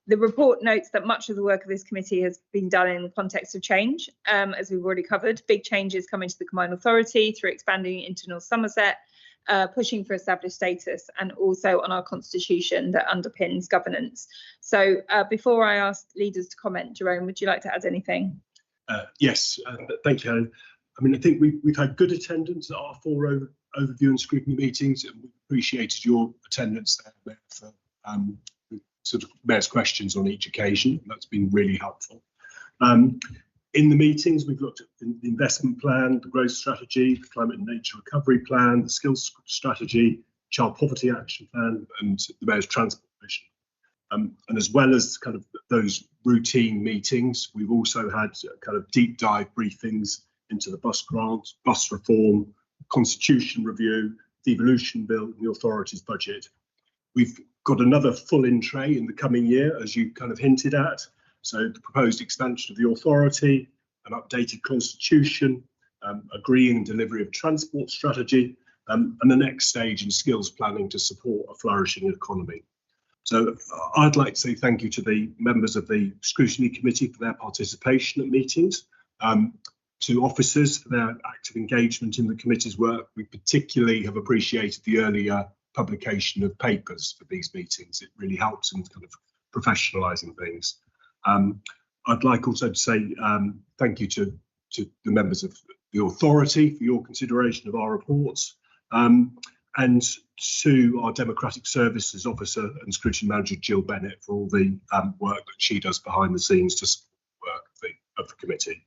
The report notes that much of the work of this committee has been done in the context of change, as we've already covered. Big changes coming to the Combined Authority through expanding into North Somerset, pushing for established status, and also on our constitution that underpins governance. So before I ask leaders to comment, Jerome, would you like to add anything? Yes, thank you, Helen. I mean, I think we've had good attendance at our 4 overview and scrutiny meetings, and we appreciated your attendance there for sort of Mayor's questions on each occasion. That's been really helpful. In the meetings, we've looked at the investment plan, the growth strategy, the climate and nature recovery plan, the skills strategy, child poverty action plan, and the Mayor's transport vision. And as well as kind of those routine meetings, we've also had kind of deep dive briefings into the bus grant, bus reform, constitution review, the devolution bill, and the authority's budget. We've got another full in tray in the coming year, as you kind of hinted at. So the proposed expansion of the authority, an updated constitution, agreeing delivery of transport strategy, and the next stage in skills planning to support a flourishing economy. So I'd like to say thank you to the members of the Scrutiny Committee for their participation at meetings, to officers for their active engagement in the committee's work. We particularly have appreciated the earlier publication of papers for these meetings. It really helps in kind of professionalising things. I'd like also to say thank you to the members of the authority for your consideration of our reports, and to our Democratic Services Officer and Scrutiny Manager Jill Bennett for all the work that she does behind the scenes to support the work of the committee.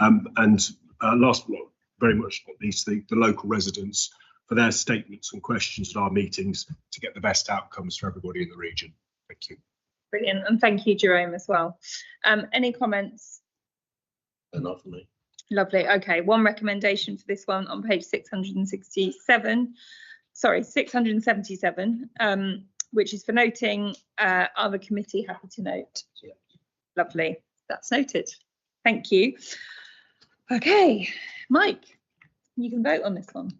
And last but not very much not least, the local residents for their statements and questions at our meetings to get the best outcomes for everybody in the region. Thank you. Brilliant, and thank you, Jerome, as well. Any comments? Not for me. Lovely. Okay, one recommendation for this one on page 677, which is for noting, are the committee happy to note? Yeah. Lovely, that's noted. Thank you. Okay, Mike, you can vote on this one.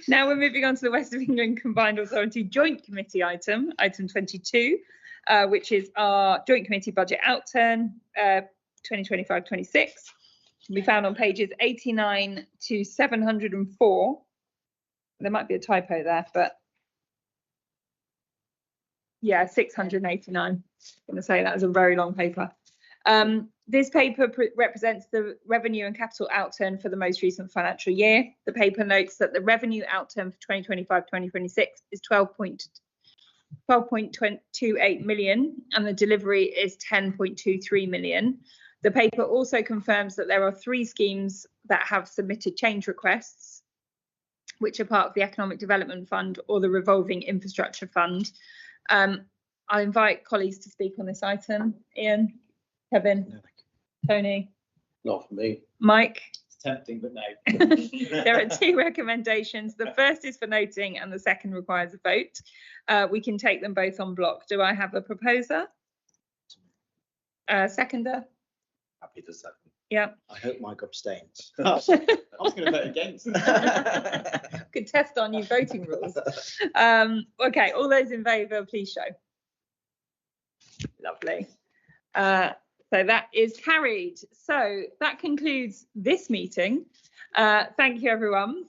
Now we're moving on to the West of England Combined Authority Joint Committee item 22, which is our Joint Committee Budget Outturn 2025-26. Can be found on pages 89 to 704. There might be a typo there, but yeah, 689. I'm going to say that was a very long paper. This paper represents the revenue and capital outturn for the most recent financial year. The paper notes that the revenue outturn for 2025-2026 is 12.28 million, and the delivery is 10.23 million. The paper also confirms that there are 3 schemes that have submitted change requests, which are part of the Economic Development Fund or the Revolving Infrastructure Fund. I invite colleagues to speak on this item. Ian, Kevin, Tony. Not for me. Mike. It's tempting, but no. There are 2 recommendations. The first is for noting and the second requires a vote. We can take them both on block. Do I have a proposer? Seconder? Happy to second. Yeah. I hope Mike abstains. I was going to vote against. Good test on you voting rules. Okay, all those in favour, please show. Lovely. So that is carried. So that concludes this meeting. Thank you, everyone.